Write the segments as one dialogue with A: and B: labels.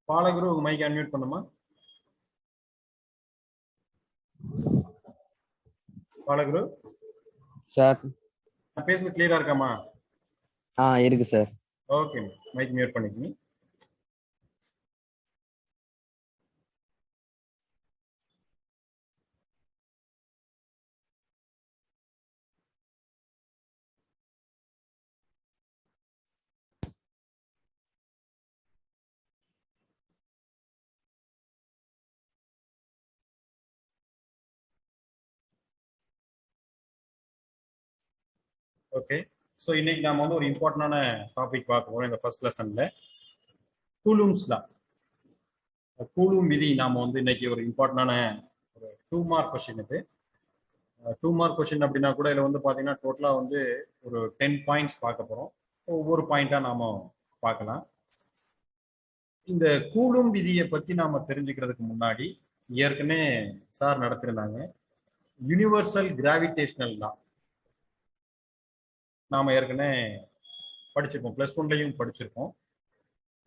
A: பாலகுரு உங்க mic unmute பண்ணுமா? Balaguru
B: sir
A: நான் பேசுறது கிளியரா இருக்காமா?
B: இருக்கு சார்.
A: ஓகே, மைக் மியூட் பண்ணிக்கங்க. ஓகே, ஸோ இன்னைக்கு நாம வந்து ஒரு இம்பார்ட்டன்டான டாபிக் பார்க்க போறோம். இந்த ஃபர்ஸ்ட் லெசன்ல கூலும்ஸ் லா, கூலும் விதி. நாம வந்து இன்னைக்கு ஒரு இம்பார்ட்டன்டான ஒரு 2 மார்க் கொஸ்டின். இது 2 மார்க் கொஸ்டின் அப்படின்னா கூட இதுல வந்து பாத்தீங்கன்னா டோட்டலா வந்து ஒரு 10 பாயிண்ட்ஸ் பார்க்க போறோம். ஒவ்வொரு பாயிண்டா நாம பார்க்கலாம். இந்த கூலும் விதியை பத்தி நாம தெரிஞ்சுக்கிறதுக்கு முன்னாடி ஏற்கனவே சார் நடத்திருந்தாங்க யுனிவர்சல் கிராவிடேஷனல் லா. நாம ஏற்கனவே படிச்சிருக்கோம், பிளஸ் 1லயும் படிச்சிருக்கோம்.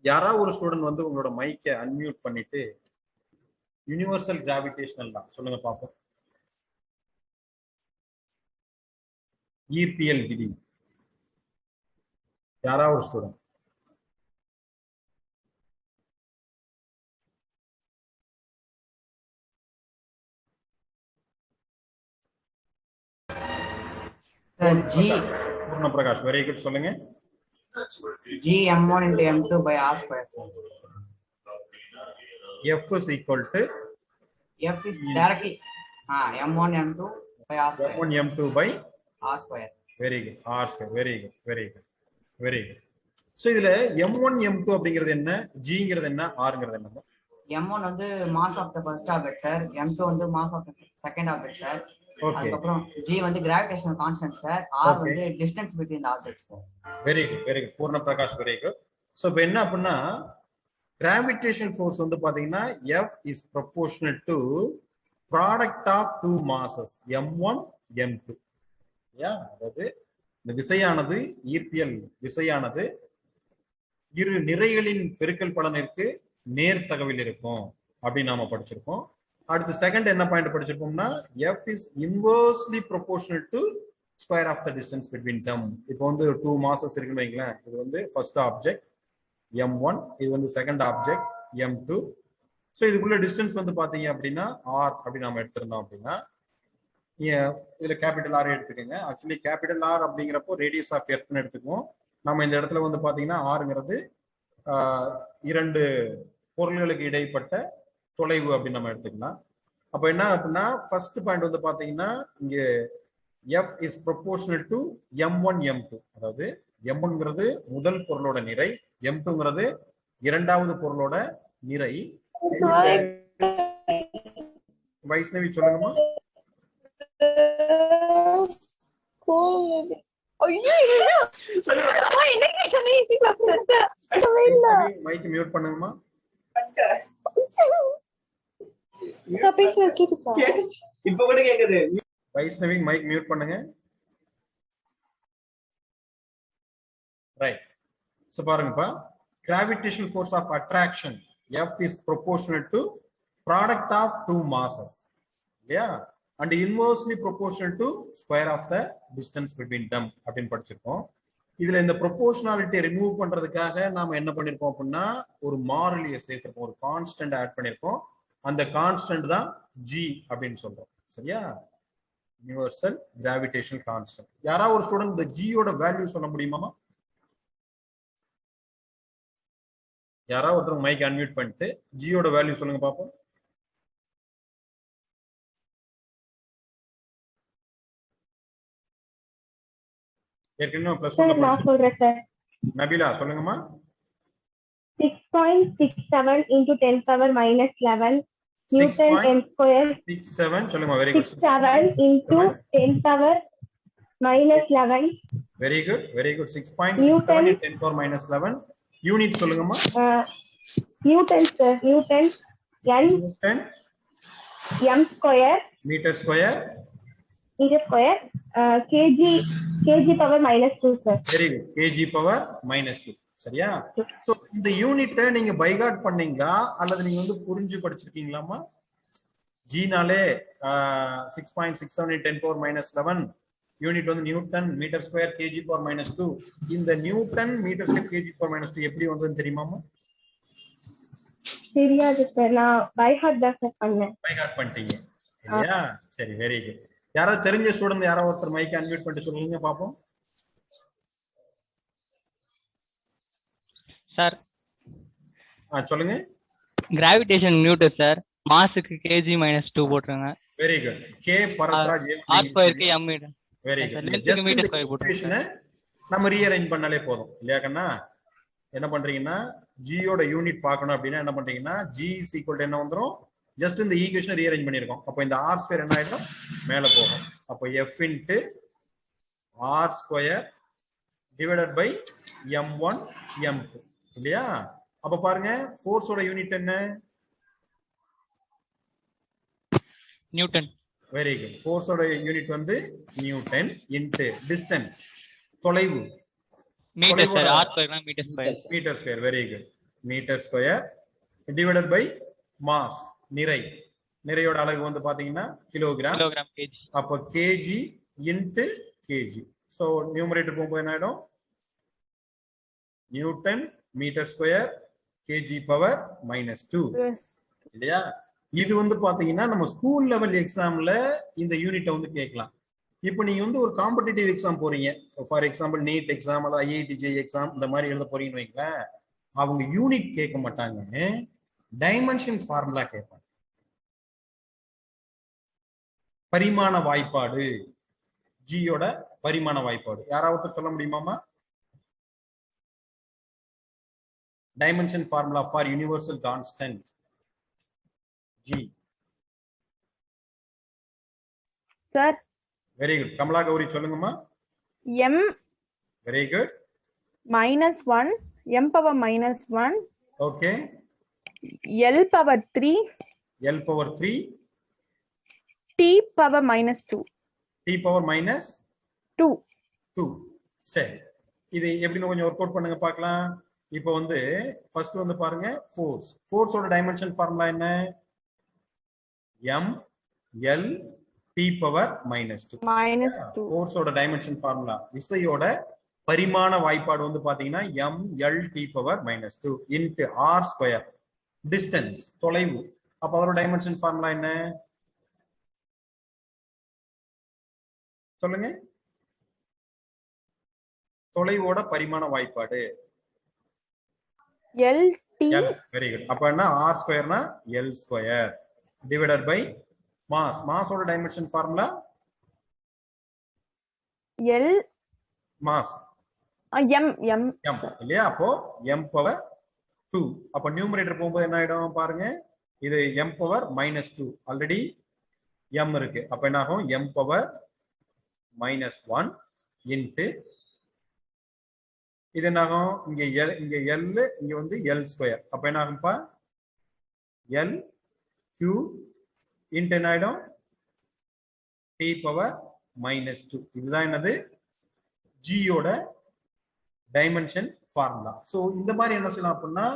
A: யாராவது ஒரு ஸ்டூடெண்ட் வந்து உங்களோட மைக்கை அன்மியூட் பண்ணிட்டு யுனிவர்சல் கிராவிடேஷனல் லா சொல்லுங்க பார்ப்போம். ஈர்ப்பியல் விதி. யாராவது ஒரு ஸ்டூடெண்ட்.
C: G
A: பூர்ண பிரகாஷ், வெரி குட். சொல்லுங்க.
C: G m1 into m2 by r square.
A: F is equal to
C: F is directly m1 m2 by r square.
A: m1 m2 by
C: r square.
A: Very good. R square. Very good. Very good. Very good. So இதுல m1 m2 அப்படிங்கிறது என்ன, Gங்கிறது என்ன, Rங்கிறது என்ன?
C: m1 வந்து mass of the first object sir, m2 வந்து mass of the second object sir. அதுக்கப்புறம் G வந்து gravitational constant sir, R வந்து distance between the objects sir.
A: Very good. Very good. பூர்ண பிரகாஷ், very good. So இப்போ என்ன அப்படின்னா gravitational force வந்து பாத்தீங்கன்னா F is proportional to product of two masses m1 m2. அதாவது இந்த விசையானது, ஈர்ப்பியல் விசையானது இரு நிறைகளின் பெருக்கல் பலனிற்கு நேர்த்தகவில் இருக்கும் அப்படின்னு நாம படிச்சிருக்கோம். அடுத்து செகண்ட் என்ன point படிச்சிருக்கோம்னா F is inversely proportional to square of the distance between them. இப்போ வந்து 2 masses இருக்குன்னு வைங்களேன். இது வந்து ஃபர்ஸ்ட் ஆப்ஜெக்ட் m1, இது வந்து செகண்ட் ஆப்ஜெக்ட் m2. ஸோ இதுக்குள்ள டிஸ்டன்ஸ் வந்து பாத்தீங்க அப்படின்னா r அப்படி நாம எடுத்திருந்தோம் அப்படின்னா இதுல கேபிட்டல் ஆர் எடுத்துக்கோங்க. ஆக்சுவலி கேபிட்டல் ஆர் அப்படிங்கிறப்போ ரேடியஸ் ஆஃப் எர்த்னு எடுத்துக்குவோம். நம்ம இந்த இடத்துல வந்து பாத்தீங்கன்னா ஆறுங்கிறது இரண்டு பொருள்களுக்கு இடைப்பட்ட தொலைவு அப்படின்னு நம்ம எடுத்துக்கலாம். அப்ப என்ன அப்படின்னா ஃபர்ஸ்ட் பாயிண்ட் வந்து பாத்தீங்கன்னா இங்க F is proportional to m1 m2. அதாவது m1ங்கிறது முதல் பொருளோட நிறை, m2ங்கிறது இரண்டாவது பொருளோட நிறை. வைஷ்ணவி சொல்லுங்கம்மா. மைக் மியூட் பண்ணுங்கம்மா.
D: இப்ப கூட கேக்குது.
A: வைஷ்ணவி மைக் மியூட் பண்ணுங்க. ரைட். சோ பாருங்கப்பா, gravitational force of attraction F is proportional to product of two masses. And inversely proportional to square of the distance between them அப்படின்னு படிச்சிருக்கோம். இதுல இந்த ப்ரொபோர்ஷனாலிட்டி ரிமூவ் பண்றதுக்காக நாம என்ன பண்ணிருக்கோம் அப்படின்னா ஒரு மாறிலியை சேர்த்திருக்கோம், ஒரு கான்ஸ்டன்ட் ஆட் பண்ணிருக்கோம். அந்த கான்ஸ்டன்ட் தான் G அப்படின்னு சொல்றோம். சரியா? Universal gravitational constant. யாராவது ஒரு ஸ்டூடெண்ட் இந்த ஜியோட வேல்யூ சொல்ல முடியுமா? யாராவது ஒருத்தர் மைக் அன்மியூட் பண்ணிட்டு ஜியோட வேல்யூ சொல்லுங்க பாப்போம். ஏற்கனவே பிளஸ் 1
E: நான் சொல்றேன் சார்.
A: நபிலா சொல்லுங்கம்மா.
E: 6.67 into 10 power minus 11 Newton m square.
A: 67 சொல்லுங்க. Very good.
E: 67 into 10 power minus 11.
A: Very good, very good. 6.67 into 10 power minus 11. Unit சொல்லுங்கம்மா.
E: Newton sir. Newton
A: Newton
E: m square
A: meter square
E: kg power minus 2 sir.
A: Very good. kg power minus 2. சரியா? So இந்த யூனிட்டை நீங்க boycott பண்ணீங்களா அல்லது நீங்க வந்து புரிஞ்சு படிச்சிருக்கீங்களாமா? ஜினாலே 6.678 10⁻⁻11 யூனிட் வந்து newton metre square KG power -2. இந்த newton metre square KG power -2 எப்படி வந்ததுன்னு தெரியுமாமா?
E: தெரியாது சார், நான் பை ஹார்ட் தான் சார் பண்ணேன்.
A: பைகாட் பண்ணிட்டீங்க இல்லையா? சரி, வெரி குட். யாராவது தெரிஞ்ச ஸ்டூடெண்ட் யாராவது ஒருத்தர் மைக் அன்மியூட் பண்ணிட்டு சொல்லுங்க பாப்போம்.
F: சார்
A: சொல்லுங்க.
F: கிராவிடேஷன் நியூட்டன் சார், மாஸுக்கு கேஜி -2 போட்டுருங்க.
A: Very good. K Bharathraj
F: R ஸ்கொயருக்கு M meter.
A: Very
F: Sir,
A: good.
F: length
A: just
F: meter
A: இந்த
F: square போட்டுருங்க.
A: ஈக்குவேஷனை நம்ம ரீஅரேஞ்ச் பண்ணாலே போதும் இல்லையா கண்ணா? என்ன பண்றீங்கன்னா ஜியோட யூனிட் பார்க்கணும் அப்படின்னா என்ன பண்றீங்கன்னா ஜி இஸ் ஈக்குவல் டு என்ன வந்துரும், ஜஸ்ட் இந்த ஈக்குவேஷனை ரீஅரேஞ்ச் பண்ணிருக்கோம். அப்போ இந்த ஆர் ஸ்கொயர் என்ன ஆயிடும், மேல போகும். அப்போ F into R square divided by m1 m2 இல்லையா? அப்ப பாருங்க ஃபோர்ஸோட யூனிட் என்ன?
F: நியூட்டன்.
A: Very good. ஃபோர்ஸோட யூனிட் வந்து நியூட்டன் இன்ட்டு டிஸ்டன்ஸ், தொலைவு,
F: மீட்டர் சார், ஆர் ஸ்கொயர்னா meter square.
A: Meter square. Very good. Meter square divided by mass, நிறை. நிறையோட அலகு வந்து பாத்தீங்கன்னா கிலோகிராம்.
F: Kilogram kg.
A: அப்போ kg into kg. So numerator போகும்போது என்ன ஆயிடும், newton metre square KG power -2 இல்லையா? இது வந்து பாத்தீங்கன்னா நம்ம ஸ்கூல் லெவல் எக்ஸாம்ல இந்த யூனிட்டை வந்து கேட்கலாம். இப்போ நீங்க வந்து ஒரு காம்படிட்டிவ் எக்ஸாம் போறீங்க, ஃபார் எக்ஸாம்பிள் நீட் எக்ஸாம் அல்லது ஐஐடிஜே எக்ஸாம் இந்த மாதிரி எழுத போறீங்கன்னு வைங்களேன், அவங்க யூனிட் கேட்க மாட்டாங்க, டைமென்ஷன் ஃபார்முலா கேட்பாங்க. பரிமாண வாய்ப்பாடு, ஜியோட பரிமாண வாய்ப்பாடு யாராவது சொல்ல முடியுமாமா? Dimension formula for universal constant G.
G: Sir
A: very good. Kamala Gowri சொல்லுங்கம்மா.
G: m
A: very good.
G: -1 m power -1
A: okay.
G: l power 3
A: L power 3
G: t power -2
A: t power -2.
G: 2.
A: சரி, இது எப்படின்னு கொஞ்சம் ஒர்க் அவுட் பண்ணுங்க பார்க்கலாம். இப்போ வந்து ஃபர்ஸ்ட் வந்து பாருங்க ஃபோர்ஸ். ஃபோர்ஸோட டைமென்ஷன் ஃபார்முலா என்ன? m l t power -2.
G: -2
A: ஃபோர்ஸோட டைமென்ஷன் ஃபார்முலா. விசையோட பரிமாண வாய்ப்பாடு வந்து பாத்தீங்கன்னா m l t power -2 into r square, distance, தொலைவு. அப்ப அதோட டைமென்ஷன் ஃபார்முலா என்ன சொல்லுங்க? தொலைவோட பரிமாண வாய்ப்பாடு
G: l t.
A: Very good. அப்ப என்ன, r ஸ்கொயர்னா l square divided by mass. மாஸோட dimension formula
G: l
A: mass
G: m m
A: m இல்லையா? அப்போ m பவர் 2. அப்ப நியூமரேட்டர் போகும்போது என்ன ஆயிடும் பாருங்க, இது m பவர் -2, ஆல்ரெடி m இருக்கு. அப்ப என்ன ஆகும், m பவர் -1 இன்ட்டு இது என்ன ஆகும், இங்க இங்க l, இங்க வந்து l ஸ்கொயர். அப்ப என்ன ஆகும்பா, l q இன்ட்டு என்ன ஆயிடும், t பவர் -2. இதுதான் என்னது, ஜியோட டைமென்ஷன் ஃபார்முலா. ஸோ இந்த மாதிரி என்ன செய்யலாம் அப்படின்னா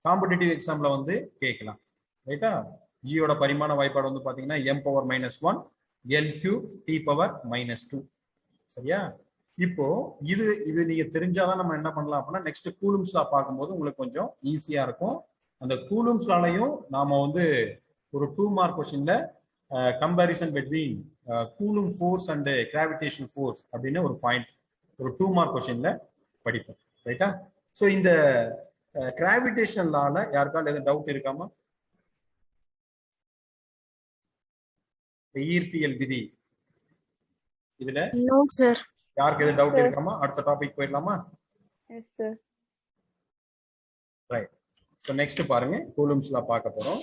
A: காம்படிட்டிவ் எக்ஸாம்ல வந்து கேட்கலாம். ரைட்டா? ஜியோட பரிமாண வாய்ப்பாடு வந்து பாத்தீங்கன்னா m power -1 l q t power -2. சரியா? இப்போ இது இது நீங்க தெரிஞ்சாதான் நம்ம என்ன பண்ணலாம் அப்படின்னா நெக்ஸ்ட் கூலும்ஸ் லா பார்க்கும்போது உங்களுக்கு கொஞ்சம் ஈஸியா இருக்கும். அந்த கூலும்ஸ் லாலையும் நாம வந்து ஒரு 2 மார்க் கொஸ்டின்ல comparison between coulomb force and gravitation force அப்படின்னு ஒரு பாயிண்ட் ஒரு 2 மார்க் கொஸ்டின்ல படிப்போம். ரைட்டா? ஸோ இந்த கிராவிடேஷன் லால யாருக்காவது எதுவும் டவுட் இருக்காமா? ஈர்ப்பியல் விதி இதுல
H: நோ சார்.
A: யாருக்கு எதுவும் டவுட் இருக்காமா? அடுத்த டாபிக் போயிடலாமா?
G: yes sir.
A: Right. So next பாருங்க, கூலும்ஸ் லா பார்க்க போறோம்.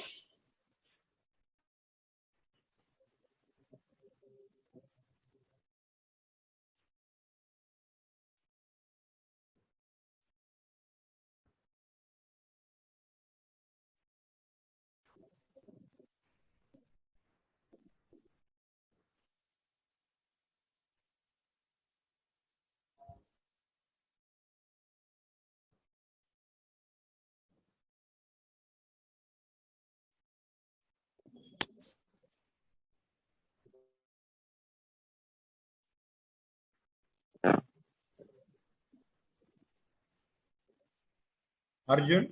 A: அர்ஜுன்,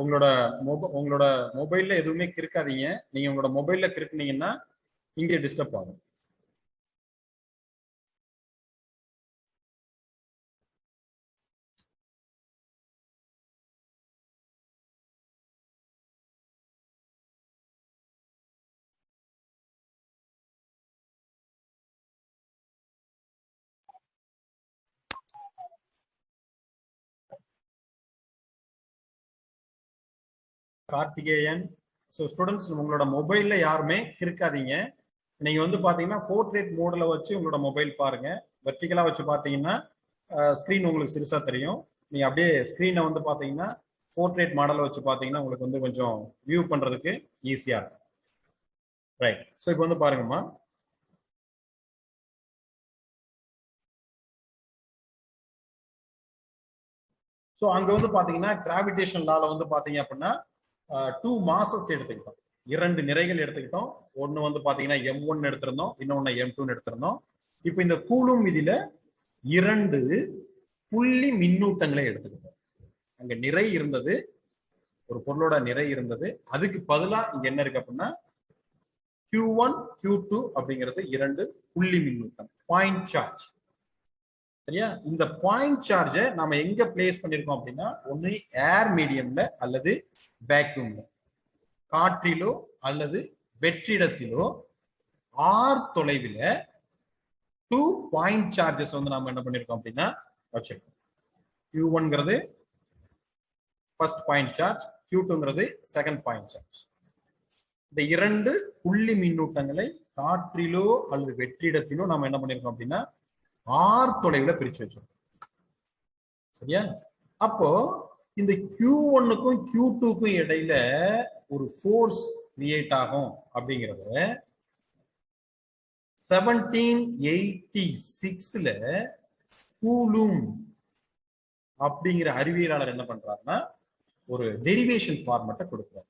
A: உங்களோட மொபைல்ல எதுவுமே கிறுக்காதீங்க. நீங்க உங்களோட மொபைல்ல கிறுக்குனீங்கன்னா இங்கே டிஸ்டர்ப் ஆகும். கார்த்திகேயன், ஸோ ஸ்டூடெண்ட்ஸ் உங்களோட மொபைல்ல யாருமே கிறுக்காதீங்க. நீங்க வந்து பாத்தீங்கன்னா போர்ட்ரேட் மோட்ல வச்சு உங்களோட மொபைல் பாருங்க. வெர்டிகலா வச்சு பாத்தீங்கன்னா ஸ்கிரீன் உங்களுக்கு சிறுசா தெரியும். நீங்க அப்படியே ஸ்கிரீனை வந்து பாத்தீங்கன்னா போர்ட்ரேட் மாடலை வச்சு பாத்தீங்கன்னா உங்களுக்கு வந்து கொஞ்சம் வியூ பண்றதுக்கு ஈஸியா இருக்கும். ரைட், ஸோ இப்போ வந்து பாருங்கம்மா, ஸோ அங்க வந்து பாத்தீங்கன்னா கிராவிடேஷன் லால வந்து பாத்தீங்க அப்படின்னா 2 மாசஸ் எடுத்துக்கிட்டோம், 2 நிறைகள் எடுத்துக்கிட்டோம். ஒன்னு வந்து பாத்தீங்கன்னா M1 எடுத்திருந்தோம், இன்னொன்னு M2 எடுத்திருந்தோம். இப்போ இந்த கூலும் விதியில 2 புள்ளி மின்னூட்டங்களை எடுத்துக்கிட்டோம். அங்க நிறை இருந்தது, ஒரு பொருளோட நிறை இருந்தது, அதுக்கு பதிலா இங்க என்ன இருக்கு அப்படின்னா Q1 Q2 அப்படிங்கிறது 2 புள்ளி மின்னூட்டம், பாயிண்ட் சார்ஜ். சரியா? இந்த பாயிண்ட் சார்ஜை நாம எங்க பிளேஸ் பண்ணிருக்கோம் அப்படின்னா ஒன்னு ஏர் மீடியம்ல அல்லது வேக்யூம்ல, காற்றிலோ அல்லது வெற்றிடத்திலோ ஆர் தொலைவில் 2 பாயிண்ட் சார்ஜஸ் வந்து நாம என்ன பண்ணிருக்கோம் அப்படின்னா வச்சிருக்கோம். Q1ங்கிறது ஃபர்ஸ்ட் பாயிண்ட் சார்ஜ், Q2ங்கிறது செகண்ட் பாயிண்ட் சார்ஜ். இந்த 2 புள்ளி மின்னூட்டங்களை காற்றிலோ அல்லது வெற்றிடத்திலோ நாம என்ன பண்ணிருக்கோம் அப்படின்னா ஆர் தொலைவில் பிரிச்சு வச்சிருக்கோம். சரியா? அப்போ இந்த Q1க்கும் Q2க்கும் இடையில ஒரு ஃபோர்ஸ் கிரியேட் ஆகும் அப்படிங்கறத 1786ல கூலும் அப்படிங்கிற அறிவியலாளர் என்ன பண்றாருன்னா ஒரு டெரிவேஷன் ஃபார்மட்டை கொடுக்கிறார்.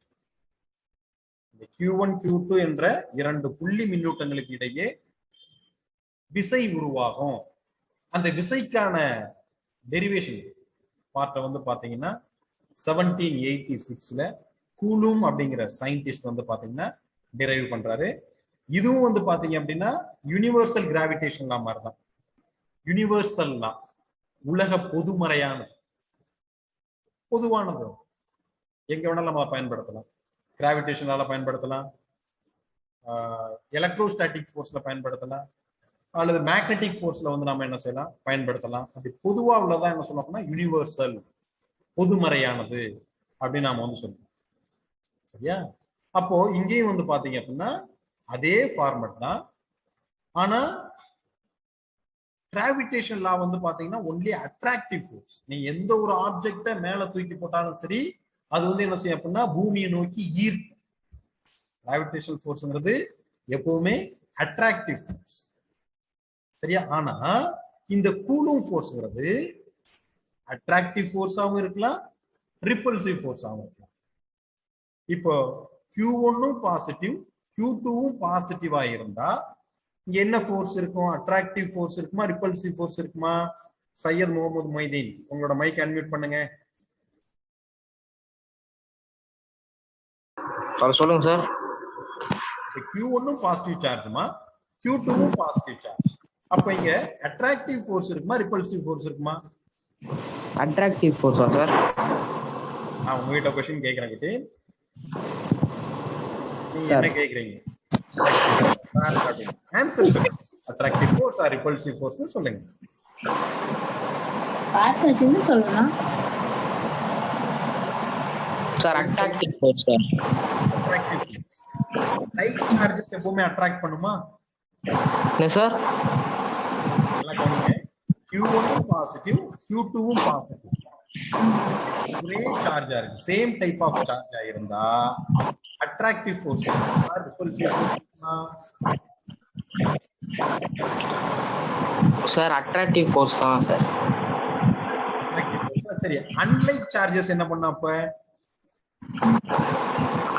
A: இந்த Q1 Q2 என்ற 2 புள்ளி மின்னூட்டங்களுக்கு இடையே விசை உருவாகும். அந்த விசைக்கான டெரிவேஷன் பார்ட்டை வந்து பாத்தீங்கன்னா 1786ல கூலும் அப்படிங்கிற சயின்டிஸ்ட் வந்து பாத்தீங்கன்னா டிரைவ் பண்றாரு. இதுவும் வந்து பாத்தீங்க அப்படின்னா யூனிவர்சல் கிராவிடேஷன் லா மாதிரி தான். யூனிவர்சல் லா உலக பொதுமறையானது, பொதுவானது, எங்க வேணாலும் நம்ம பயன்படுத்தலாம். கிராவிடேஷன் லால பயன்படுத்தலாம், எலக்ட்ரோஸ்டாட்டிக் ஃபோர்ஸ்ல பயன்படுத்தலாம், அல்லது மேக்னெட்டிக் ஃபோர்ஸ்ல வந்து நம்ம என்ன செய்யலாம் பயன்படுத்தலாம். அப்படி பொதுவா உள்ளதான் என்ன சொல்லணும்னா யூனிவர்சல், பொதுமறையானது அப்படின்னு நாம வந்து சொல்லுவோம். சரியா? அப்போ இங்கேயும் வந்து பாத்தீங்க அப்படின்னா அதே ஃபார்மட் தான். ஆனா கிராவிடேஷன் லா வந்து பாத்தீங்கன்னா ஒன்லி அட்ராக்டிவ் ஃபோர்ஸ். நீங்க எந்த ஒரு ஆப்ஜெக்ட மேல தூக்கி போட்டாலும் சரி அது வந்து என்ன செய்யும் அப்படின்னா பூமியை நோக்கி ஈர்க்கும். கிராவிடேஷன் ஃபோர்ஸ்ங்கிறது எப்பவுமே அட்ராக்டிவ் ஃபோர்ஸ். சரியா? ஆனா இந்த கூலும் ஃபோர்ஸ்ங்கிறது அட்ராக்டிவ் ஃபோர்ஸாகவும் இருக்கலாம், ரிப்பல்சிவ் ஃபோர்ஸாகவும் இருக்கலாம். இப்போ Q1ம் பாசிட்டிவ் Q2வும் பாசிட்டிவா இருந்தா இங்க என்ன ஃபோர்ஸ் இருக்கும்? அட்ராக்டிவ் ஃபோர்ஸ் இருக்குமா, ரிப்பல்சிவ் ஃபோர்ஸ் இருக்குமா? சையத் முகமது மொய்தீன், உங்களோட மைக் அன்மியூட் பண்ணுங்க.
B: சொல்லுங்க சார்.
A: Q1ம் பாசிட்டிவ் சார்ஜ்மா, Q2வும் பாசிட்டிவ் சார்ஜ். அப்ப இங்க அட்ராக்டிவ் ஃபோர்ஸ் இருக்குமா, ரிப்பல்சிவ் ஃபோர்ஸ் இருக்குமா?
B: அட்ராக்டிவ் ஃபோர்ஸா சார்?
A: நான் உங்ககிட்ட क्वेश्चन கேக்குறேன் கிட்ட, நீங்க என்ன கேக்குறீங்க? ஆன்சர் சொல்லுங்க. Attractive fours are repulsive force சொல்லுங்க.
H: பார்ட்னர்ஸ் சொல்லலாம்
B: sir. Attractive force sir.
A: Attractive force. Light charges எப்பவுமே அட்ராக்ட் பண்ணுமா?
B: என்ன சார்?
A: நல்லா கவனிங்க. Q1ம் பாசிட்டிவ் Q2வும் பாசிட்டிவ், ஒரே சார்ஜா இருக்கு, சேம் டைப் ஆஃப் சார்ஜா இருந்தா attractive force repulsive
B: sir attractive force தான் சார்.
A: சரி, அன்லைக் சார்ஜஸ் என்ன பண்ண? அப்ப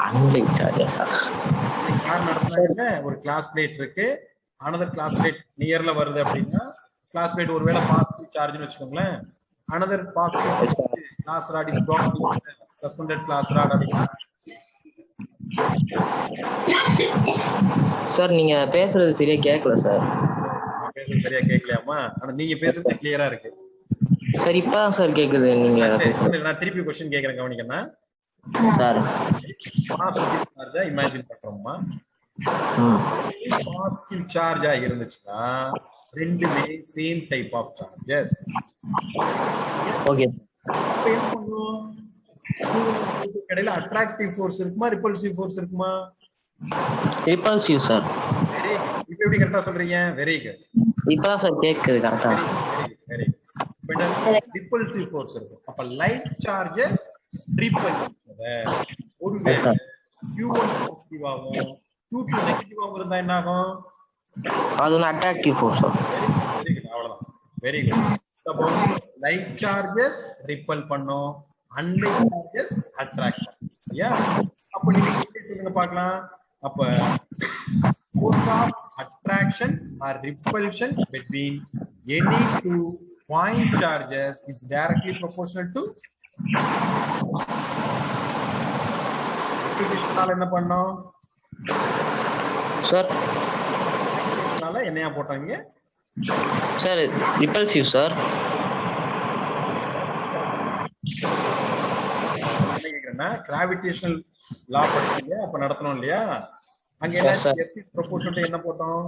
B: அன்லைக் சார்ஜஸ்
A: நடத்துனாங்க. ஒரு கிளாஸ் பிளேட் இருக்கு, அனதர் கிளாஸ் பிளேட் நியர்ல வருது அப்படின்னா கிளாஸ் பிளேட் ஒருவேளை பாசிட்டிவ் சார்ஜ்னு வச்சுக்கோங்களேன், another positive class rod is brought in suspended class rod அப்படினா
B: சார் நீங்க பேசுறது சரியா கேட்கல சார்.
A: நான் பேசுறது சரியா கேட்கலையாமா? ஆனா நீங்க பேசுறது கிளியரா இருக்கு.
B: சார் இப்பதான் சார் கேக்குது நீங்க
A: சரி, நான் திருப்பி क्वेश्चन கேக்குறேன் கவனிக்கணும்
B: சார்.
A: பாசிட்டிவ் சார்ஜா இமேஜின் பண்றோம்மா. பாசிட்டிவ் சார்ஜா இருந்துச்சுன்னா ரெண்டுமே same type of charges.
B: Okay.
A: அப்ப என்ன பண்ணுவோம்? கடையில அட்ராக்டிவ் ஃபோர்ஸ் இருக்குமா ரிப்பல்சிவ் ஃபோர்ஸ் இருக்குமா?
B: Repulsive sir.
A: Very good. இப்போ எப்படி கரெக்ட்டா சொல்றீங்க? Very good.
B: இப்பதான் சார் கேக்குது கரெக்ட்டா.
A: Very good. But repulsive force இருக்கும். அப்ப லைட் சார்ஜஸ் ரிப்பல். ஒருவேளை Q1 பாசிட்டிவ் ஆகும் Q2 நெகட்டிவ் ஆகும் இருந்தா என்ன ஆகும்?
B: அது ஒரு அட்ராக்டிவ் ஃபோர்ஸ்.
A: Very good. அவ்வளவுதான். Very good. அப்போ லைட் சார்ஜஸ் ரிப்பல் பண்ணும், அன்லைட் சார்ஜஸ் அட்ராக்ட் பண்ணும். சரியா? அப்ப நீங்க எப்படி சொல்லுங்க பார்க்கலாம். அப்ப force of attraction or repulsion between any two point charges is directly proportional to repulsion. என்ன பண்ணோம்
B: சார்?
A: என்னையா போட்டாங்க
B: சார்? Repulsive sir.
A: என்ன கேக்குறேன்னா கிராவிடேஷனல் லா படிச்சீங்க அப்ப நடத்தணும் இல்லையா? அங்க என்ன F is proportional to என்ன போட்டோம்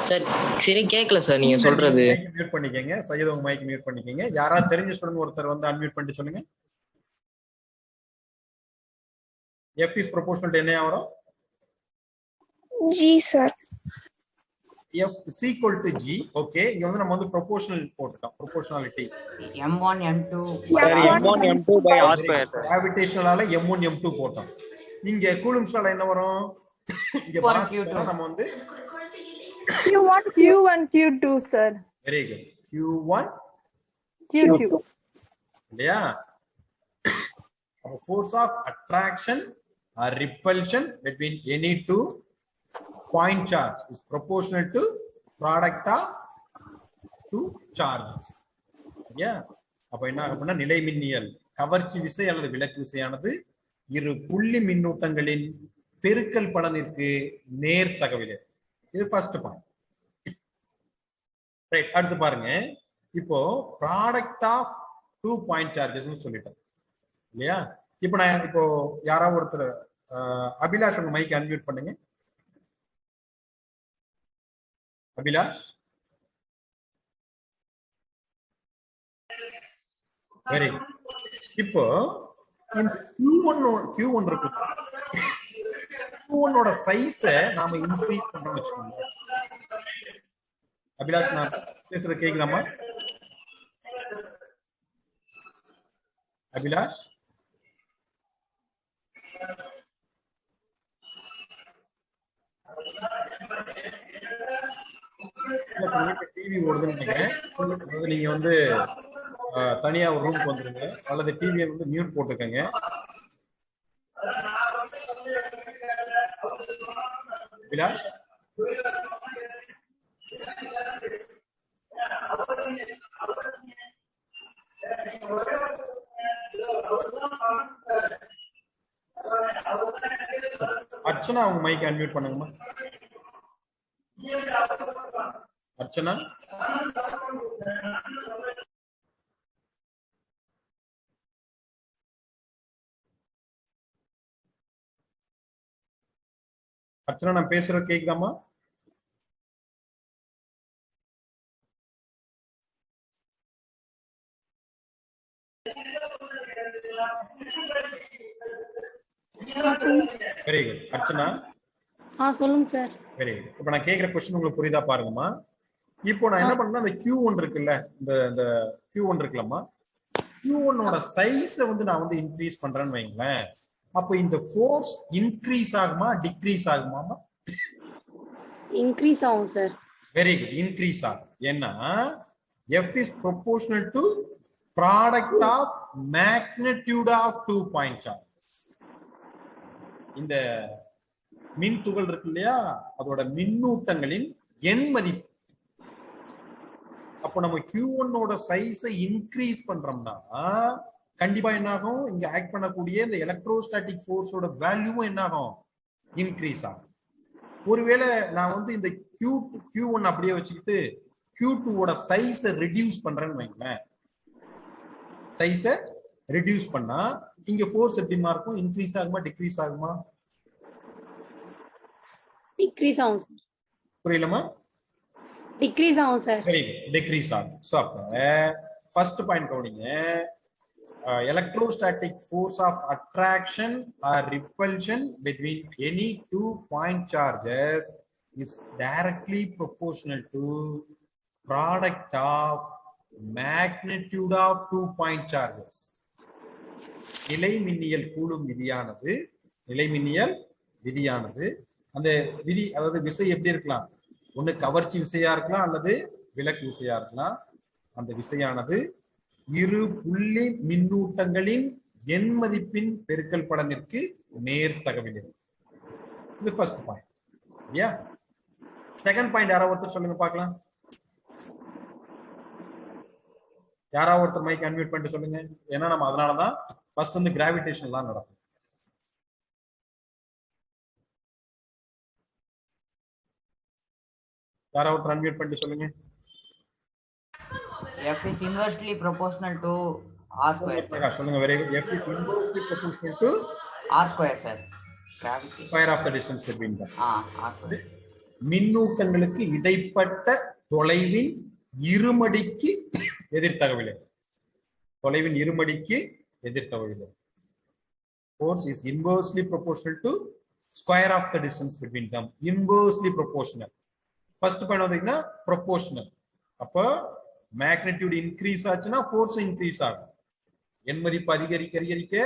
B: சார்? சரி கேட்கல சார் நீங்க சொல்றது.
A: மியூட் பண்ணிக்கங்க. சையத் உங்க மைக் மியூட் பண்ணிக்கங்க. யாராவது தெரிஞ்ச ஸ்டூடண்ட் ஒருத்தர் வந்து அன்மியூட் பண்ணிட்டு சொல்லுங்க. F is proportional to என்ன வரும்?
E: G sir.
A: F is equal to G. Okay, இங்க வந்து நம்ம வந்து proportional போட்டுட்டோம். proportionality
C: M1 M2
F: M1 M2 by R square.
A: கிராவிடேஷனலால M1 M2 போட்டோம். இங்க கூலும்ஸ்னால என்ன வரும்? இங்க நம்ம வந்து
G: Q1 Q2 sir.
A: Very good. Q1
G: Q2
A: இல்லையா? அப்ப force of attraction or repulsion between any two point charge is proportional to product of two charges. சரியா? அப்ப என்ன ஆகும்னா நிலை மின்னியல் கவர்ச்சி விசை அல்லது விலக்கு விசையானது இரு புள்ளி மின்னூட்டங்களின் பெருக்கல் பலனிற்கு நேர் தகவல். இது ஃபர்ஸ்ட் பாயிண்ட். ரைட். அடுத்து பாருங்க. இப்போ product of two point charges சொல்லிட்டேன் இல்லையா? இப்போ நான் இப்போ யாராவது ஒருத்தர் அபிலாஷ் உங்க மைக் அன்மியூட் பண்ணுங்க. அபிலாஷ். Very good. இப்போ இந்த Q1 இருக்கு. Q1 ஓட சைஸ நாம இன்க்ரீஸ் பண்றோம்னு வெச்சுக்கோங்க. அபிலாஷ் நான் பேசுறது கேக்குதாமா? அபிலாஷ் டிவி ஓடுதுன்னு நினைக்கிறேன். நீங்க வந்து தனியா ஒரு ரூமுக்கு வந்துருங்க அல்லது டிவியை வந்து மியூட் போட்டுக்கங்க. அபிலாஷ் அர்ச்சனா அவங்க மைக் அன்மியூட் பண்ணுங்கம்மா. அர்ச்சனா அர்ச்சனா நான் பேசுறது கேக்குதாமா? Very good. அர்ச்சனா
E: சொல்லுங்க சார்.
A: Very good. இப்போ நான் கேக்குற क्वेश्चन உங்களுக்கு புரியுதா பாருங்கம்மா. இப்போ நான் என்ன பண்ணேன்னா அந்த Q1 இருக்குல்ல, இந்த Q1 இருக்குல்லம்மா, Q1 ஓட சைஸ வந்து நான் வந்து இன்க்ரீஸ் பண்றேன்னு வைங்களேன். அப்போ இந்த ஃபோர்ஸ் இன்க்ரீஸ் ஆகுமா டிக்ரீஸ் ஆகுமா?
E: இன்க்ரீஸ் ஆகும் சார்.
A: Very good. இன்க்ரீஸ் ஆகும். ஏன்னா F is proportional to product of magnitude of 2 point charge. இந்த மின் துகள் இருக்கு இல்லையா, அதோட மின்னூட்டங்களின் எண் மதிப்பு. அப்போ நம்ம Q1 ஓட சைஸை இன்க்ரீஸ் பண்றோம்னா கண்டிப்பா என்ன ஆகும்? இங்க ஆக்ட் பண்ணக்கூடிய இந்த எலக்ட்ரோஸ்டாட்டிக் ஃபோர்ஸோட வேல்யூவும் என்ன ஆகும்? இன்க்ரீஸ் ஆகும். ஒருவேளை நான் வந்து இந்த Q1 அப்படியே வச்சுக்கிட்டு Q2 ஓட சைஸை ரெடியூஸ் பண்றேன்னு வைங்களேன். சைஸை ரெடியூஸ் பண்ணா இங்க ஃபோர்ஸ் எப்படிமா இருக்கும்? இன்க்ரீஸ் ஆகுமா டிக்ரீஸ் ஆகுமா?
H: டிக்ரீஸ் ஆகும் சார்.
A: புரியலமா?
H: டிக்ரீஸ் ஆகும் சார்.
A: வெரி குட், டிக்ரீஸ் ஆகும். ஸோ அப்ப ஃபர்ஸ்ட் பாயிண்ட் கவனிங்க. electrostatic force of attraction or repulsion between any 2 point charges is directly proportional to product of magnitude of 2 point charges. நிலைமின்னியல் coulomb விதியானது அந்த விதி, அதாவது விசை எப்படி இருக்கலாம்? ஒண்ணு கவர்ச்சி விசையா இருக்கலாம் அல்லது விலக்கு விசையா இருக்கலாம். அந்த விசையானது இரு புள்ளி மின்னூட்டங்களின் எண் மதிப்பின் பெருக்கல் பலனிற்கு நேர்த்தகவில் இருக்கும். இது ஃபர்ஸ்ட் பாயிண்ட். சரியா? செகண்ட் பாயிண்ட் யாராவது ஒருத்தர் சொல்லுங்க பார்க்கலாம். யாராவது ஒருத்தர் மைக் அன்மியூட் பண்ணிட்டு சொல்லுங்க. ஏன்னா நம்ம அதனாலதான் ஃபர்ஸ்ட் வந்து கிராவிடேஷன் எல்லாம் நடக்கும். யாராவது ஒருத்தர் அன்மியூட் பண்ணிட்டு சொல்லுங்க.
C: F is inversely proportional to R square.
A: சொல்லுங்க. Very good. F is inversely proportional to
C: R square sir. Gravity.
A: Square of the distance between them.
C: R square.
A: மின்னூட்டங்களுக்கு இடைப்பட்ட தொலைவின் இருமடிக்கு எதிர்த்தகவில்லை. தொலைவின் இருமடிக்கு எதிர்த்தகவில்லை. Force is inversely proportional to square of the distance between them. Inversely proportional. First point வந்தீங்கன்னா proportional. அப்ப magnitude increase ஆச்சுன்னா force increase ஆகும். என் மதிப்பு அதிகரிக்க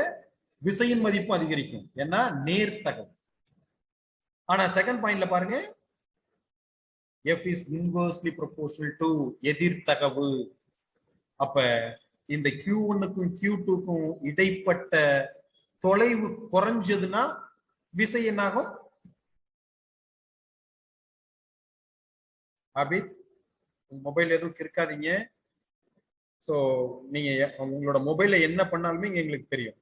A: விசையின் மதிப்பு அதிகரிக்கும். ஏன்னா நேர்த்தகவு. ஆனா செகண்ட் பாயிண்ட்ல பாருங்க, F is inversely proportional to எதிர்த்தகவு. அப்ப இந்த Q1க்கும் Q2க்கும் இடைப்பட்ட தொலைவு குறைஞ்சதுன்னா விசை என்னாகும்? அபி மொபைல் எதுவும் இருக்காதீங்க. சோ நீங்க உங்களோட மொபைல்ல என்ன பண்ணாலுமே இங்க எங்களுக்கு தெரியும்.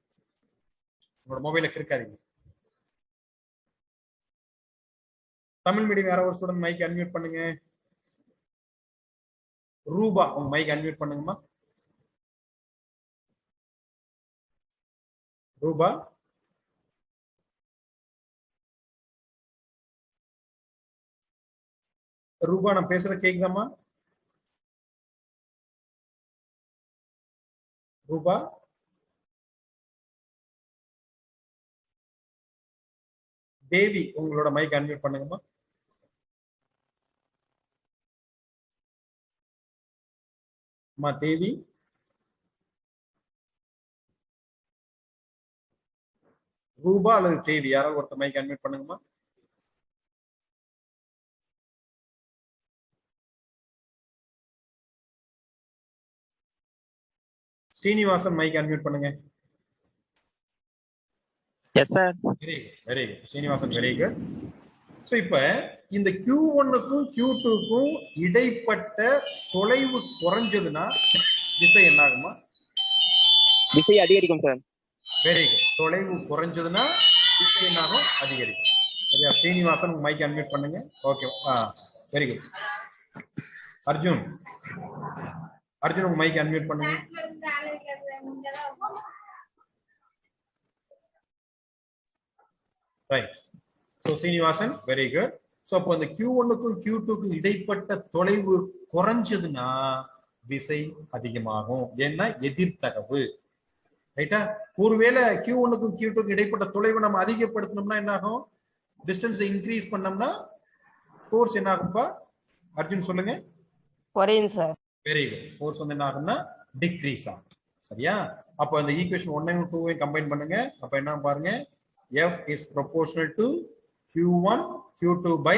A: உங்களோட மொபைல இருக்காதீங்க. தமிழ் மீடியம் யாரோ ஒரு ஸ்டூடெண்ட் மைக் அன்மியூட் பண்ணுங்க. ரூபா உங்க மைக் அன்மியூட் பண்ணுங்கம்மா. ரூபா ரூபா நான் பேசுறது கேக்குதாம்மா? ரூபா தேவி உங்களோட மைக் அன்மியூட் பண்ணுங்கம்மா. அம்மா தேவி ரூபா அல்லது தேவி யாராவது ஒருத்தர் மைக் அன்மியூட் பண்ணுங்கம்மா. ஸ்ரீனிவாசன் மைக் அன்மியூட் பண்ணுங்க.
F: Yes sir.
A: Very good Srinivasan, very good. So இப்ப இந்த Q1க்கும் Q2க்கும் இடைப்பட்ட தொலைவு குறைஞ்சதுன்னா விசை என்ன ஆகுமா?
F: விசை அதிகரிக்கும் சார்.
A: Very good. தொலைவு குறைஞ்சதுன்னா விசை என்ன ஆகும்? அதிகரிக்கும். சரியா? ஸ்ரீனிவாசன் மைக் அன்மியூட் பண்ணுங்க. ஓகே. Very good. அர்ஜுன் உங்க மைக் அன்மியூட் பண்ணுங்க. Right. So Srinivasan, very good. So அப்போ இந்த Q1க்கும் Q2க்கும் இடைப்பட்ட தொலைவு குறைஞ்சதுன்னா விசை அதிகமாகும். ஏன்னா எதிர்த்தகவு. ரைட்டா? ஒருவேளை Q1க்கும் Q2க்கும் இடைப்பட்ட தொலைவை நம்ம அதிகப்படுத்தணும்னா என்ன ஆகும்? டிஸ்டன்ஸ் இன்க்ரீஸ் பண்ணோம்னா ஃபோர்ஸ் என்ன ஆகும்பா? அர்ஜுன் சொல்லுங்க.
G: குறையும் சார்.
A: Very good. ஃபோர்ஸ் வந்து என்ன ஆகும்னா டிக்ரீஸ் ஆகும். சரியா? அப்போ அந்த ஈக்குவேஷன் 1 2 கம்பைன் பண்ணுங்க. அப்ப என்ன பாருங்க, F is proportional to Q1 Q2 by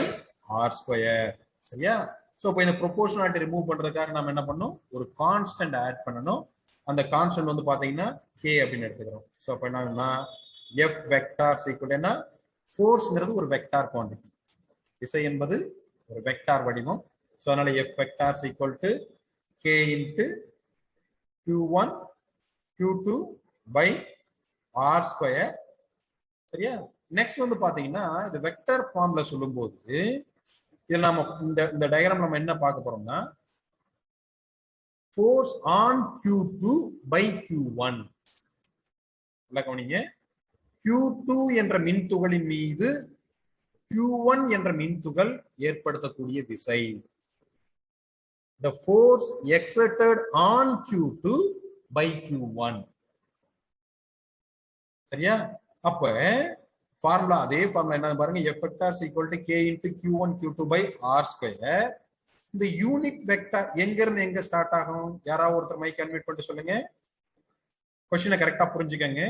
A: R square. சரியா? சோ இப்போ இந்த ப்ரொபோர்ஷனாலிட்டி ரிமூவ் பண்றதுக்காக நாம என்ன பண்ணணும்? ஒரு கான்ஸ்டன்ட் ஆட் பண்ணணும். அந்த கான்ஸ்டன்ட் வந்து பாத்தீங்கன்னா K அப்படின்னு எடுத்துக்கிறோம். சோ அப்ப என்னன்னா F வெக்டார் ஈக்குவல் என்ன? ஃபோர்ஸ்ங்கிறது ஒரு வெக்டார் குவாண்டிட்டி. விசை என்பது ஒரு வெக்டார் வடிவம். சோ அதனால F vector equal to k into q1 q2 by r square. சரியா? நெக்ஸ்ட் வந்து பாத்தீங்கன்னா இது வெக்டர் ஃபார்ம்ல சொல்லும்போது இதுல நாம இந்த டயக்ராம் நம்ம என்ன பார்க்க போறோம்னா force on q2 by q1. இல்ல கவனிங்க, q2 என்ற மின்துகளின் மீது q1 என்ற மின்துகள் ஏற்படுத்தக்கூடிய விசை. The force exerted on q2 by q1. சரியா? அப்ப ஃபார்முலா அதே ஃபார்முலா என்ன பாருங்க, F vector is equal to k into q1 q2 by r square. இந்த யூனிட் வெக்டார் எங்க இருந்து எங்க ஸ்டார்ட் ஆகும்? யாராவது ஒருத்தர் மைக் அன்மியூட் பண்ணிட்டு சொல்லுங்க. क्वेश्चन கரெக்டா புரிஞ்சுக்கங்க.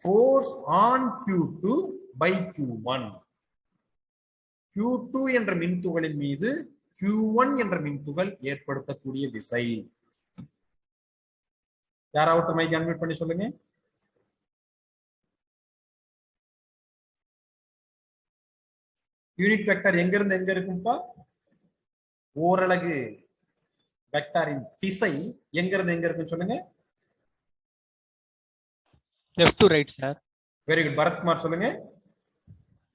A: force on q2 by q1. q2 என்ற மின்துகளின் மீது q1 என்ற மின்துகள் ஏற்படுத்தக்கூடிய விசை. யாராவது ஒருத்தர் மைக் அன்மியூட் பண்ணி சொல்லுங்க. யூனிட் வெக்டார் எங்க இருந்து எங்க இருக்கும்பா? ஓரலகு வெக்டாரின் திசை எங்க இருந்து எங்க இருக்குன்னு சொல்லுங்க.
F: Left to right sir.
A: Very good. Bharathkumar சொல்லுங்க.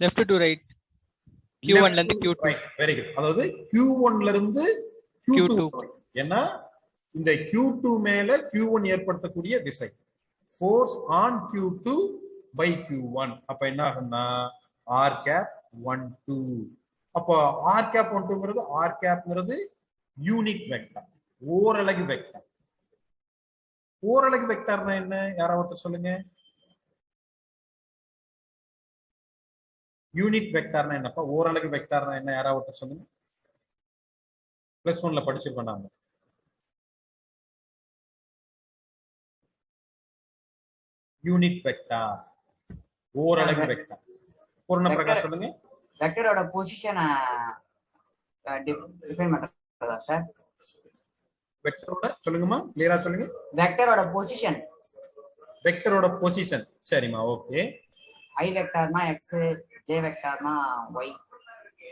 F: Left to right. Q1 ல இருந்து Q2.
A: வெரி குட். அதாவது Q1 ல இருந்து Q2. ஏன்னா இந்த Q2 மேல Q1 ஏற்படுத்தக்கூடிய விசை. force on Q2 by Q1. அப்ப என்ன ஆகும்னா r cap 1 2. அப்போ r cap 1 2ங்கிறது r capங்கிறது யூனிட் வெக்டார், ஓரலகு வெக்டார். ஓரலகு வெக்டார்னா என்ன? யாராவது ஒருத்தர் சொல்லுங்க. யூனிட் வெக்டார்னா என்னப்பா? ஓரலகு வெக்டார்னா என்ன? யாராவது ஒருத்தர் சொல்லுங்க. +1ல படிச்சிருக்கோம் நாம. யூனிட் வெக்டார், ஓரலகு வெக்டார். பூர்ண பிரகாஷ் சொல்லுங்க.
C: வெக்டரோட பொசிஷனை டிஃபைன் பண்றதா சார்?
A: வெக்டரோட சொல்லுங்கம்மா, கிளியரா சொல்லுங்க.
C: வெக்டரோட பொசிஷன்.
A: வெக்டரோட பொசிஷன். சரிம்மா, ஓகே.
C: ஐ வெக்டார்னா எக்ஸ், ஜே வெக்டார்னா ஒய்.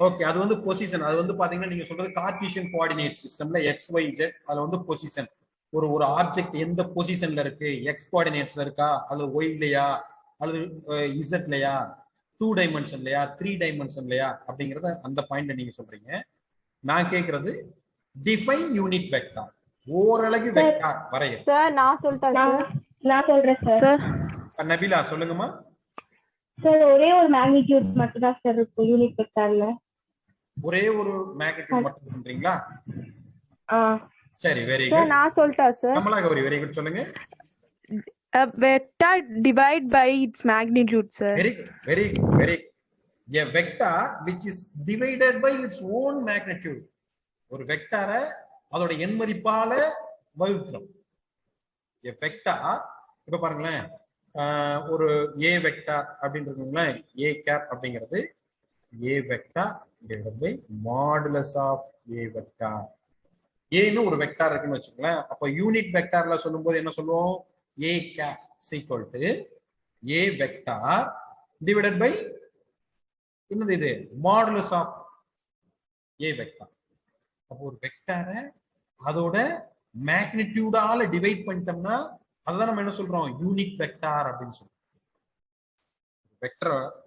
A: ஓகே, அது வந்து பொசிஷன். அது வந்து பாத்தீங்கன்னா நீங்க சொல்றது கார்ட்டீசியன் கோஆர்டினேட் சிஸ்டம்ல எக்ஸ் ஒய் ஜெட். அதுல வந்து பொசிஷன், ஒரு ஆப்ஜெக்ட் எந்த பொசிஷன்ல இருக்கு, எக்ஸ் கோஆர்டினேட்ஸ்ல இருக்கா, அது ஒய்லையா அல்லது இசட்லையா, 2 டைமென்ஷன்லையா 3 டைமென்ஷன்லையா அப்படிங்கறத அந்த பாயிண்ட் நீங்க சொல்றீங்க. நான் கேக்குறது டிஃபைன் யூனிட் வெக்டார், ஓரலகு வெக்டார் வரைய.
G: சார் நான் சொல்றேன்
E: சார்.
A: நபிலா சொல்லுங்கம்மா.
E: சார் ஒரே ஒரு மேக்னிடியூட் மட்டும் தான் சார் இருக்கும் யூனிட் வெக்டார்ல.
A: ஒரே ஒரு மேக்னிடியூட் மட்டும் பண்றீங்களா? சரி, வெரி
G: சார்
A: குட்.
G: நான் சொல்றேன் sir.
A: Kamala Gowri, very good, சொல்லுங்க.
G: A vector divide by its magnitude, sir.
A: Very good, very good, very good. A vector which is divided by its own magnitude. ஒரு வெக்டாரை அதோட எண் மதிப்பால வகுக்கிறோம். A vector, இப்ப பாருங்களேன், ஒரு A வெக்டார் அப்படின்னு இருக்குங்களேன், A cap அப்படிங்கிறது A vector divided by modulus of A vector. ஏன்னு ஒரு வெக்டார் இருக்குன்னு வச்சுக்கோங்களேன். அப்ப யூனிட் வெக்டார்ல சொல்லும்போது என்ன சொல்லுவோம்? A cap is equal to A vector divided by என்னது இது? Modulus of A vector. அப்போ ஒரு வெக்டாரை அதோட மேக்னிடியூடால டிவைட் பண்ணிட்டோம்னா அதுதான் நம்ம என்ன சொல்றோம்? யூனிட் வெக்டார் அப்படின்னு சொல்றோம்.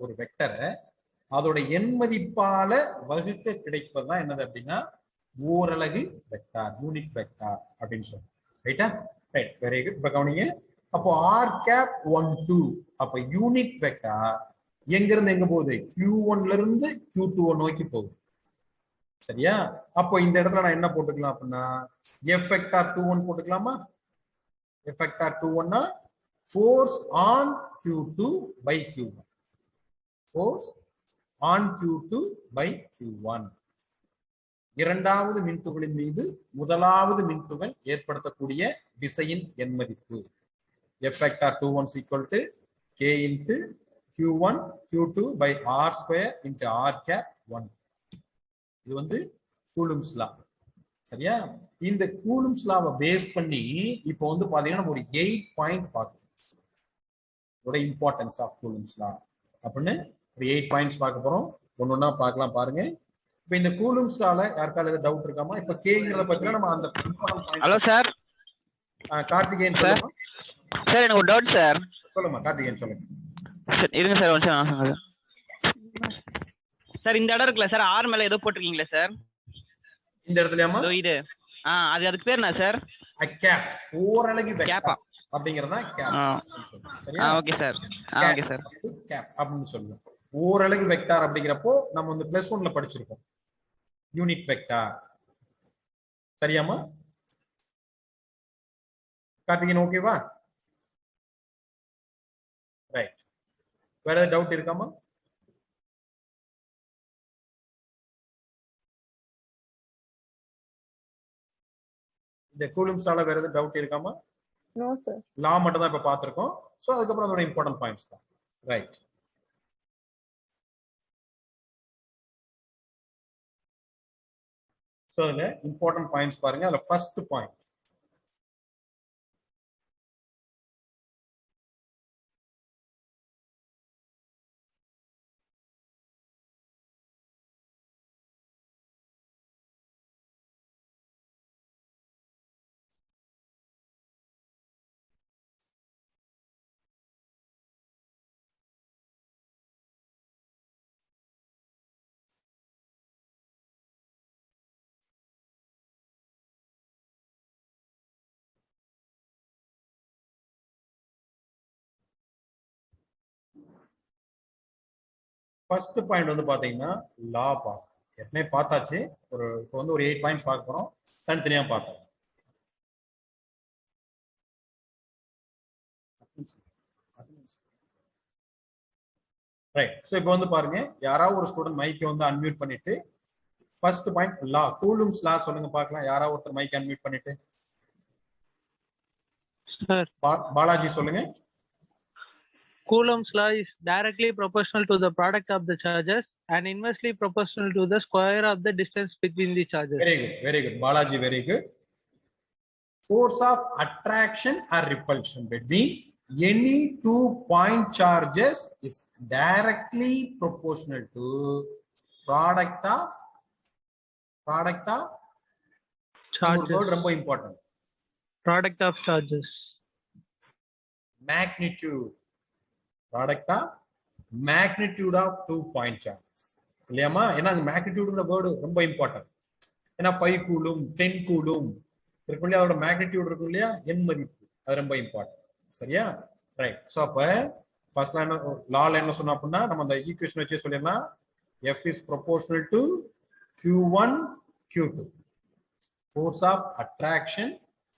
A: ஒரு வெக்டரை அதோட எண் மதிப்பால வகுக்க கிடைப்பதுதான் என்னது அப்படின்னா ஓரலகு வெக்டார், யூனிட் வெக்டார் அப்படின்னு சொல்றோம். ரைட்டா? Right, very good. இப்ப கவனிங்க. அப்போ r cap 1 2. அப்ப யூனிட் வெக்டார் எங்க இருந்து எங்க போகுது? Q1 ல இருந்து Q2 நோக்கி போகுது. சரியா? அப்போ இந்த இடத்துல நான் என்ன போட்டுக்கலாம் அப்படின்னா F vector 21 போட்டுக்கலாமா? F vector 21 force on Q2 by Q1. Force on Q2 by Q1. இரண்டாவது மின்துகளின் மீது முதலாவது மின்துகள் ஏற்படுத்தக்கூடிய விசையின் எண் மதிப்பு. F vector 21 is equal to K into Q1 Q2 by R square into R cap 1. இது வந்து கூலும்ஸ் லா. சரியா? இந்த கூலும்ஸ் லாவை பேஸ் பண்ணி இப்போ வந்து பாத்தீங்கன்னா ஒரு 8 பாயிண்ட் பார்க்கணும். இதோட இம்பார்ட்டன்ஸ் ஆஃப் கூலும்ஸ் லா அப்படின்னு ஒரு 8 பாயிண்ட்ஸ் பார்க்க போறோம். ஒன்னொன்னா பார்க்கலாம் பாருங்க. இப்ப இந்த கூலும்ஸ் லால யாருக்காவது டவுட் இருக்காமா? இப்ப கேங்கிறத பத்தினா நம்ம அந்த
F: ஹலோ சார்.
A: கார்த்திகேயன் சொல்லுமா?
F: சார் எனக்கு ஒரு டவுட் சார்.
A: சொல்லுமா கார்த்திகேயன் சொல்லுங்க.
F: சார் இருங்க சார் ஒரு நிமிஷம். சார் இந்த இடம் இருக்குல்ல சார், ஆர் மேல ஏதோ போட்டிருக்கீங்களா சார்?
A: இந்த இடத்துலயாமா?
F: இது அதுக்கு பேர் என்ன சார்?
A: கேப். ஓரலகு
F: கேப்பா
A: அப்படிங்கறதா கேப்.
F: சரியா? Okay sir. Okay sir.
A: Cap அப்படின்னு சொல்லுவோம். ஓரலகு வெக்டார் அப்படிங்கிறப்போ நம்ம வந்து +1ல படிச்சிருக்கோம். Unit vector. சரியாமா? கார்த்திகேயன் ஓகேவா? ரைட். வேற ஏதாவது டவுட் இருக்காமா? இந்த கூலும்ஸ் லால வேற ஏதாவது டவுட் இருக்காமா?
G: No, sir.
A: லா மட்டும் தான் இப்ப பார்த்திருக்கோம். சோ அதுக்கப்புறம் அதோட இம்பார்ட்டன்ட் பாயிண்ட்ஸ் தான். ரைட். சோ அதுல இம்பார்ட்டன்ட் பாயிண்ட்ஸ் பாருங்க. அதுல ஃபர்ஸ்ட் பாயிண்ட் ஃபர்ஸ்ட் பாயிண்ட் வந்து பாத்தீங்கன்னா லா பார்க்க. ஏற்கனவே பார்த்தாச்சு. இப்போ வந்து ஒரு 8 பாயிண்ட்ஸ் பார்க்க போறோம். தனித்தனியா பார்ப்போம். ரைட். சோ இப்போ வந்து பாருங்க, யாராவது ஒரு ஸ்டூடெண்ட் மைக்கை வந்து அன்மியூட் பண்ணிட்டு ஃபர்ஸ்ட் பாயிண்ட் லா, கூலும்ஸ் லா சொல்லுங்க பார்க்கலாம். யாராவது ஒருத்தர் மைக்கை அன்மியூட் பண்ணிட்டு.
F: சார்
A: பாலாஜி சொல்லுங்க.
I: Coulomb's law is directly proportional to the product of the charges and inversely proportional to the square of the distance between the charges.
A: Very good, very good. Balaji, very good. Force of attraction or repulsion between any 2 point charges is directly proportional to product of
I: Charges.
A: ரொம்ப important.
I: Product of charges.
A: Magnitude. Product of magnitude of 2 point charges. இல்லையாமா? ஏன்னா அந்த மேக்னிடியூடுங்கிற word ரொம்ப important. ஏன்னா 5 coulomb 10 coulomb இருக்கும் இல்லையா, அதோட magnitude இருக்கும் இல்லையா, எண் மதிப்பு, அது ரொம்ப இம்பார்ட்டன்ட். சரியா? ரைட். ஸோ அப்போ ஃபர்ஸ்ட் லால என்ன சொன்னோம் அப்படின்னா, நம்ம அந்த ஈக்குவேஷன் வச்சே சொல்லிடலாம். F is proportional to Q1 Q2. Force of attraction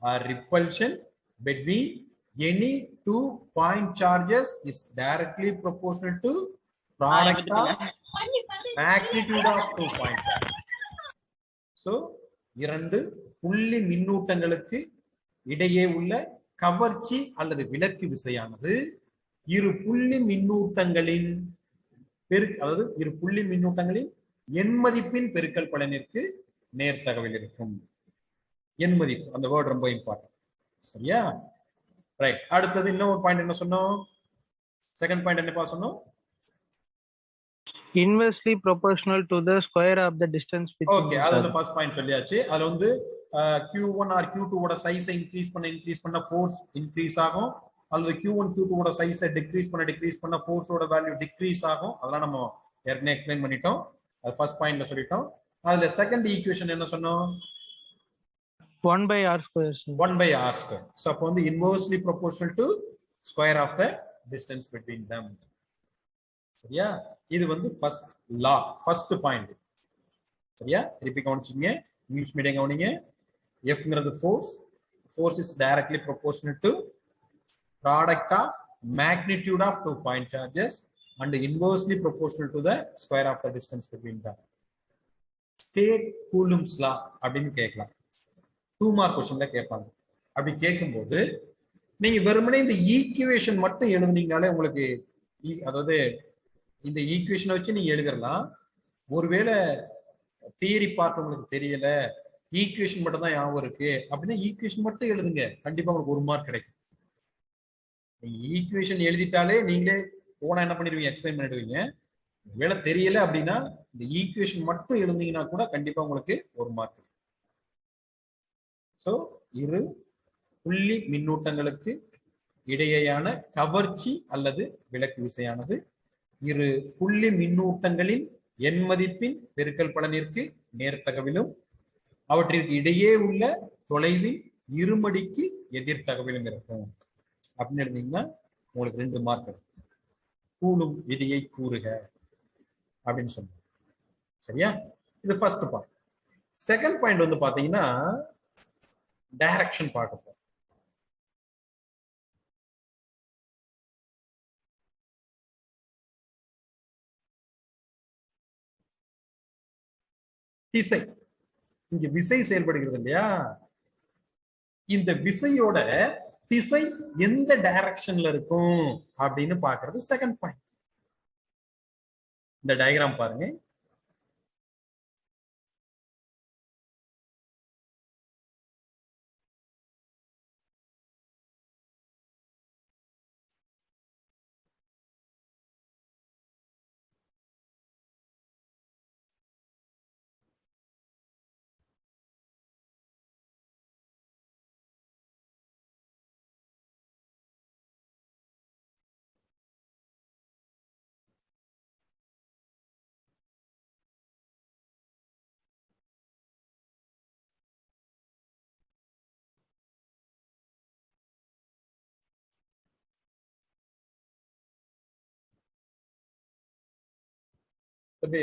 A: or repulsion between any 2 point charges is directly proportional to product of magnitude of 2 point charges. So இரண்டு புள்ளி மின்னூட்டங்களுக்கு இடையே உள்ள கவர்ச்சி அல்லது விலக்கு விசையானது இரு புள்ளி மின்னூட்டங்களின் இரு புள்ளி மின்னூட்டங்களின் எண் மதிப்பின் பெருக்கல் பலனிற்கு நேர்த்தகவில் இருக்கும். எண் மதிப்பு அந்த வேர்டு ரொம்ப இம்பார்ட்டன்ட். சரியா? ரைட். அடுத்தது இன்னொரு பாயிண்ட் என்ன சொன்னோம்? செகண்ட் பாயிண்ட் என்னப்பா சொன்னோம்?
I: Inversely proportional to the square of the distance between.
A: Okay, அது வந்து ஃபர்ஸ்ட் பாயிண்ட் சொல்லியாச்சு. அதுல வந்து Q1 ஆர் Q2 ஓட சைஸை இன்க்ரீஸ் பண்ண ஃபோர்ஸ் இன்க்ரீஸ் ஆகும், அல்லது Q1 Q2 ஓட சைஸை டிக்ரீஸ் பண்ண ஃபோர்ஸோட வேல்யூ டிக்ரீஸ் ஆகும். அதெல்லாம் நம்ம ஏற்கனவே எக்ஸ்பிளைன் பண்ணிட்டோம். அது ஃபர்ஸ்ட் பாயிண்ட்ல சொல்லிட்டோம். அதுல செகண்ட் ஈக்குவேஷன் என்ன சொன்னோம்?
I: 1/r².
A: 1/r². So அப்போ வந்து inversely proportional to square of the distance between them. சரியா? இது வந்து ஃபர்ஸ்ட் லா, ஃபர்ஸ்ட் பாயிண்ட். சரியா? திருப்பி கவனிச்சிங்க, இங்கிலீஷ் மீடியம் கவனிங்க. Fங்கிறது force is directly proportional to product of magnitude of 2 point charges and inversely proportional to the square of the distance between them. State Coulomb's law அப்படின்னு கேட்கலாம். 2 mark क्वेश्चनல கேட்பாங்க. அப்படி கேட்கும்போது நீங்க வெறுமனே இந்த ஈக்குவேஷன் மட்டும் எழுதுனீங்கனாலே உங்களுக்கு, அதாவது இந்த ஈக்குவேஷனை வச்சு நீங்க எழுதலாம். ஒருவேளை தியரி பார்ட் உங்களுக்கு தெரியல, ஈக்குவேஷன் மட்டும் தான் ஞாபகம் இருக்கு அப்படின்னா ஈக்குவேஷன் மட்டும் எழுதுங்க, கண்டிப்பா உங்களுக்கு 1 மார்க் கிடைக்கும். நீங்க ஈக்குவேஷன் எழுதிட்டாலே நீங்களே போனா என்ன பண்ணிடுவீங்க, எக்ஸ்பிளைன் பண்ணிடுவீங்க. வேலை தெரியல அப்படின்னா இந்த ஈக்குவேஷன் மட்டும் எழுந்தீங்கன்னா கூட கண்டிப்பா உங்களுக்கு ஒரு மார்க். சோ இரு புள்ளி மின்னூட்டங்களுக்கு இடையேயான கவர்ச்சி அல்லது விலக்கு விசையானது இரு புள்ளி மின்னூட்டங்களின் எண் மதிப்பின் பெருக்கல் பலனிற்கு நேர்த்தகவிலும் அவற்றிற்கு இடையே உள்ள தொலைவின் இருமடிக்கு எதிர்த்தகவிலும் இருக்கும் அப்படின்னு எழுந்தீங்கன்னா உங்களுக்கு 2 மார்க். கூலும் விதியை கூறுக அப்படின்னு சொல்லுங்க. சரியா? இது ஃபர்ஸ்ட் பார்ட். செகண்ட் பாயிண்ட் வந்து பாத்தீங்கன்னா டைரக்ஷன் பார்க்க போறோம். திசை. இங்க விசை செயல்படுகிறது இல்லையா? இந்த விசையோட திசை எந்த டைரக்ஷன்ல இருக்கும் அப்படின்னு பாக்குறது செகண்ட் பாயிண்ட். இந்த டயக்ராம் பாருங்க.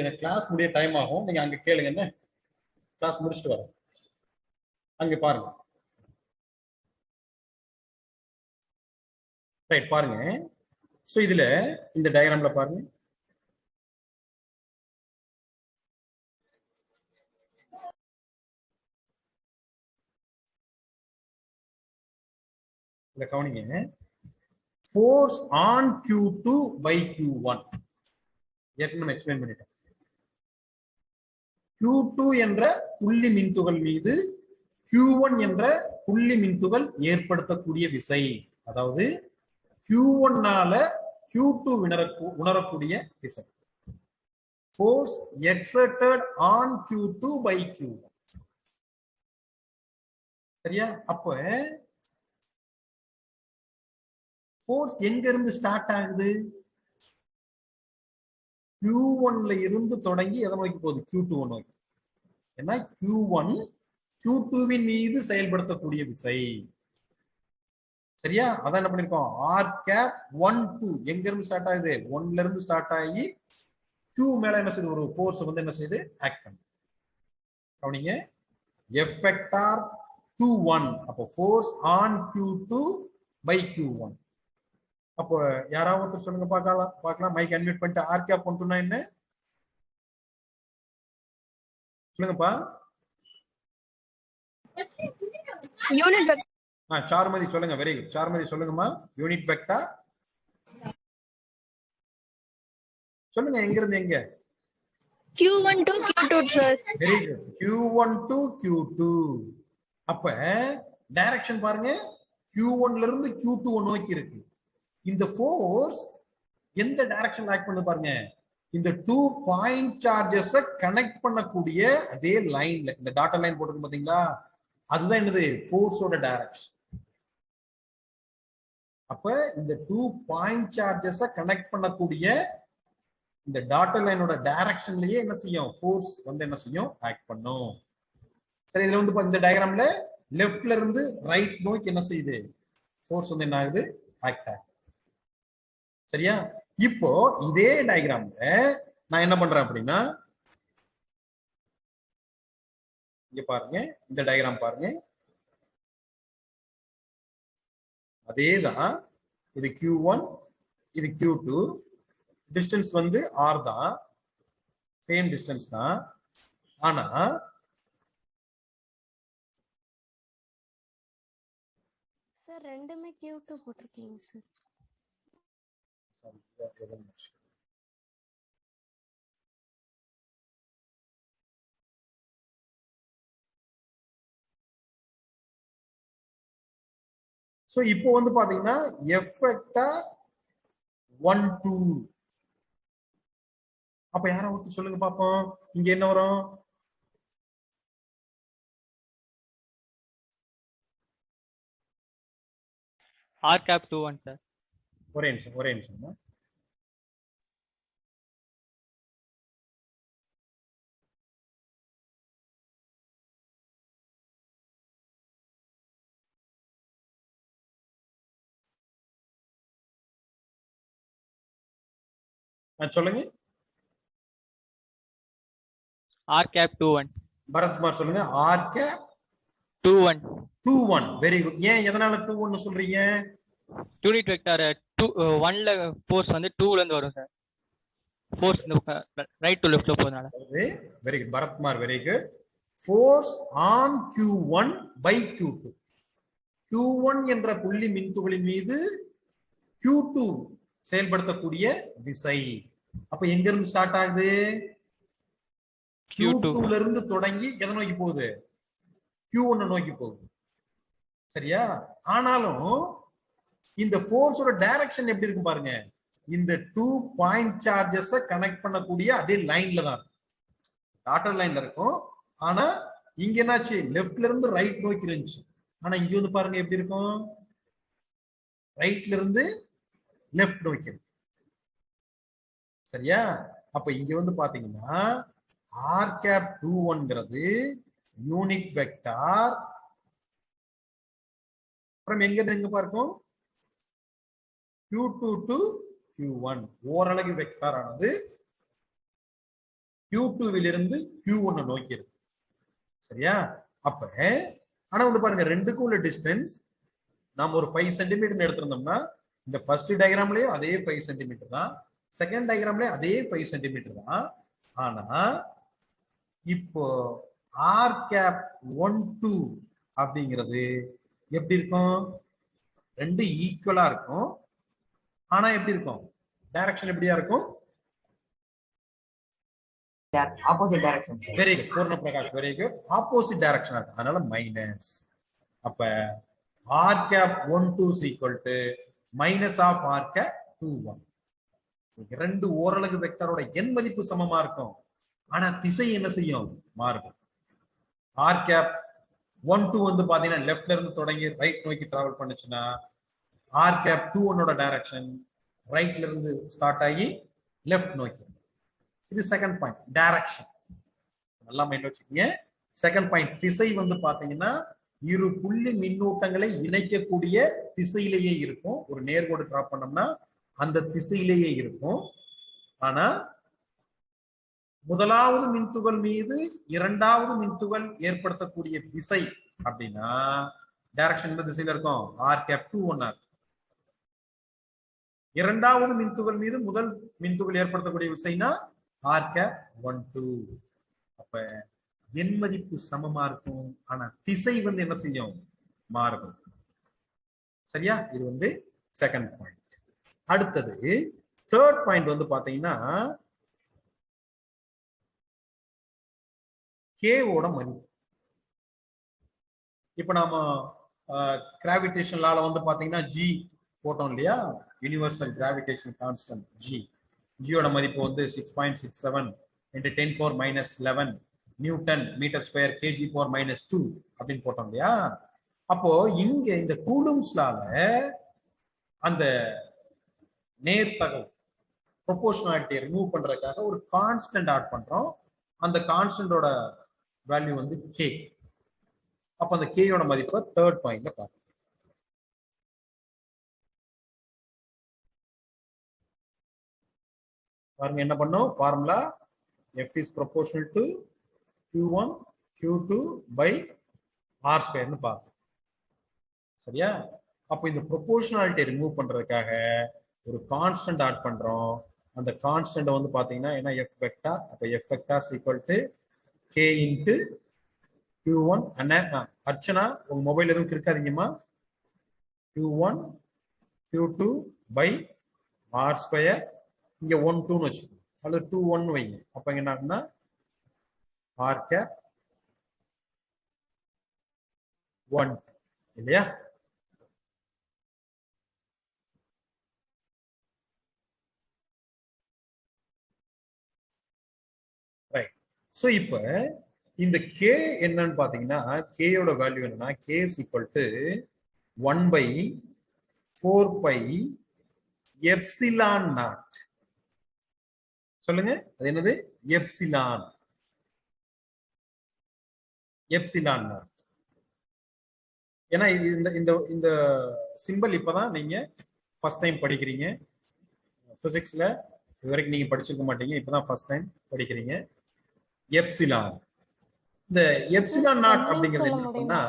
A: எனக்கு கிளாஸ் முடிய டைம் ஆகும். நீங்க அங்க கேளுங்க, என்ன கிளாஸ் முடிச்சுட்டு வர அங்க பாருங்க. ரைட், பாருங்க. சோ இதுல இந்த டயக்ராம்ல பாருங்க. இத கவனிங்க. Force on Q2 by Q1 ஏற்கனவே எக்ஸ்பிளைன் பண்ணிட்டேன். Q2 என்ற புள்ளி மின்துகள் மீது Q1 என்ற புள்ளி மின்துகள் ஏற்படுத்தக்கூடிய விசை, அதாவது Q1னால Q2 உணரக்கூடிய விசை. Force exerted on Q2 by Q1. சரியா? அப்ப ஃபோர்ஸ் எங்க இருந்து ஸ்டார்ட் ஆகுது? Q1ல இருந்து தொடங்கி எதை நோக்கி போகுது? Q2 நோக்கி. ஏன்னா Q1 Q2வின் மீது செயல்படுத்தக்கூடிய விசை. சரியா? அதான் என்ன பண்ணிருக்கோம், R cap 1 2 எங்க இருந்து ஸ்டார்ட் ஆகுது? 1ல இருந்து ஸ்டார்ட் ஆகி Q மேல என்ன செய்யுது? ஒரு ஃபோர்ஸ் வந்து என்ன செய்யுது? ஆக்ட் பண்ணுது. கவனிங்க, F vector 2 1. அப்போ force on Q2 by Q1. அப்போ யாராவது ஒருத்தர் சொல்லுங்க பார்க்கலாம். மைக் அன்மியூட் பண்ணிட்டு R cap 1 2 என்ன சொல்லுங்கப்பா.
G: யூனிட்
A: சாருமதி சொல்லுங்க. வெரி குட், சாருமதி சொல்லுங்கம்மா. யூனிட் வெக்டார் சொல்லுங்க. எங்க இருந்து எங்க?
G: Q1 to Q2 sir.
A: Very good, Q1 to Q2. அப்ப டைரக்ஷன் பாருங்க, Q1ல இருந்து Q2 நோக்கி இருக்கு. இந்த ஃபோர்ஸ் எந்த டைரக்ஷன்ல ஆக்ட் பண்ணுது பாருங்க. இந்த 2 பாயிண்ட் சார்ஜஸ் கனெக்ட் பண்ணக்கூடிய அதே லைன்ல, இந்த டாட்டர் லைன் போட்டுருக்கு பாத்தீங்களா, அதுதான் என்னது? ஃபோர்ஸோட டைரக்ஷன். அப்ப இந்த 2 பாயிண்ட் சார்ஜஸ் கனெக்ட் பண்ணக்கூடிய இந்த டாட்டர் லைனோட டைரக்ஷன்லயே என்ன செய்யும்? ஃபோர்ஸ் வந்து என்ன செய்யும்? ஆக்ட் பண்ணும். சரி, இதுல வந்து இந்த டயக்ராம்ல லெஃப்ட்ல இருந்து ரைட் நோக்கி என்ன செய்யுது? ஃபோர்ஸ் வந்து என்ன ஆகுது? ஆக்ட் ஆகுது. சரியா? இப்போ இதே டயக்ராம்ல நான் என்ன பண்றேன் அப்படின்னா, இங்க பாருங்க, இந்த டயக்ராம் பாருங்க. அதேதான், இது Q1, இது Q2. டிஸ்டன்ஸ் வந்து R தான், சேம் டிஸ்டன்ஸ் தான். ஆனா
H: சார் ரெண்டுமே Q2 போட்டிருக்கீங்க சார்.
A: சோ இப்போ வந்து பாத்தீங்கன்னா F vector 1 2 அப்ப யாரோ ஒருத்தர் சொல்லுங்க பாப்போம், இங்க என்ன வரும்?
F: R cap 2-1 sir.
A: ஒரே நிமிஷம். சொல்லுங்க.
F: R cap 2-1.
A: பரத்குமார் சொல்லுங்க. R cap
F: 2-1.
A: 2-1. Very good. ஏன் எதனால 2-1 சொல்றீங்க?
F: யூனிட் வெக்டார் 1ல ஃபோர்ஸ் வந்து 2ல இருந்து வரும் சார். ஃபோர்ஸ் ரைட் டு லெஃப்ட்ல போறதுனால.
A: Very good Bharathkumar, very good. Force on Q1 by Q2. Q1 என்ற புள்ளி மின்துகளின் மீது Q2 செயல்படுத்தக்கூடிய விசை. அப்ப எங்க இருந்து ஸ்டார்ட் ஆகுது? Q2ல இருந்து தொடங்கி எதை நோக்கி போகுது? Q1 நோக்கி போகுது. சரியா? ஆனாலும் இந்த ஃபோர்ஸோட டைரக்ஷன் எப்படி இருக்கும் பாருங்க. இந்த 2 பாயிண்ட் சார்ஜஸ் கனெக்ட் பண்ணக்கூடிய அதே லைன்ல தான் இருக்கும். டாட்டர் லைன்ல இருக்கும். ஆனா இங்க என்னாச்சு? லெஃப்ட்ல இருந்து ரைட் நோக்கி இருந்துச்சு. ஆனா இங்க வந்து பாருங்க எப்படி இருக்கும்? ரைட்ல இருந்து லெஃப்ட் நோக்கி இருக்கு. சரியா? அப்ப இங்க வந்து பாத்தீங்கன்னா r cap 2-1ங்கிறது யூனிட் வெக்டார் அப்புறம் எங்க இருந்து எங்க பார்க்கும்? Q2 to Q1. ஓரலகு வெக்டார் ஆனது Q2 விலிருந்து Q1 நோக்கி இருக்கு. சரியா? அப்ப ஆனா வந்து பாருங்க ரெண்டுக்கும் உள்ள டிஸ்டன்ஸ் நாம ஒரு 5 சென்டிமீட்டர் எடுத்திருந்தோம்னா இந்த ஃபர்ஸ்ட் டயக்ராம்லயும் அதே 5 சென்டிமீட்டர் தான், செகண்ட் டயக்ராம்லயும் அதே 5 சென்டிமீட்டர் தான். ஆனா இப்போ r cap 1-2 அப்படிங்கிறது எப்படி இருக்கும்? ரெண்டு ஈக்குவலா இருக்கும். ஆனா எப்படி இருக்கும்? டைரக்ஷன் எப்படியா இருக்கும்?
C: Opposite direction.
A: வெரி குட் பூர்ண பிரகாஷ், வெரி குட். ஆப்போசிட் டைரக்ஷனா இருக்கு. அதனால மைனஸ். அப்ப r cap 1-2 is equal to minus of r cap 2-1. ரெண்டு ஓரலகு வெக்டரோட எண் மதிப்பு சமமா இருக்கும். ஆனா திசை என்ன செய்யும்? மாறும். r cap 1-2 வந்து பாத்தீங்கன்னா லெஃப்ட்ல இருந்து தொடங்கி ரைட் நோக்கி டிராவல் பண்ணுச்சுன்னா r cap 2-1 டைரக்ஷன் ரைட்ல இருந்து ஸ்டார்ட் ஆகி லெஃப்ட் நோக்கி. இது செகண்ட் பாயிண்ட், டைரக்ஷன். நல்லா மைண்ட் வச்சுக்கீங்க. செகண்ட் பாயிண்ட் திசை வந்து பாத்தீங்கன்னா இரு புள்ளி மின்னூட்டங்களை இணைக்கக்கூடிய திசையிலேயே இருக்கும். ஒரு நேர்கோடு டிரா பண்ணோம்னா அந்த திசையிலேயே இருக்கும். ஆனா முதலாவது மின்துகள் மீது இரண்டாவது மின்துகள் ஏற்படுத்தக்கூடிய விசை அப்படின்னா டைரக்ஷன் இந்த திசையில இருக்கும். r cap 2-1. இரண்டாவது மின்துகள் மீது முதல் மின்துகள் ஏற்படுத்தக்கூடிய விசைனா r cap 1-2. அப்ப எண் மதிப்பு சமமா இருக்கும். ஆனா திசை வந்து என்ன செய்யும்? மாறும். சரியா? இது வந்து செகண்ட் பாயிண்ட். அடுத்தது தேர்ட் பாயிண்ட் வந்து பாத்தீங்கன்னா கேவோட மதிப்பு. இப்ப நாம கிராவிடேஷன் லால வந்து பாத்தீங்கன்னா ஜி போட்டோம் இல்லையா? Universal gravitation constant G. ஜியோட மதிப்பு வந்து 6.67 into 10⁻⁻11 Newton metre square kg⁻⁻2 அப்படின்னு போட்டோம் இல்லையா? அப்போ இங்க இந்த கூலும்ஸ் லால அந்த நேர்த்தகவு ப்ரொபோர்ஷனாலிட்டியை ரிமூவ் பண்றதுக்காக ஒரு கான்ஸ்டன்ட் ஆட் பண்றோம். அந்த கான்ஸ்டன்டோட வேல்யூ வந்து k. அப்ப அந்த கேயோட மதிப்பை தேர்ட் பாயிண்ட்ல பார்க்கணும். பாருங்க என்ன பண்ணோம்? Formula f is proportional to q1 q2 by r ஸ்கொயர்னு பார்த்தோம். சரியா? அப்போ இந்த ப்ரொபோர்ஷனாலிட்டி ரிமூவ் பண்றதுக்காக ஒரு கான்ஸ்டன்ட் ஆட் பண்றோம். அந்த கான்ஸ்டன்ட் வந்து பாத்தீங்கன்னா என்ன? f vector. அப்ப f vector is equal to k into q1. Archana உங்க மொபைல் எதுவும் இருக்காதீங்கம்மா. q1 q2 by r square. இங்க 1-2 வச்சுக்கோங்க அல்லது 2-1 வைங்க. அப்ப என்ன ஆகும்னா r cap 1 இல்லையா? சோ இப்ப இந்த k என்னன்னு பாத்தீங்கன்னா k யோட வேல்யூ என்னன்னா k is equal to 1/4 pi epsilon naught. சொல்லுங்க அது என்னது? எப்சிலான். Epsilon not. ஏன்னா இந்த இந்த இந்த சிம்பிள் இப்பதான் நீங்க ஃபர்ஸ்ட் டைம் படிக்கிறீங்க பிசிக்ஸ்ல. இது வரைக்கும் நீங்க படிச்சிருக்க மாட்டீங்க, இப்பதான் ஃபர்ஸ்ட் டைம் படிக்கிறீங்க. எப்சிலான். இந்த எப்சிலான் நாட் அப்படிங்கிறது என்ன பண்ணா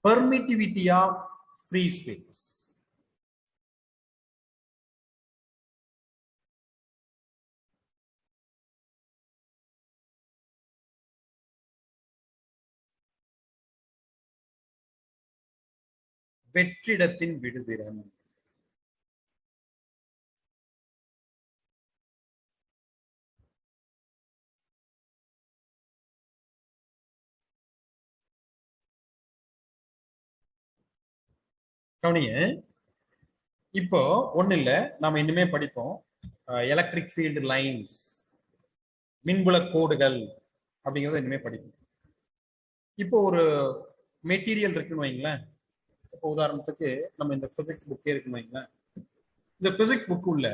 A: பெர்மிட்டிவிட்டி ஆஃப் ஃப்ரீ ஸ்பேஸ். வெற்றிடத்தின் விடுதிறன். கவனிங்க, இப்போ ஒண்ணு இல்ல, நாம இனிமே படிப்போம் எலக்ட்ரிக் ஃபீல்டு லைன்ஸ், மின்புல கோடுகள் அப்படிங்கறத இனிமே படிப்போம். இப்போ ஒரு மெட்டீரியல் இருக்குன்னு வைங்களேன். இப்போ உதாரணத்துக்கு நம்ம இந்த பிசிக்ஸ் புக்கே இருக்குன்னு வைங்களேன். இந்த பிசிக்ஸ் புக் உள்ள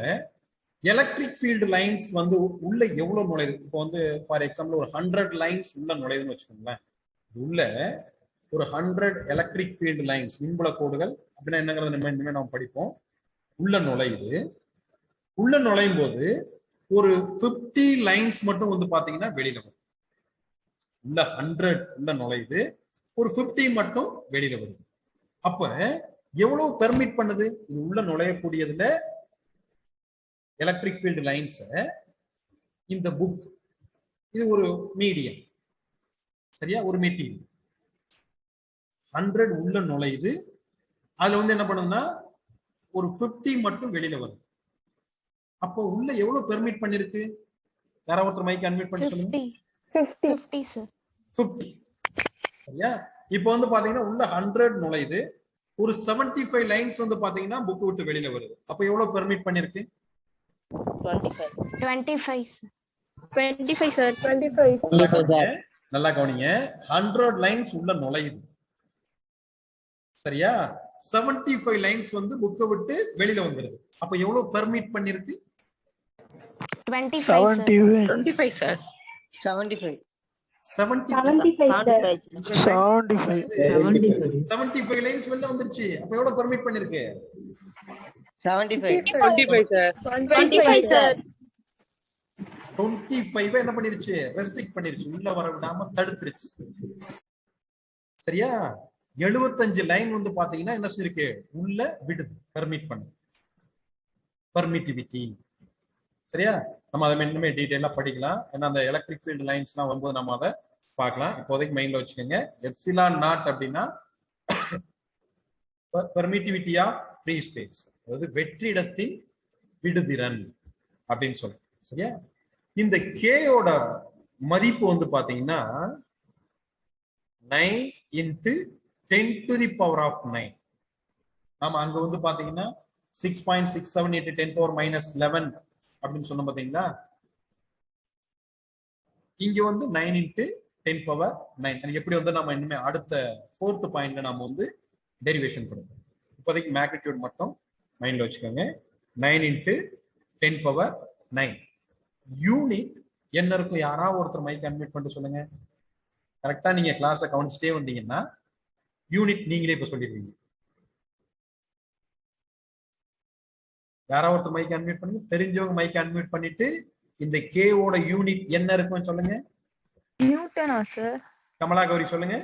A: எலக்ட்ரிக் ஃபீல்டு லைன்ஸ் வந்து உள்ள எவ்வளவு நுழையுது? இப்போ வந்து ஃபார் எக்ஸாம்பிள் ஒரு 100 லைன்ஸ் உள்ள நுழையுதுன்னு வச்சுக்கோங்களேன். உள்ள ஒரு 100 எலக்ட்ரிக் ஃபீல்டு லைன்ஸ், மின்புல கோடுகள் அப்படின்னா என்னங்கிறத இனிமே நம்ம படிப்போம். உள்ள நுழையுது. உள்ள நுழையும் போது ஒரு 50 லைன்ஸ் மட்டும் வந்து பாத்தீங்கன்னா வெளியில வரும். உள்ள 100 உள்ள நுழையுது, ஒரு 50 மட்டும் வெளியில வருது. அப்ப எவ்வளவு பெர்மிட் பண்ணுது? இது உள்ள நுழையக்கூடியதுல எலக்ட்ரிக் ஃபீல்டு லைன்ஸ். இந்த புக் இது ஒரு மீடியம், சரியா? ஒரு மெட்டீரியல் 100 உள்ள நுழையுது, அதுல வந்து என்ன பண்ணுதுன்னா ஒரு 50 மட்டும் வெளியில வருது. அப்போ உள்ள எவ்வளவு பெர்மிட் பண்ணிருக்கு? யாராவது ஒருத்தர் மைக் அன்மியூட் பண்ணி சொல்லுங்க.
H: 50 சார்.
A: 50, சரியா? இப்போ வந்து பாத்தீங்கன்னா உள்ள 100 நுழையுது, ஒரு 75 லைன்ஸ் வந்து பாத்தீங்கன்னா புக் விட்டு வெளியில வருது. அப்ப எவ்வளவு பெர்மிட் பண்ணிருக்கு?
H: 25 சார்.
G: 25 சார். 25.
A: நல்லா கவனிங்க, 100 லைன்ஸ் உள்ள நுழையுது, சரியா? 75 லைன்ஸ் வந்து புக்கை விட்டு வெளியில வந்துருது. அப்ப எவ்வளவு பெர்மிட் பண்ணிருக்கு?
H: 25 சார்.
B: 75
A: லைன்ஸ் வெளில வந்துருச்சு. அப்ப எவ்வளவு பெர்மிட் பண்ணிருக்கு? 25 என்ன பண்ணிருச்சு? ரெஸ்ட்ரிக்ட் பண்ணிருச்சு, உள்ள வர விடாம தடுத்துருச்சு, சரியா? 75 லைன் வந்து பாத்தீங்கன்னா என்ன இருக்கு? உள்ள விடுது, பெர்மிட் பண்ணு, பெர்மிட்டிவிட்டி, சரியா? நம்ம அதை இன்னுமே டீடைலா படிக்கலாம். ஏன்னா அந்த எலக்ட்ரிக் ஃபீல்டு லைன்ஸ்லாம் வரும்போது நம்ம அதை பார்க்கலாம். இப்போதைக்கு மைண்ட்ல வச்சுக்கோங்க, எப்சிலான் நாட் அப்படின்னா பெர்மிட்டிவிட்டி ஆஃப் ஃப்ரீ ஸ்பேஸ், அதாவது வெற்றிடத்தின் விடுதிறன் அப்படின்னு சொல்றோம், சரியா? இந்த கேயோட மதிப்பு வந்து பாத்தீங்கன்னா 9 × 10⁻⁹. நாம அங்க வந்து பாத்தீங்கன்னா 6.67 × 10⁻−11 அப்படின்னு சொன்ன பாத்தீங்களா? இங்க வந்து 9 × 10⁻9. எப்படி வந்து நம்ம இனிமே அடுத்த 4th பாயிண்ட்ல நாம வந்து டெரிவேஷன் கொடுப்போம். இப்போதைக்கு மேக்னிடியூட் மட்டும் மைண்ட்ல வச்சுக்கோங்க. 9 × 10⁻9 யூனிட் என்ன இருக்கும்? யாராவது ஒருத்தர் மைக் அன்மியூட் பண்ணிட்டு சொல்லுங்க. கரெக்டா நீங்க கிளாஸை கவனிச்சுட்டே வந்தீங்கன்னா யூனிட் நீங்களே இப்ப சொல்லிடுவீங்க. யாராவது ஒருத்தர் மைக் அன்மியூட் பண்ணுங்க. தெரிஞ்சவங்க மைக் அன்மியூட் பண்ணிட்டு இந்த கேவோட யூனிட் என்ன இருக்கும் சொல்லுங்க.
G: நியூட்டனா சார்?
A: கமலா கௌரி சொல்லுங்க.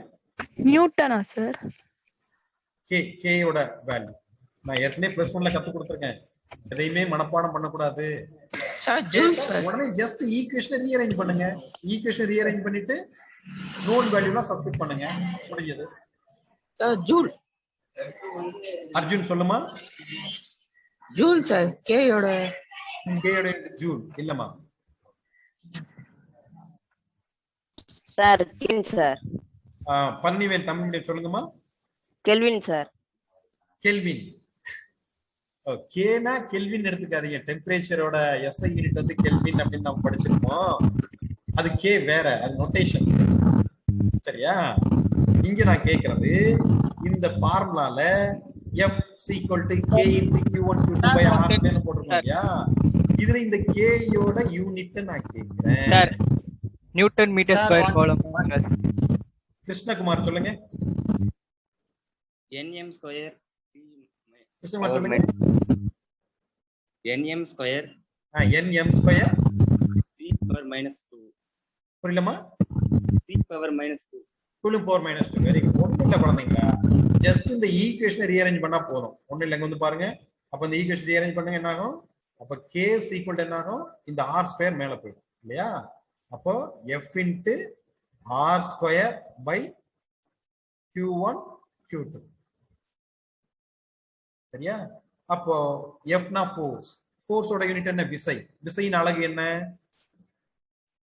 G: நியூட்டனா சார்?
A: கேயோட வேல்யூ நான் ஏற்கனவே +1ல கத்து கொடுத்துருக்கேன். எதையுமே மனப்பாடம் பண்ணக்கூடாது. உடனே ஜஸ்ட் ஈக்குவேஷனை ரீஅரேஞ்ச் பண்ணுங்க. ஈக்குவேஷன் ரீஅரேஞ்ச் பண்ணிட்டு நோன் வேல்யூலாம் சப்ஸ்டிட் பண்ணுங்க, முடிஞ்சது.
B: ஜூல்.
A: அர்ஜுன் சொல்லுமா.
B: Joule sir. கேயோட
A: ஜூல் இல்லமா
J: sir? Kelvin sir.
A: Palanivel Tamil சொல்லுங்கம்மா.
J: Kelvin sir.
A: கெல்வின். கேனா கெல்வின் எடுத்துக்காதீங்க. டெம்பரேச்சரோட எஸ்ஐ யூனிட் வந்து கெல்வின் அப்படின்னு நம்ம படிச்சிருக்கோம். அது கே வேற, அது நோட்டேஷன். சரியா? இங்க நான் கேக்குறது இந்த ஃபார்முலால f equal to k into q1 q2 by r ன்னு போட்டுருக்கோம் இல்லையா? இதுல இந்த k யோட யூனிட் நான் கேக்குறேன்.
F: Sir newton metre square coulomb.
A: Krishnakumar சொல்லுங்க.
K: nm ஸ்கொயர்
A: கிருஷ்ணகுமார் சொல்லுங்க.
K: nm square
A: nm square
K: c power -2.
A: புரியலமா?
K: c power -2
A: coulomb power -2. Very good. ஒண்ணும் இல்ல குழந்தைங்களா, ஜஸ்ட் இந்த ஈக்குவேஷனை ரீஅரேஞ்ச் பண்ணா போதும். ஒண்ணு இல்ல, இங்க வந்து பாருங்க. அப்ப இந்த ஈக்குவேஷன் ரீஅரேஞ்ச் பண்ணுங்க, என்ன ஆகும்? அப்ப k = என்ன ஆகும்? இந்த r ஸ்கொயர் மேல போயிடும் இல்லையா? அப்போ f into r square by q1 q2. சரியா? அப்போ f னா ஃபோர்ஸ், ஃபோர்ஸோட யூனிட் என்ன? விசை. விசையின் அலகு என்ன?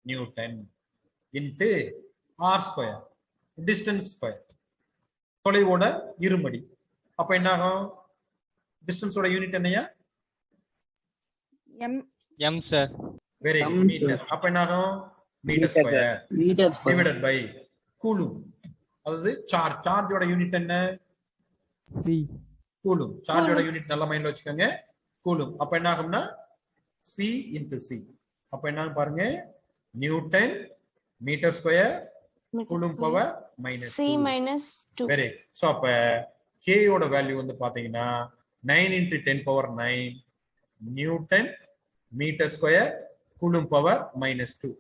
A: Newton into r square, distance square, தொலைவோட இருமடி. அப்ப என்ன ஆகும்? டிஸ்டன்ஸோட யூனிட் என்னையா?
F: m sir.
A: Very good, metre. அப்ப என்ன ஆகும்? Metre square divided by coulomb. அதாவது சார்ஜ், சார்ஜோட யூனிட் என்ன?
F: c.
A: கூலும். சார்ஜோட யூனிட் நல்லா மைண்ட்ல வச்சுக்கோங்க, கூலும். அப்ப என்ன ஆகும்னா c into c. அப்ப என்ன பாருங்க, newton metre square coulomb power
H: C -2.
A: Very. So அப்ப k யோட வேல்யூ வந்து பாத்தீங்கன்னா 9 into 10 power 9 newton metre square coulomb power -2.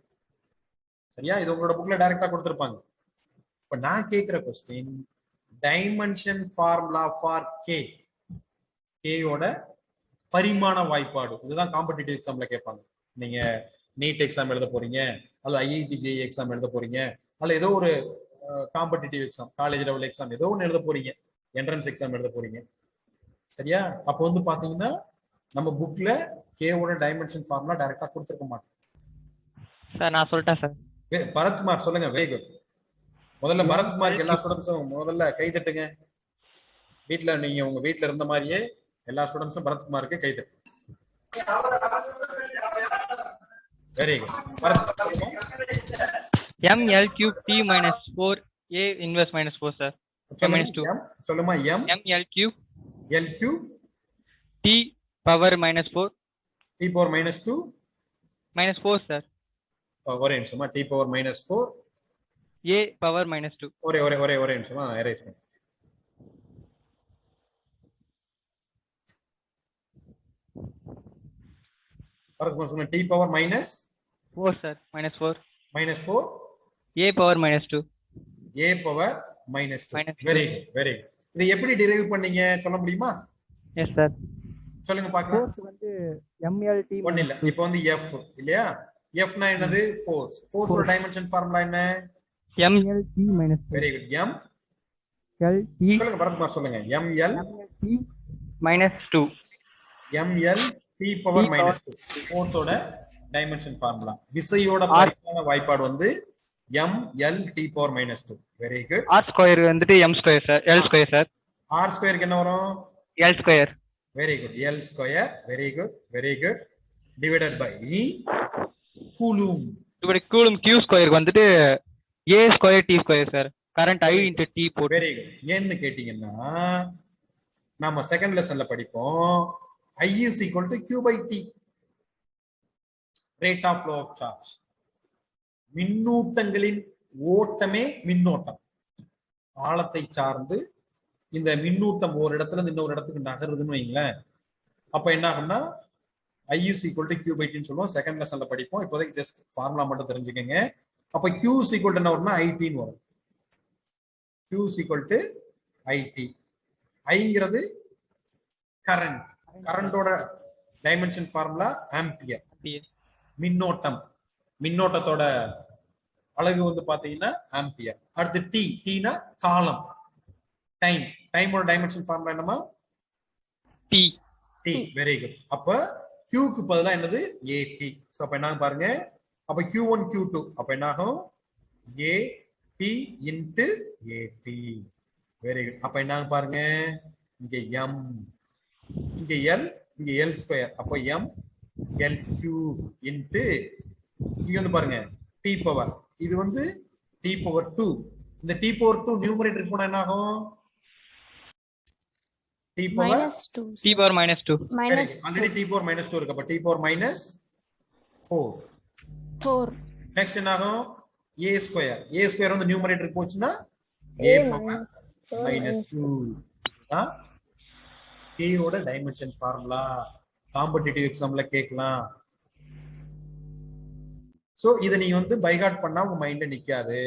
A: சரியா? இது உங்களோட புக்ல டைரக்டா கொடுத்திருப்பாங்க. இப்ப நான் கேக்குற question, dimension formula for k, k யோட பரிமாண வாய்ப்பாடு. இதுதான் காம்படிட்டிவ் எக்ஸாம்ல கேட்பாங்க. நீங்க நீட் எக்ஸாம் எழுத போறீங்க, அல்லது ஐஐடி ஜேஇ எக்ஸாம் எழுத போறீங்க, அல்ல ஏதோ ஒரு competitive exam, college level exam ஏதோ ஒன்று எழுத போறீங்க, என்ட்ரன்ஸ் எக்ஸாம் எழுத போறீங்க. சரியா? அப்போ வந்து பாத்தீங்கன்னா நம்ம புக்ல கேவோட டைமென்ஷன் ஃபார்முலா டைரக்டா கொடுத்துருக்க மாட்டோம்.
F: சார் நான் சொல்லிட்டேன் சார்.
A: பரத்குமார் சொல்லுங்க. Very good. முதல்ல பரத்குமாருக்கு எல்லா ஸ்டூடெண்ட்ஸும் முதல்ல கை தட்டுங்க. வீட்டுல நீங்க உங்க வீட்டுல இருந்த மாதிரியே எல்லா ஸ்டூடெண்ட்ஸும் பரத்குமாருக்கு கை தட்டு. Very good.
F: m l cube t minus 4 a inverse -4 sir. -2.
A: சொல்லுமா. m
F: l cube
A: l cube
F: t power -4
A: t power -2
F: -4 sir.
A: ஒரே நிமிஷமா. t power -4
F: a power -2.
A: ஒரே நிமிஷமா எரேஸ் பண்ணு. பரத்குமார் சொன்ன t power
F: -4 sir. -4
A: -4
F: a power -2
A: a power -2. Very good, very good. இதை எப்படி drive பண்ணீங்க சொல்ல முடியுமா?
F: Yes sir.
A: சொல்லுங்க பார்க்கலாம்.
F: ஃபோர்ஸ் வந்து mlt
A: ஒண்ணு இல்ல. இப்போ வந்து f இல்லையா? f னா என்னது? ஃபோர்ஸ். ஃபோர்ஸோட டைமென்ஷன் ஃபார்முலா என்ன?
F: mlt -
A: very good. m
F: lt
A: சொல்லுங்க பரத்குமார் சொல்லுங்க. ml
F: -2
A: ml t power -2 ஃபோர்ஸோட டைமென்ஷன் ஃபார்முலா. விசையோட பரிமாண வாய்ப்பாடு வந்து ml t power -2. Very good.
F: r square வந்துட்டு m square sir. l square sir.
A: r ஸ்கொயருக்கு என்ன வரும்?
F: l square.
A: Very good. l square. Very good, very good. Divided by coulomb.
F: இப்படி கூலும் q ஸ்கொயருக்கு வந்துட்டு a square t square sir. Current i into t போட்டு.
A: Very good. ஏன்னு கேட்டீங்கன்னா நாம செகண்ட் லெசன்ல படிப்போம் I is equal to q by t, rate of flow of charge. மின்னூட்டங்களின் ஓட்டமே மின்னோட்டம். ஆழத்தை சார்ந்து இந்த மின்னூட்டம் ஒரு இடத்துல இருந்து இன்னொரு இடத்துக்கு நகருதுன்னு வைங்களேன். அப்ப என்ன ஆகும்னா I is equal to q by t ன்னு சொல்லுவோம். செகண்ட் லெசன்ல படிப்போம். இப்போதைக்கு ஜஸ்ட் ஃபார்முலா மட்டும் தெரிஞ்சுக்கங்க. அப்ப q is equal to என்ன வரும்னா IT ன்னு வரும். q is equal to IT. ஐங்கிறது கரண்ட். கரண்டோட டைமென்ஷன் ஃபார்முலா ஆம்பியர். மின்னோட்டம், மின்னோட்டத்தோட அலகு வந்து பாத்தீங்கன்னா ஆம்பியர். அடுத்து டி, டீனா காலம், டைம். டைமோட டைமென்ஷன் ஃபார்முலா என்னமா?
F: டி.
A: டி. Very good. அப்ப கியூக்கு பதிலா என்னது? ஏடி. சோ அப்ப என்ன பாருங்க, அப்ப Q1 Q2 அப்ப என்ன ஆகும்? AT into AT. Very good. அப்ப என்ன பாருங்க, இங்க m, இங்க l, இங்க l ஸ்கொயர். அப்ப m l கியூப் இன்டு இங்க வந்து பாருங்க t t பவர் இது வந்து t பவர் 2 இந்த t பவர் 2 நியூமரேட்டர் போனா என்ன ஆகும் t power
H: -2.
F: t power -2.
A: Already t power -2 இருக்கு அப்ப t பவர் -4
H: 4.
A: நெக்ஸ்ட் என்ன ஆகும் a ஸ்கொயர் வந்து நியூமரேட்டர் போச்சுன்னா a பவர் -2 தான் k ஓட டைமென்ஷன் ஃபார்முலா காம்படிட்டிவ் எக்ஸாம்ல கேட்கலாம். சோ இத நீங்க வந்து பைகாட் பண்ணா உங்க மைண்ட்ல நிக்காது.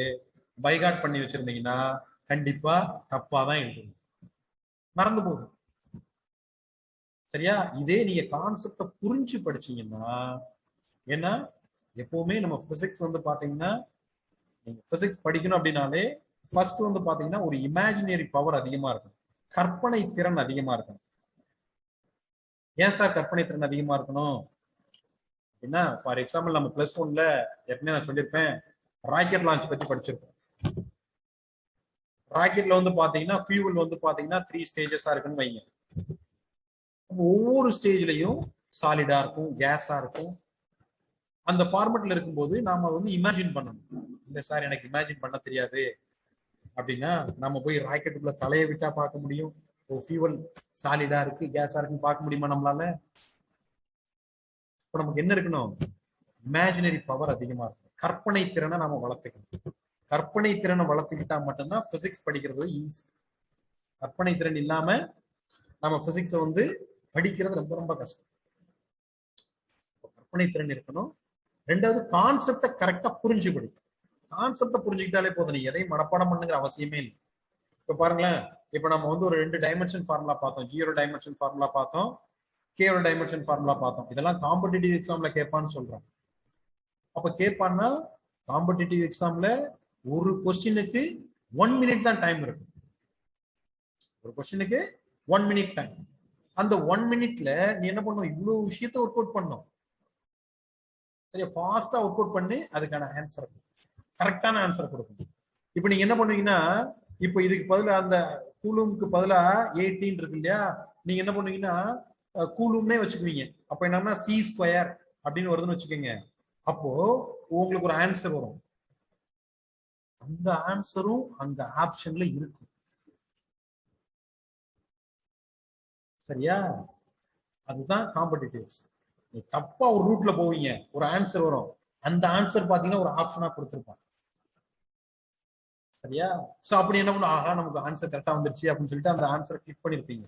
A: பைகாட் பண்ணி வச்சிருந்தீங்கன்னா கண்டிப்பா தப்பா தான் இருக்கும், மறந்து போகும். சரியா? இதே நீங்க கான்செப்ட புரிஞ்சு படிச்சீங்கன்னா, ஏன்னா எப்பவுமே நம்ம பிசிக்ஸ் வந்து பாத்தீங்கன்னா நீங்க பிசிக்ஸ் படிக்கணும் அப்படின்னாலே ஃபர்ஸ்ட் வந்து பாத்தீங்கன்னா ஒரு இமேஜினரி பவர் அதிகமா இருக்கும், கற்பனை திறன் அதிகமா இருக்கும். ஏன் சார் கற்பனை திறன் அதிகமா இருக்கணும் என்ன? ஃபார் எக்ஸாம்பிள் நம்ம பிளஸ் 1ல ஏற்கனவே நான் சொல்லியிருப்பேன் ராக்கெட் லான்ச் பத்தி படிச்சிருப்போம். ராக்கெட்ல வந்து பாத்தீங்கன்னா ஃபியூவல் வந்து பாத்தீங்கன்னா 3 ஸ்டேஜஸா இருக்குன்னு வைங்க. ஒவ்வொரு ஸ்டேஜ்லயும் சாலிடா இருக்கும், கேஸா இருக்கும். அந்த ஃபார்மெட்ல இருக்கும்போது நாம வந்து இமேஜின் பண்ணணும். இல்ல சார் எனக்கு இமேஜின் பண்ண தெரியாது அப்படின்னா நம்ம போய் ராக்கெட்டுக்குள்ள தலையை விட்டா பார்க்க முடியும். ஃபியூவல் சாலிடா இருக்கு, கேஸா இருக்குன்னு பார்க்க முடியுமா நம்மளால? இப்ப நமக்கு என்ன இருக்கணும்? இமேஜினரி பவர் அதிகமா இருக்கும், கற்பனை திறனை நாம வளர்த்துக்கணும். கற்பனை திறனை வளர்த்துக்கிட்டா மட்டும்தான் பிசிக்ஸ் படிக்கிறது ஈஸி. கற்பனை திறன் இல்லாம நம்ம பிசிக்ஸை வந்து படிக்கிறது ரொம்ப ரொம்ப கஷ்டம். கற்பனை திறன் இருக்கணும். ரெண்டாவது கான்செப்டை கரெக்டா புரிஞ்சு படிக்கணும். கான்செப்டை புரிஞ்சுக்கிட்டாலே போதும், நீ எதையும் மனப்பாடம் பண்ணுங்கிற அவசியமே இல்லை. இப்ப பாருங்களேன், இப்ப நம்ம வந்து ஒரு 2 டைமென்ஷன் ஃபார்முலா பார்த்தோம், ஜியோட டைமென்ஷன் ஃபார்முலா பார்த்தோம், கேவோட டைமென்ஷன் ஃபார்முலா பார்த்தோம். இதெல்லாம் காம்படிட்டிவ் எக்ஸாம்ல கேட்பான்னு சொல்றோம். அப்ப கேட்பான்னா காம்படிட்டிவ் எக்ஸாம்ல ஒரு கொஸ்டினுக்கு 1 மினிட் தான் டைம் இருக்கு. ஒரு கொஸ்டினுக்கு 1 மினிட் டைம். அந்த 1 மினிட்ல நீ என்ன பண்ணும்? இவ்வளவு விஷயத்த ஒர்க் அவுட் பண்ணும். சரியா? ஃபாஸ்டா ஒர்க் அவுட் பண்ணி அதுக்கான ஆன்சர், கரெக்டான ஆன்சர் கொடுக்கணும். இப்ப நீங்க என்ன பண்ணுவீங்கன்னா, இப்ப இதுக்கு பதிலா அந்த கூலும்க்கு பதிலா 18 இருக்கு இல்லையா, நீங்க என்ன பண்ணுவீங்கன்னா கூலும்னே வச்சுக்குவீங்க. அப்ப என்னன்னா சி ஸ்கொயர் அப்படின்னு வருதுன்னு வச்சுக்கோங்க. அப்போ உங்களுக்கு ஒரு ஆன்சர் வரும். அந்த ஆன்சரும் அந்த ஆப்ஷன்ல இருக்கும். சரியா? அதுதான் காம்படிட்டிவ். நீ தப்பா ஒரு ரூட்ல போவீங்க, ஒரு ஆன்சர் வரும், அந்த ஆன்சர் பாத்தீங்கன்னா ஒரு ஆப்ஷனா கொடுத்துருப்பான். சரியா? சோ அப்படி என்ன பண்ணும்? ஆஹா நமக்கு ஆன்சர் கரெக்டா வந்துருச்சு அப்படின்னு சொல்லிட்டு அந்த ஆன்சரை கிளிக் பண்ணிருப்பீங்க,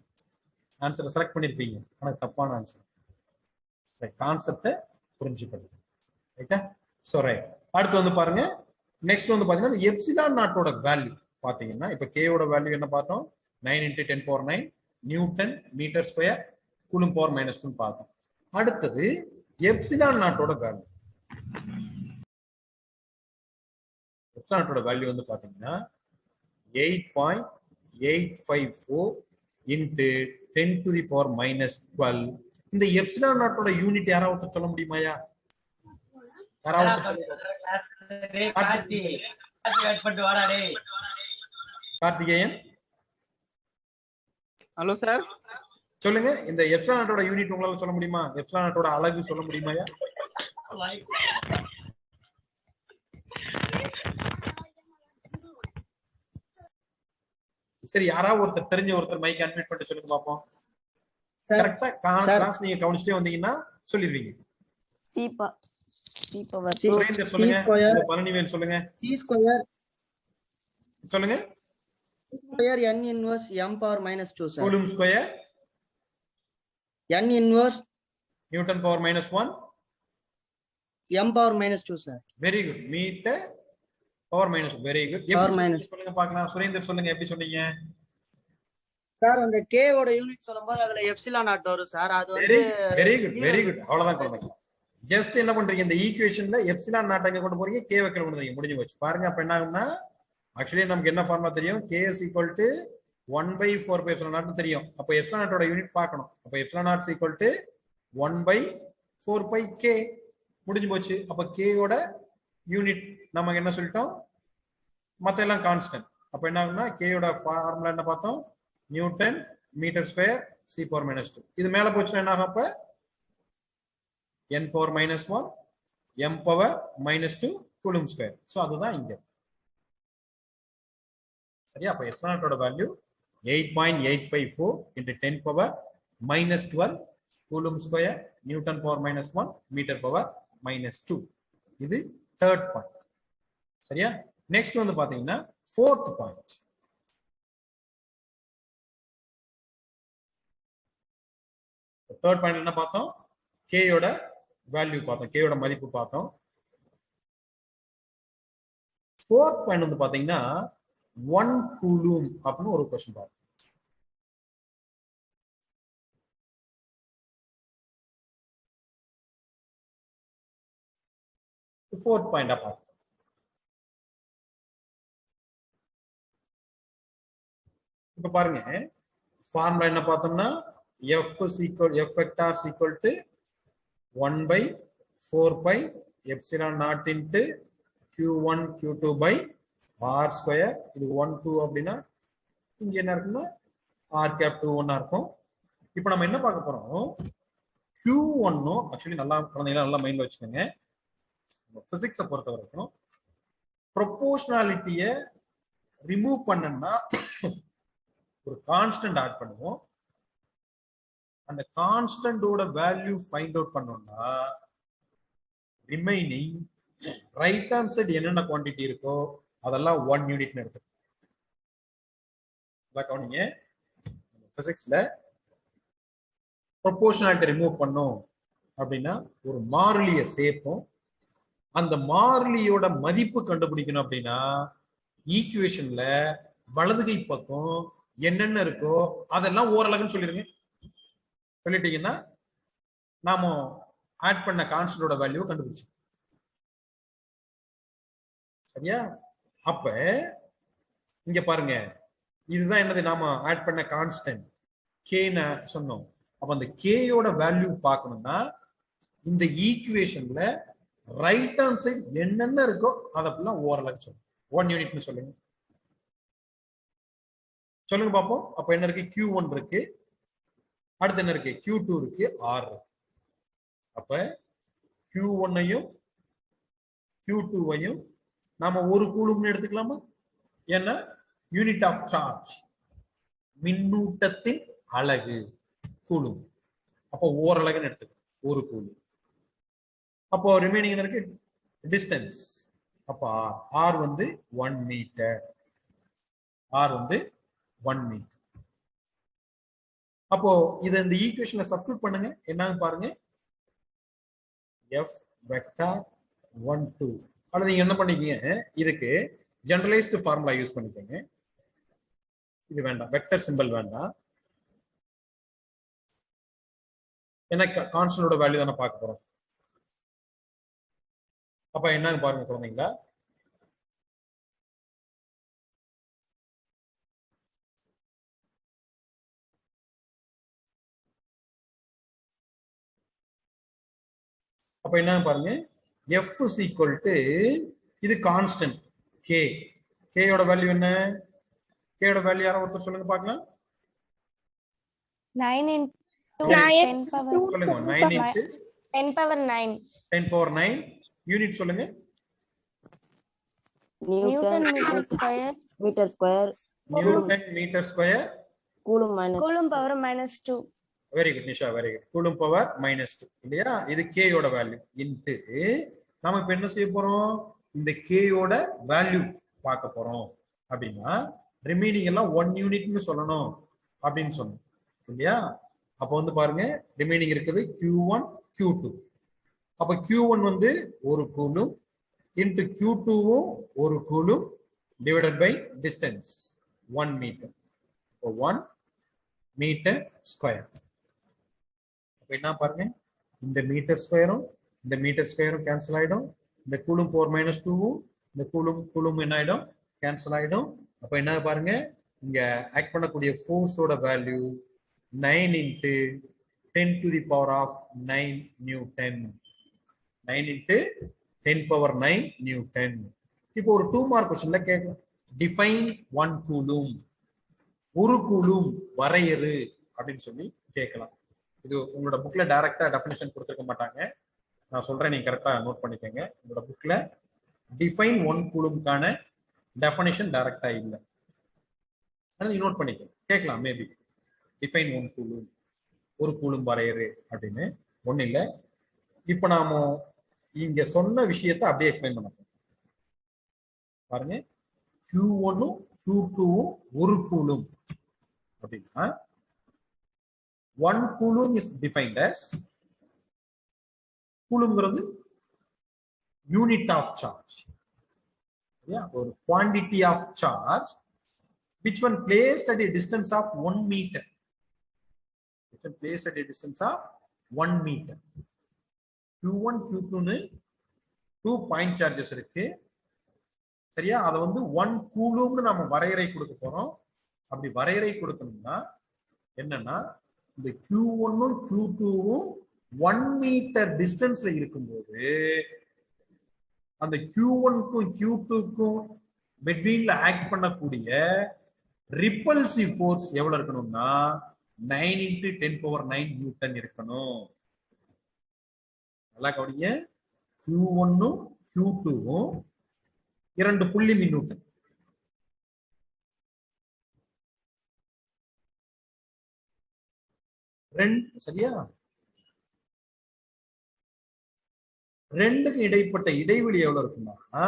A: ஆன்சரை செலக்ட் பண்ணிருப்பீங்க. ஆனா தப்பான ஆன்சர். கான்செப்டை புரிஞ்சுக்கணும். ரைட்டா? So right. அடுத்து வந்து பாருங்க, நெக்ஸ்ட் வந்து பாத்தீங்கன்னா எப்சிலான் நாட்டோட வேல்யூ பாத்தீங்கன்னா, இப்ப கேயோட வேல்யூ என்ன பார்த்தோம்? 9 × 10⁻⁹ newton metre square coulomb power -2 பார்த்தோம். அடுத்தது எப்சிலான் நாட்டோட வேல்யூ. எப்சிலான் நாட்டோட வேல்யூ வந்து பாத்தீங்கன்னா 8.854 × 10⁻⁻12. இந்த எப்சிலான் நாட்டோட யூனிட் யாராவது சொல்ல முடியுமாயா? கார்த்திகேயன்
K: ஹலோ சார்
A: சொல்லுங்க. இந்த எப்சிலான் நாட்டோட யூனிட் உங்களால சொல்ல முடியுமா? எப்சிலான் நாட்டோட அலகு சொல்ல முடியுமாயா? சரி, யாராவது ஒருத்தர் தெரிஞ்ச ஒருத்தர் மைக் அன்மியூட் பண்ணிட்டு சொல்லுங்க பாப்போம். கரெக்ட்டா கிளாஸ் நீங்க கவனிச்சிட்டே வந்தீங்கன்னா சொல்லிடுவீங்க.
J: சி பவர்
A: சுரேந்தர் சொல்லுங்க, பழனிவேல் சொல்லுங்க.
D: சி ஸ்கொயர்
A: சொல்லுங்க.
D: Square n inverse m power -2 sir.
A: Coulomb square
D: n inverse
A: newton power -1
D: m power -2 sir.
A: Very good. Metre power -2 very good. சொல்லுங்க பார்க்கலாம். சுரேந்தர் சொல்லுங்க, எப்படி சொன்னீங்க
D: சார்? அந்த k ஓட யூனிட் சொல்லும்போது அதுல எப்சிலான் நாட் வரும் சார். அது வந்து
A: வெரி குட். அவ்வளவுதான் குழந்தைங்க. ஜஸ்ட் என்ன பண்றீங்க, இந்த ஈக்குவேஷன்ல எப்சிலான் நாட் அங்க கொண்டு போறீங்க, k வைக்கல கொண்டு வரீங்க, முடிஞ்சு போச்சு. பாருங்க அப்ப என்ன ஆகும்னா, ஆக்சுவலி நமக்கு என்ன ஃபார்முலா தெரியும்? k = 1/4π தெரியும். அப்ப எப்சிலான் நாட்டோட யூனிட் பார்க்கணும். அப்ப எப்சிலான் நாட் = 1/4πk முடிஞ்சு போச்சு. அப்ப k ஓட யூனிட் நமக்கு என்ன சொல்லிட்டோம்? மத்த எல்லாம் கான்ஸ்டன்ட். அப்ப என்ன ஆகும்னா k ஓட ஃபார்முலா என்ன பார்த்தோம்? Newton metre square c power -2. இது மேல போச்சுன்னா என்ன ஆகும்? அப்ப n power -1 m power -2 coulomb square. So அதுதான் இங்க. சரியா? அப்ப எத்தனாட்டோட value 8.854 into 10 power minus 12 coulomb square Newton power -1 metre power -2. இது தேர்ட் பாயிண்ட். சரியா? நெக்ஸ்ட் வந்து பாத்தீங்கன்னா ஃபோர்த் பாயிண்ட். தேர்ட் பாயிண்ட் என்ன பார்த்தோம்? கேயோட வேல்யூ பார்த்தோம், கேயோட மதிப்பு பார்த்தோம். ஃபோர்த் பாயிண்ட் வந்து பாத்தீங்கன்னா 1 கூலும் அப்படின்னு ஒரு क्वेश्चन பார்த்தோம். ஃபோர்த் பாயிண்டா பார்த்தோம். இப்ப பாருங்க, ஃபார்முலா என்ன பார்த்தோம்னா F vector is equal to 1 by 4 pi epsilon naught into Q1 Q2 by R square. இது 1 2 அப்படின்னா இங்க என்ன இருக்குன்னா R cap 2 1 இருக்கும். இப்போ நம்ம என்ன பார்க்க போறோம்? Q1 ஆக்சுவலி நல்லா குழந்தைங்களா நல்லா மைண்ட்ல வச்சுக்கோங்க. பிசிக்ஸை பொறுத்த வரைக்கும் ப்ரொபோர்ஷனாலிட்டியை ரிமூவ் பண்ணா ஒரு கான்ஸ்டன்ட் ஆட் பண்ணுவோம். அந்த கான்ஸ்டன்டோட வேல்யூ ஃபைண்ட் அவுட் பண்ணோம்னா ரிமைனிங் ரைட் ஹேண்ட் சைடு என்னென்ன குவான்டிட்டி இருக்கோ அதெல்லாம் 1 யூனிட்னு எடுத்துக்கணும். கவனிங்க, பிசிக்ஸ்ல ப்ரொபோர்ஷனாலிட்டி ரிமூவ் பண்ணோம் அப்படின்னா ஒரு மாறிலியை சேர்ப்போம். அந்த மாறிலியோட மதிப்பு கண்டுபிடிக்கணும் அப்படின்னா ஈக்குவேஷன்ல வலதுகை பக்கம் என்னென்ன இருக்கோ அதெல்லாம் ஓரளவுன்னு சொல்லிருங்க. சொல்லிட்டீங்கன்னா நாம ஆட் பண்ண கான்ஸ்டன்டோட வேல்யூ கண்டுபிடிச்சோம். சரியா? அப்ப இங்க பாருங்க, இதுதான் என்னது நாம ஆட் பண்ண கான்ஸ்டன்ட் கேன்னு சொன்னோம். அப்ப அந்த கேயோட வேல்யூ பார்க்கணும்னா இந்த ஈக்குவேஷன்ல ரைட் ஹேண்ட் சைடு என்னென்ன இருக்கோ அதெல்லாம் ஓரளவு சொல்லுங்க. 1 யூனிட்னு சொல்லுங்க. சொல்லுங்க பாப்போம். அப்ப என்ன இருக்கு? Q1 இருக்கு, அடுத்து என்ன இருக்கு? Q2 இருக்கு, R இருக்கு. அப்ப Q1ஐயும் Q2ஐயும் நாம ஒரு கூலும்னு எடுத்துக்கலாமா? ஏன்னா யூனிட் ஆஃப் சார்ஜ், மின்னூட்டத்தின் அலகு கூலும். அப்போ ஓரலகுன்னு எடுத்துக்கலாம், ஒரு கூலும். அப்போ ரிமைனிங் என்ன இருக்கு? டிஸ்டன்ஸ். அப்ப R வந்து 1 மீட்டர், R வந்து 1 மீட்டர். அப்போ இதை இந்த ஈக்குவேஷன்ல சப்ஸ்டிட்யூட் பண்ணுங்க. என்னன்னு பாருங்க, F வெக்டார் 1 2. அல்லது நீங்க என்ன பண்ணிக்கீங்க, இதுக்கு ஜெனரலைஸ்டு ஃபார்முலா யூஸ் பண்ணிக்கோங்க. இது வேண்டாம், வெக்டர் சிம்பிள் வேண்டாம். ஏன்னா கான்ஸ்டன்டோட வேல்யூ தானே பார்க்க போறோம். அப்ப என்னன்னு பாருங்க குழந்தைங்களா, அப்ப என்ன பாருங்க, F is equal to இது கான்ஸ்டன்ட் K. K யோட வேல்யூ என்ன? K யோட வேல்யூ யாரோ ஒருத்தர் சொல்லுங்க பார்க்கலாம்.
H: 9 into 10 power.
A: சொல்லுங்க. 9 into
H: 10 power 9.
A: 10 power 9. யூனிட் சொல்லுங்க.
H: Newton meter square.
J: Meter square.
A: Newton meter square.
H: Coulomb power -2.
A: Very good Nisha, very good. Coulomb power -2 இல்லையா? இது K யோட வேல்யூ இன்ட்டு நாம இப்ப என்ன செய்ய போறோம்? இந்த K யோட வேல்யூ பார்க்க போறோம். அப்படின்னா ரிமைனிங் எல்லாம் 1 யூனிட்னு சொல்லணும் அப்படின்னு சொன்னோம் இல்லையா? அப்ப வந்து பாருங்க, ரிமைனிங் இருக்குது Q1 Q2. அப்ப Q1 வந்து ஒரு கூலும் இன்ட்டு Q2வும் ஒரு coulomb divided by distance 1 metre. 1 metre square. என்ன பாருங்க, இந்த மீட்டர் ஸ்கொயரும் இந்த மீட்டர் ஸ்கொயரும் கேன்சல் ஆயிடும். இந்த கூலும் பவர் -2வும் இந்த கூலும் என்ன ஆயிடும்? கேன்சல் ஆயிடும். அப்ப என்ன பாருங்க, இங்க ஆக்ட் பண்ணக்கூடிய ஃபோர்ஸோட value 9 into 10 to the power of 9 Newton. 9 into 10 power 9 Newton. இப்போ ஒரு 2 மார்க் क्वेश्चनல கேட்கும், டிஃபைன் 1 கூலும், ஒரு கூலும் வரையறு அப்படின்னு சொல்லி கேட்கலாம். இது உங்களோட புக்ல டைரக்டா டெஃபினிஷன் கொடுத்துருக்க மாட்டாங்க, நான் சொல்றேன், நீங்க கரெக்டா நோட் பண்ணிக்கோங்க. உங்களோட புக்ல டிஃபைன் 1 கூலும்கான டெஃபினிஷன் டைரக்டா இல்ல. அதனால நோட் பண்ணிக்க கேட்கலாம் மேபி டிஃபைன் 1 கூலும், ஒரு கூலும் வரையறு அப்படின்னு ஒண்ணு இல்ல. இப்ப நாம இங்க சொன்ன விஷயத்தை அப்படியே எக்ஸ்பிளைன் பண்ண பாருங்க. Q1 Q2 ஒரு கூலும் அப்படின்னா 1 கூலும் இஸ் டிஃபைன்ட் அஸ், கூலும்ங்கிறது யூனிட் ஆஃப் சார்ஜ், ஒரு quantity of charge which one placed at a distance of 1 meter, which one placed at a distance of 1 meter. Q1 Q2 னு 2 point charges இருக்கு சரியா. அத வந்து 1 கூலும்னு நாம வரையறை கொடுக்க போறோம். அப்படி வரையறை கொடுக்கணும்னா என்னன்னா இந்த Q1 ம் Q2 ம் 1 மீட்டர் டிஸ்டன்ஸ்ல இருக்கும்போது அந்த Q1க்கும் Q2க்கும் பிட்வீன்ல ஆக்ட் பண்ணக்கூடிய ரிப்பல்சிவ் ஃபோர்ஸ் எவ்வளவு இருக்கணும்னா 9 × 10⁹ நியூட்டன் இருக்கணும். நல்லா கவனிங்க. Q1 ம் Q2 ம் 2 புள்ளி மின்னூட்டம். சரியா, ரெண்டுக்கு இடைப்பட்ட இடைவெளி எவ்வளவு இருக்குன்னா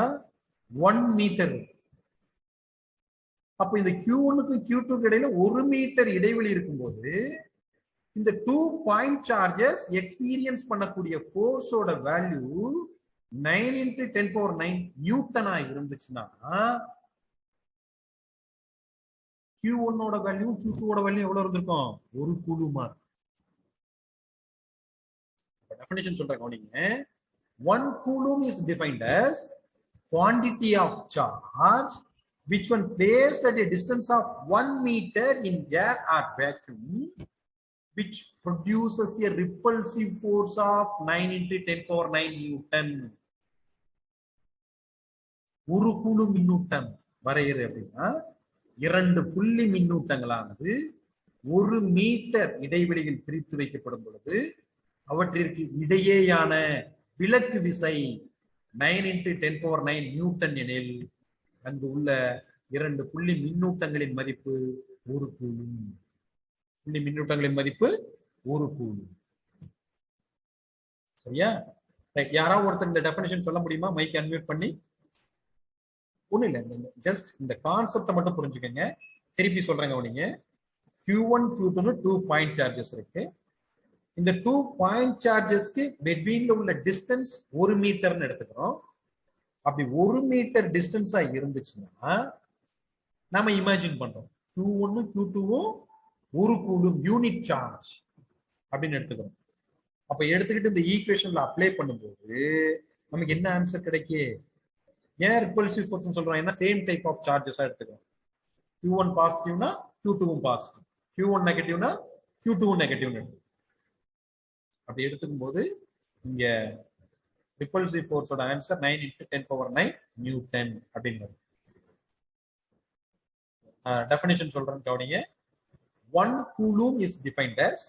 A: 1 மீட்டர். அப்ப இந்த Q1க்கும் Q2க்கு இடையில 1 மீட்டர் இடைவெளி இருக்கும்போது இந்த 2 பாயிண்ட் சார்ஜஸ் எக்ஸ்பீரியன்ஸ் பண்ணக்கூடிய ஃபோர்ஸோட வேல்யூ 9 × 10⁹ நியூட்டனா இருந்துச்சுன்னா Q1 ஓட வேல்யூ Q2 ஓட வேல்யூ எவ்வளவு இருந்திருக்கும்? 1 கூலுமா. டெஃபினிஷன் சொல்றேன் கவனிங்க. 1 coulomb is defined as quantity of charge which when placed at a distance of 1 meter in air or vacuum which produces a repulsive force of 9 × 10⁹ Newton. ஒரு coulomb மின்னூட்டம் வரையறு அப்படின்னா 2 புள்ளி மின்னூட்டங்களானது 1 metre இடைவெளியில் பிரித்து வைக்கப்படும் பொழுது அவற்றிற்கு இடையேயான விலக்கு விசை 9 × 10⁹ நியூட்டன் எனில் அங்கு உள்ள 2 புள்ளி மின்னூட்டங்களின் மதிப்பு 1 கூலும். புள்ளி மின்னூட்டங்களின் மதிப்பு 1 கூலும். சரியா? யாராவது ஒருத்தர் இந்த டெஃபினிஷன் சொல்ல முடியுமா? மைக் அன்மியூட் பண்ணி. ஒண்ணு இல்ல, ஜஸ்ட் இந்த கான்செப்டை மட்டும் புரிஞ்சுக்கங்க. திருப்பி சொல்றேங்க. நீங்க Q1 Q2 2 பாயிண்ட் சார்ஜஸ் இருக்கு. இந்த 2 பாயிண்ட் சார்ஜஸ்க்கு பிட்வீன்ல உள்ள டிஸ்டன்ஸ் 1 மீட்டர்னு எடுத்துக்கிறோம். அப்படி 1 மீட்டர் டிஸ்டன்ஸா இருந்துச்சுன்னா நாம இமேஜின் பண்றோம் Q1 Q2 1 coulomb unit charge அப்படின்னு எடுத்துக்கிறோம். அப்ப எடுத்துக்கிட்டு இந்த ஈக்குவேஷன்ல அப்ளை பண்ணும்போது நமக்கு என்ன ஆன்சர் கிடைக்கும்? ஏன் ரிப்பல்சிவ் ஃபோர்ஸ் சொல்றோம்? ஏன்னா சேம் டைப் ஆஃப் சார்ஜஸா எடுத்துக்கிறோம். Q1 பாசிட்டிவ்னா Q2 positive, Q1 நெகட்டிவ்னா Q2 நெகட்டிவ்னு எடுத்து அப்படி எடுத்துக்கும் போது இங்க ரிப்பல்சிவ் ஃபோர்ஸோட ஆன்சர் 9 × 10⁹ நியூட்டன் அப்படிங்கிறது. டெஃபினிஷன் சொல்றேன் கவனிங்க. 1 coulomb is defined as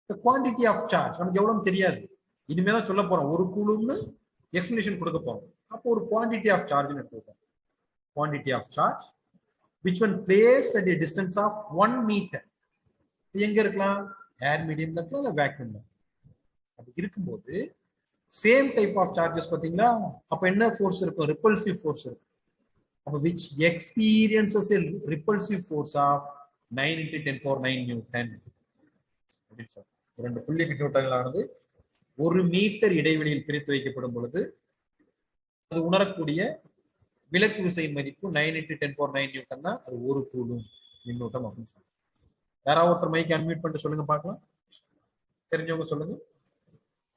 A: the quantity of charge. நமக்கு எவ்வளவு தெரியாது, இனிமே தான் சொல்ல போறோம். 1 கூலும்னு எக்ஸ்பிளனேஷன் கொடுக்க போறோம். அப்போ ஒரு குவாண்டிட்டி ஆஃப் சார்ஜ் எடுத்துக்கோங்க. Quantity of charge which when placed at a distance of 1 meter. எங்க இருக்கலாம்? ஏர் மீடியம்ல இருக்கலாம், இல்ல வேக்யூம்ல. அப்படி இருக்கும்போது சேம் டைப் ஆஃப் சார்ஜஸ் பாத்தீங்களா? அப்ப என்ன ஃபோர்ஸ் இருக்கும்? ரிப்பல்சிவ் ஃபோர்ஸ் இருக்கும். அப்ப which experiences a repulsive force of 9 × 10⁹ Newton அப்படின்னு சொல்றோம். 2 புள்ளி மின்னூட்டங்களானது 1 மீட்டர் இடைவெளியில் பிரித்து வைக்கப்படும் பொழுது அது உணரக்கூடிய விலக்கு விசையின் மதிப்பு 9 × 10⁹ நியூட்டன் தான். அது 1 கூலும் மின்னூட்டம் அப்படின்னு சொல்றோம். யாராவது ஒருத்தர் மைக் அன்மியூட் பண்ணிட்டு சொல்லுங்க பார்க்கலாம். தெரிஞ்சவங்க சொல்லுங்க.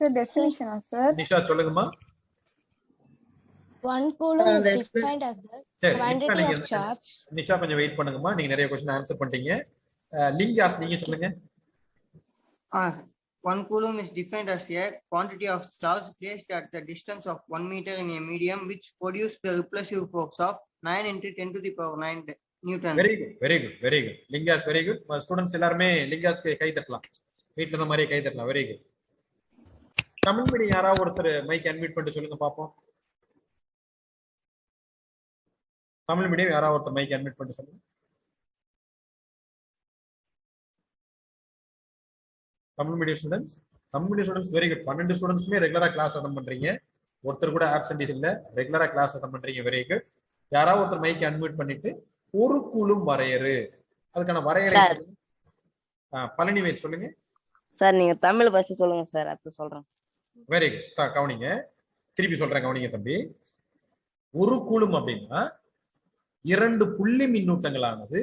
H: Sir, definition, sir.
A: நிஷா சொல்லுங்கம்மா.
H: 1 coulomb is defined as the quantity of charge.
A: Nisha கொஞ்சம் வெயிட் பண்ணுங்கம்மா. நீங்க நிறைய क्वेश्चन ஆன்சர் பண்ணிட்டீங்க. லிங்காஸ் நீங்க சொல்லுங்க.
D: 1 coulomb is defined as a quantity of charge placed at the distance of 1 meter in a medium which produces the repulsive force of 9 × 10⁹ Newton.
A: Very good, very good, very good. லிங்காஸ் very good. Students எல்லாரும் லிங்காஸ்க்கு கை தட்டலாம். வீட்ல இருந்த மாதிரியே கை தட்டலாம். Very good. Tamil medium யாராவது ஒருத்தர் மைக் அன்மியூட் பண்ணிட்டு சொல்லுங்க பாப்போம். தமிழ் மீடியம் யாராவது ஒருத்தர் மைக் அட்மிட் பண்ணி சொல்லுங்க. Tamil medium students very good. 12 ஸ்டூடெண்ட்ஸ்மே ரெகுலரா கிளாஸ் அட்டன் பண்றீங்க. ஒருத்தர் கூட ஆப்சென்டீஸ் இல்ல, ரெகுலரா கிளாஸ் அட்டன் பண்றீங்க. Very good. யாராவது ஒருத்தர் மைக் அட்மிட் பண்ணிட்டு ஒரு கூலும் வரையறு, அதுக்கான வரையறை பழனிவேல் சொல்லுங்க
J: சார். நீங்க தமிழ் ஃபர்ஸ்ட் சொல்லுங்க சார், அடுத்து சொல்றேன்.
A: Very good. கவனிங்க, திருப்பி சொல்றேன், கவனிங்க தம்பி. ஒரு கூலும் அப்படின்னா 2 புள்ளி மின்னூட்டங்களானது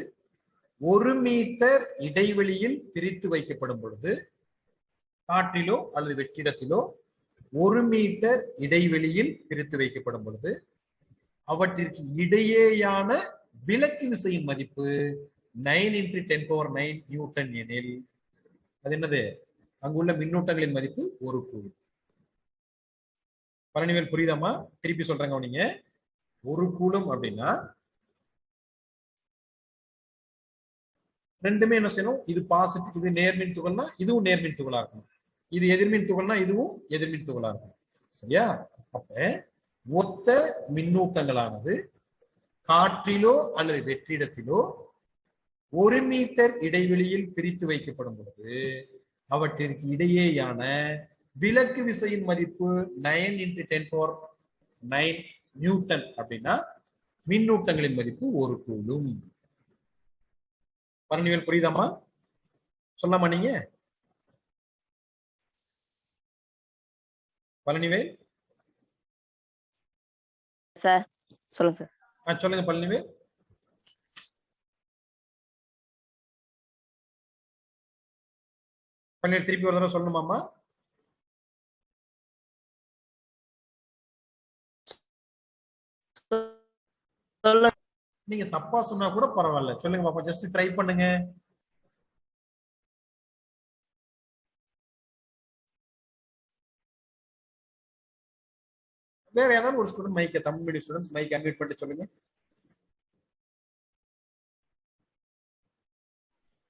A: 1 மீட்டர் இடைவெளியில் பிரித்து வைக்கப்படும் பொழுது, காற்றிலோ அல்லது வெற்றிடத்திலோ 1 மீட்டர் இடைவெளியில் பிரித்து வைக்கப்படும் பொழுது அவற்றிற்கு இடையேயான விலக்கு விசையின் மதிப்பு 9 × 10⁹ நியூட்டன் எனில் அது என்னது? அங்குள்ள மின்னூட்டங்களின் மதிப்பு ஒரு கூலும். பழனிவேல் புரியுதாமா? திருப்பி சொல்றேங்க நீங்க. ஒரு கூலும் அப்படின்னா ரெண்டுமே என்ன செய்யணும்? இது பாசிட்டிவ், இது நேர்மின் துகள்னா இதுவும் நேர்மின் துகளா இருக்கணும், இது எதிர்மின் துகள்னா இதுவும் எதிர்மின் துகளா இருக்கணும். சரியா? அப்ப ஒத்த மின்னூட்டங்களானது காற்றிலோ அல்லது வெற்றிடத்திலோ 1 மீட்டர் இடைவெளியில் பிரித்து வைக்கப்படும் பொழுது அவற்றிற்கு இடையேயான விலக்கு விசையின் மதிப்பு 9 × 10⁹ நியூட்டன் அப்படின்னா மின்னூட்டங்களின் மதிப்பு ஒரு கூலும். பழனிவேல் புரியுதாமா? சொல்லாமா நீங்க? பழனிவேல்
J: சார் சொல்லுங்க சார்.
A: சொல்லுங்க பழனிவேல். பழனிவேல் திருப்பி ஒரு தடவை சொல்லணுமாமா? நீங்க தப்பா சொன்னா கூட பரவாயில்ல, சொல்லுங்க பாப்பா, ஜஸ்ட் ட்ரை பண்ணுங்க. வேற ஏதாவது ஒரு ஸ்டூடெண்ட் மைக்க, Tamil medium students mic unmute பண்ணிட்டு சொல்லுங்க.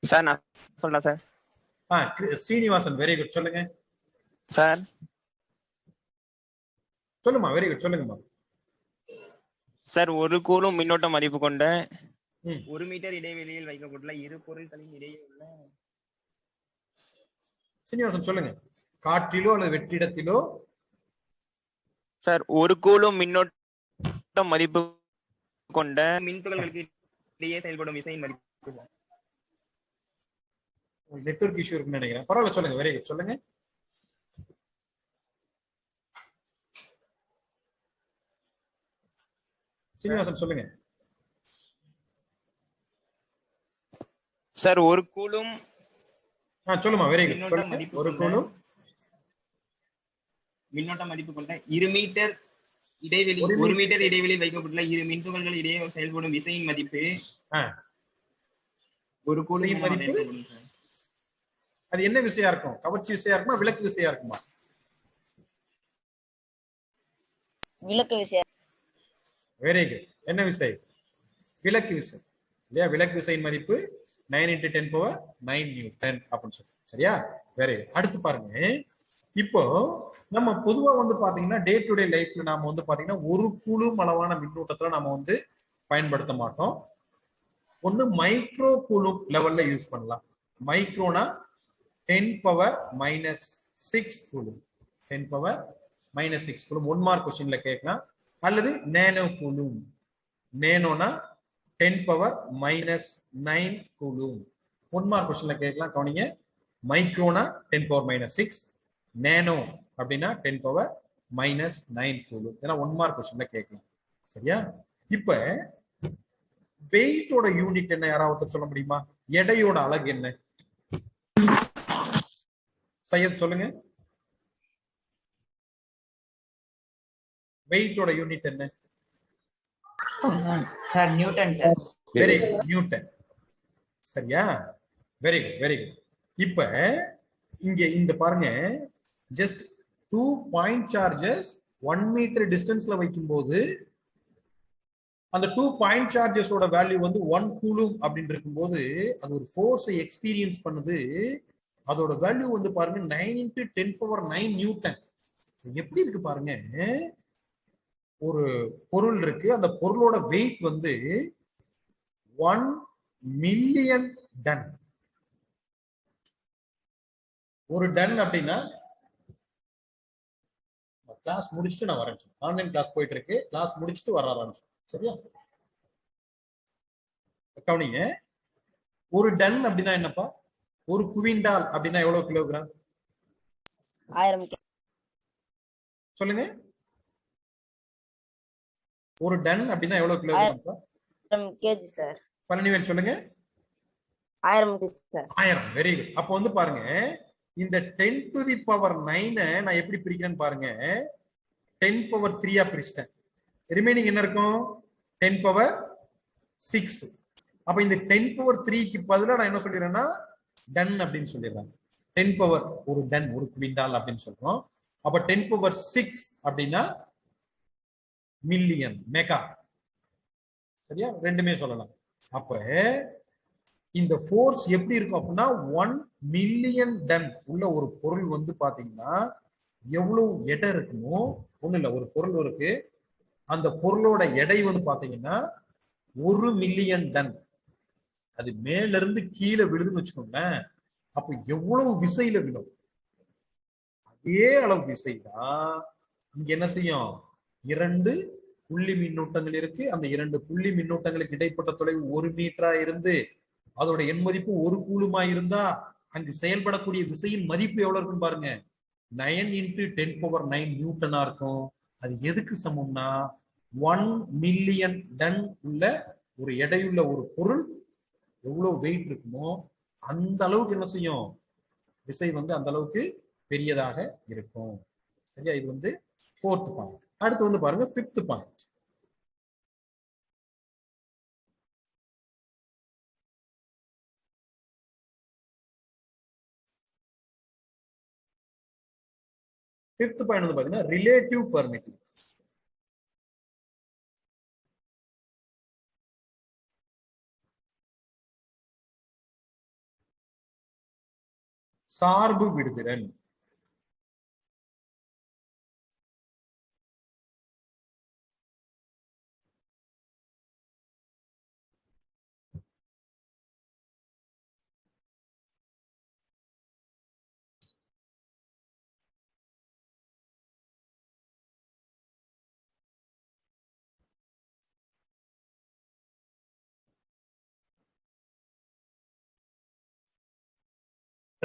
L: சார் நான் சொல்றேன் சார்.
A: Srinivasan very good. சொல்லுங்க
L: சார்.
A: சொல்லுமா, வெரி குட், சொல்லுங்கம்மா.
L: சார், ஒரு கூலும் மின்னோட்ட மதிப்பு கொண்ட 1 மீட்டர் இடைவெளியில் வைக்கப்பட்டுள்ள இரு பொருட்களின் இடையே உள்ள.
A: சீனிவாசன் சொல்லுங்க. காற்றிலோ அல்லது வெற்றிடத்திலோ
L: சார், ஒரு கூலும் மின்னோட்ட மதிப்பு கொண்ட மின்துகள்களுக்கு இடையே செயல்படும் விசையின் மதிப்பு.
A: நெட்வொர்க் இஷ்யூ இருக்குன்னு நினைக்கிறேன், பரவாயில்ல, சொல்லுங்க. வெரி குட், சொல்லுங்க. சீனிவாசன் சொல்லுங்க.
L: சார், ஒரு கூலும்.
A: சொல்லுமா, வெரி குட். ஒரு கூலும்
L: மின்னோட்ட மதிப்பு கொண்ட 2 மீட்டர் இடைவெளி 1 மீட்டர் இடைவெளியில் வைக்கப்பட்டுள்ள இரு மின்துகள்கள் இடையே செயல்படும் விசையின் மதிப்பு ஒரு கூலும் மதிப்பு.
A: அது என்ன விசையா இருக்கும்? கவர்ச்சி விசையா இருக்குமா, விலக்கு விசையா இருக்குமா?
J: விலக்கு விசை.
A: Very good. என்ன விசை? விலக்கு விசை இல்லையா? விலக்கு விசையின் மதிப்பு 9 × 10⁹ நியூட்டன் அப்படின்னு சொல்லி. சரியா? Very good. அடுத்து பாருங்க. இப்போ நம்ம பொதுவா பாத்தீங்கன்னா டே டு டே லைஃப்ல நாம பாத்தீங்கன்னா ஒரு கூலும் அளவான மின்னூட்டத்துல நாம பயன்படுத்த மாட்டோம். ஒண்ணு மைக்ரோ கூலும் லெவல்ல யூஸ் பண்ணலாம். மைக்ரோனா 10⁻⁻6 கூலும். 10⁻⁻6 கூலும் 1 மார்க் கொஸ்டின்ல கேட்கலாம். அல்லது நேனோ கூலும். நேனோனா 10⁻⁹ கூலும் 1 மார்க் கொஸ்டின்ல கேட்கலாம். கவனிங்க. மைக்ரோனா 10⁻⁻6, நேனோ அப்படின்னா 10⁻⁻9 கூலும். இதெல்லாம் 1 மார்க் கொஸ்டின்ல கேட்கலாம். சரியா? இப்ப வெயிட்டோட யூனிட் என்ன? யாராவது சொல்ல முடியுமா? எடையோட அலகு என்ன? சையத் சொல்லுங்க. வெயிட்டோட யூனிட் என்ன?
C: Sir Newton sir.
A: Very good, Newton. சரியா? Very good, very good. இப்ப இங்க இந்த பாருங்க, ஜஸ்ட் 2 பாயிண்ட் சார்ஜஸ் 1 மீட்டர் டிஸ்டன்ஸ்ல வைக்கும்போது அந்த 2 பாயிண்ட் சார்ஜஸோட வேல்யூ 1 கூலும் அப்படின்னு இருக்கும்போது அது ஒரு ஃபோர்ஸை எக்ஸ்பீரியன்ஸ் பண்ணுது. அதோட வேல்யூ பாருங்க 9 × 10⁻⁹ நியூட்டன். எப்படி இருக்கு பாருங்க. ஒரு பொருள் இருக்கு, அந்த பொருளோட வெயிட் வந்து 1 மில்லியன் டன். ஒரு டன் அப்படின்னா கிளாஸ் முடிச்சுட்டு நான் வரேன். ஆன்லைன் கிளாஸ் போயிட்டு இருக்கு, கிளாஸ் முடிச்சுட்டு வர ஆரம்பிச்சு. சரியா? கவனிங்க, ஒரு டன் அப்படின்னா என்னப்பா? ஒரு குவிண்டால் அப்படின்னா எவ்வளவு கிலோகிராம்?
J: 1000
A: சொல்லுங்க. ஒரு டன் அப்படின்னா எவ்வளவு கிலோகிராம்?
J: KG sir.
A: பழனிவேல் சொல்லுங்க.
J: 1000 சார்.
A: 1000. Very good. அப்போ வந்து பாருங்க, இந்த 10 to the power 9 நான் எப்படி பிரிக்கிறேன்னு பாருங்க. 10 power 3 பிரிச்சிட்டேன். ரிமைனிங் என்ன இருக்கும்? 10 power 6. அப்ப இந்த 10 power 3க்கு பதிலா நான் என்ன சொல்லிடுறேன்னா டன் அப்படின்னு சொல்லிடுறேன். 10 power ஒரு டன், ஒரு குவிண்டால் அப்படின்னு சொல்றோம். அப்ப 10 power 6 அப்படின்னா மில்லியன், மெகா. சரியா? ரெண்டுமே சொல்லலாம். அப்ப இந்த ஃபோர்ஸ் எப்படி இருக்கும் அப்படின்னா 1 மில்லியன் டன் உள்ள ஒரு பொருள் வந்து பாத்தீங்கன்னா எவ்வளவு எடை இருக்குமோ, ஒண்ணு இல்ல, ஒரு பொருள் இருக்கு, அந்த பொருளோட எடை வந்து பாத்தீங்கன்னா 1 மில்லியன் டன். அது மேல இருந்து கீழே விழுதுன்னு வச்சுக்கோங்களேன், அப்ப எவ்வளவு விசையில விழும், அதே அளவு விசை தான் இங்க என்ன செய்யும். 2 புள்ளி மின்னூட்டங்கள் இருக்கு, அந்த 2 புள்ளி மின்னூட்டங்களுக்கு இடைப்பட்ட தொலைவு 1 மீட்டரா இருந்து அதோட எண் மதிப்பு 1 கூலுமா இருந்தா அங்கு செயல்படக்கூடிய விசையின் மதிப்பு எவ்வளவு இருக்குன்னு பாருங்க. 9 × 10⁹ நியூட்டனா இருக்கும். அது எதுக்கு சமம்னா 1 மில்லியன் டன் உள்ள ஒரு எடையுள்ள ஒரு பொருள் எவ்வளவு வெயிட் இருக்குமோ அந்த அளவுக்கு என்ன செய்யும், விசை வந்து அந்த அளவுக்கு பெரியதாக இருக்கும். சரியா? இது வந்து 4th பாயிண்ட். அடுத்து வந்து பாருங்க 5th பாயிண்ட். ஃபிஃப்த் பாயிண்ட் வந்து பாத்தீங்கன்னா ரிலேட்டிவ் பெர்மிட்டிவிட்டி. சார்பு விடுதிறன்.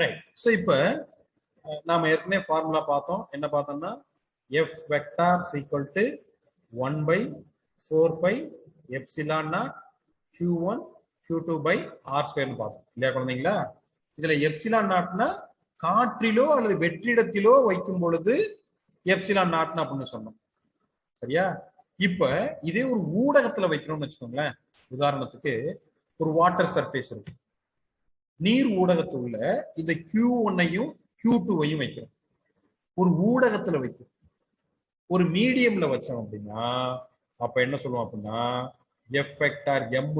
A: ரைட். ஸோ இப்போ நாம ஏற்கனவே ஃபார்முலா பார்த்தோம். என்ன பார்த்தோம்னா F vector equal to 1/4πε0 Q1 Q2/r² பார்த்தோம் இல்லையா குழந்தைங்களா? இதுல ε0னா காற்றிலோ அல்லது வெற்றிடத்திலோ வைக்கும் பொழுது ε0 அப்படின்னு சொன்னோம். சரியா? இப்ப இதே ஒரு ஊடகத்துல வைக்கணும்னு வச்சுக்கோங்களேன். உதாரணத்துக்கு ஒரு வாட்டர் சர்ஃபேஸ் இருக்கு, நீர் ஊடகத்துள்ள இந்த Q1ஐயும் Q2ஐயும் வைக்கிறோம். ஒரு ஊடகத்துல வைக்கிறோம். ஒரு மீடியம்ல வச்சோம் அப்படின்னா அப்ப என்ன சொல்லுவோம் அப்படின்னா F வெக்டார் M =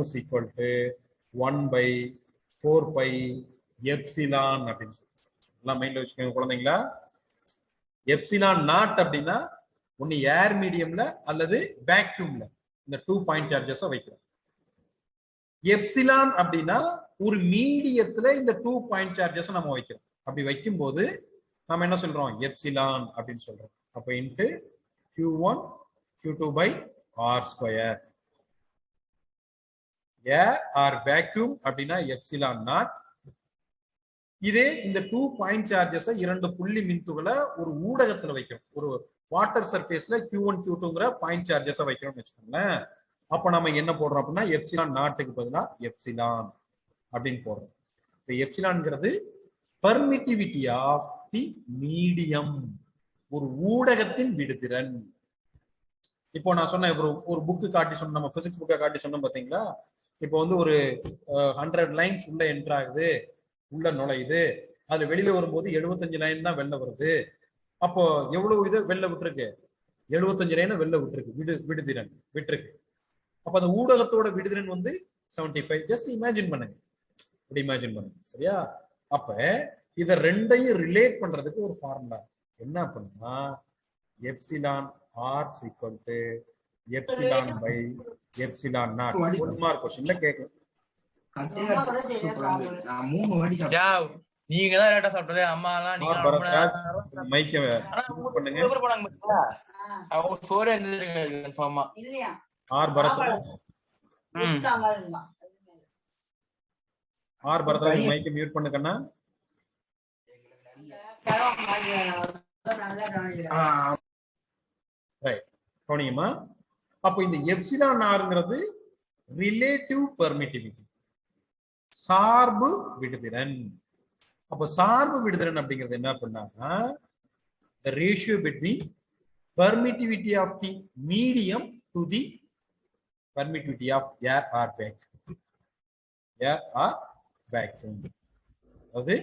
A: 1/4πε அப்படின்னு சொல்லுவோம். எல்லாம் மைண்ட்ல வச்சுக்கோங்க குழந்தைங்களா. ε0 அப்படின்னா ஒன்னு ஏர் மீடியம்ல அல்லது வேக்யூம்ல இந்த 2 பாயிண்ட் சார்ஜஸ் வைக்கிறோம். எப்சிலான் அப்படின்னா ஒரு மீடியத்துல இந்த 2 பாயிண்ட் சார்ஜஸ் நம்ம வைக்கிறோம். அப்படி வைக்கும் போது நாம என்ன சொல்றோம், எப்சிலான் அப்படின்னு சொல்றோம். அப்ப இன்டு Q1 Q2/r². ஏர் ஆர் வேக்யூம் அப்படின்னா ε0. இதே இந்த 2 பாயிண்ட் சார்ஜஸ் 2 புள்ளி மின்துகளை ஒரு ஊடகத்துல வைக்கிறோம். ஒரு வாட்டர் சர்ஃபேஸ்ல Q1 Q2ங்கிற பாயிண்ட் சார்ஜஸ் வைக்கிறோம்னு வச்சுக்கோங்களேன். அப்ப நம்ம என்ன போடுறோம் அப்படின்னா ε0க்கு பதிலா எப்சிலான் அப்படின்னு போடுறோம். இப்போ எப்சிலான்ங்கிறது பெர்மிட்டிவிட்டி ஆஃப் தி மீடியம், ஒரு ஊடகத்தின் விடுதிறன். இப்போ நான் சொன்ன ஒரு புக்கு காட்டி சொன்ன, நம்ம பிசிக்ஸ் புக்கை காட்டி சொன்னோம் பாத்தீங்களா. இப்போ வந்து ஒரு 100 லைன்ஸ் உள்ள என்ட்ரு ஆகுது, உள்ள நுழையுது, அது வெளியில வரும்போது 75 லைன் தான் வெளில வருது. அப்போ எவ்வளவு இது வெளில விட்டுருக்கு, 75 லைன் வெளில விட்டுருக்கு, விடுதிறன் விட்டுருக்கு. அப்ப அந்த ஊடகத்தோட விடுதிறன் வந்து 75. ஜஸ்ட் இமேஜின் பண்ணுங்க, இப்படி இமேஜின் பண்ணுங்க. சரியா? அப்ப இத ரெண்டையும் ரிலேட் பண்றதுக்கு ஒரு ஃபார்முலா என்ன அப்படின்னா epsilon r is equal to epsilon by epsilon naught. 1 mark question ல கேட்கலாம்.
M: நீங்க தான் லேட்டா சாப்பிட்டதே அம்மா எல்லாம் நீங்க
A: பரத்ராஜ் மைக்க பண்ணுங்க.
M: அவங்க ஸ்டோரி இருந்திருக்கு கன்ஃபார்மா.
A: ஆர் பரத்ராஜ் மைக்க மியூட் பண்ணுக்கண்ணா. ரைட் கவனிங்கம்மா. அப்போ இந்த எப்சிலான் ஆர்ங்கிறது ரிலேட்டிவ் பெர்மிட்டிவிட்டி, சார்பு விடுதிறன். அப்போ சார்பு விடுதிறன் அப்படிங்கிறது என்ன பண்ணாங்கன்னா the ratio between permittivity of the medium to the permittivity of air or vacuum. Air or vacuum. அது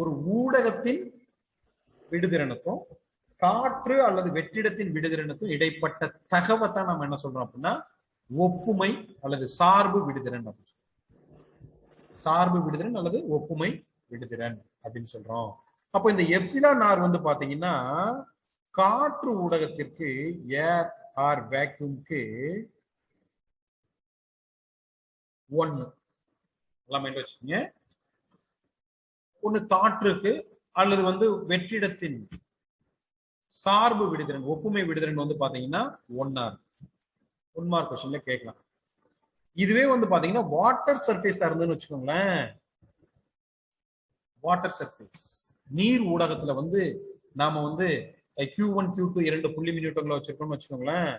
A: ஒரு ஊடகத்தின் விடுதிறனுக்கும் காற்று அல்லது வெற்றிடத்தின் விடுதிறனுக்கும் இடைப்பட்ட தகவத்தை நம்ம என்ன சொல்றோம் அப்படின்னா ஒப்புமை அல்லது சார்பு விடுதிறன் அப்படின்னு சொல்றோம். சார்பு விடுதிறன் அல்லது ஒப்புமை விடுதிறன் அப்படின்னு சொல்றோம். அப்போ இந்த எப்சிலான் ஆர் வந்து பாத்தீங்கன்னா காற்று ஊடகத்திற்கு ஏர் ஆர் வேக்யூம்க்கு 1 எல்லாம் மைண்ட் வச்சுக்கோங்க. ஒண்ணு காற்றுக்கு அல்லது வந்து வெற்றிடத்தின் சார்பு விடுதிறன் ஒப்புமை விடுதிறன் வந்து பாத்தீங்கன்னா 1 மார்க் கொஸ்டின்ல கேட்கலாம். இதுவே வந்து பாத்தீங்கன்னா வாட்டர் சர்ஃபேஸா இருந்துன்னு வச்சுக்கோங்களேன். வாட்டர் சர்ஃபேஸ் நீர் ஊடகத்துல வந்து நாம வந்து Q1 Q2 2 புள்ளி மினியூட்டங்களை வச்சிருக்கோம்னு வச்சுக்கோங்களேன்.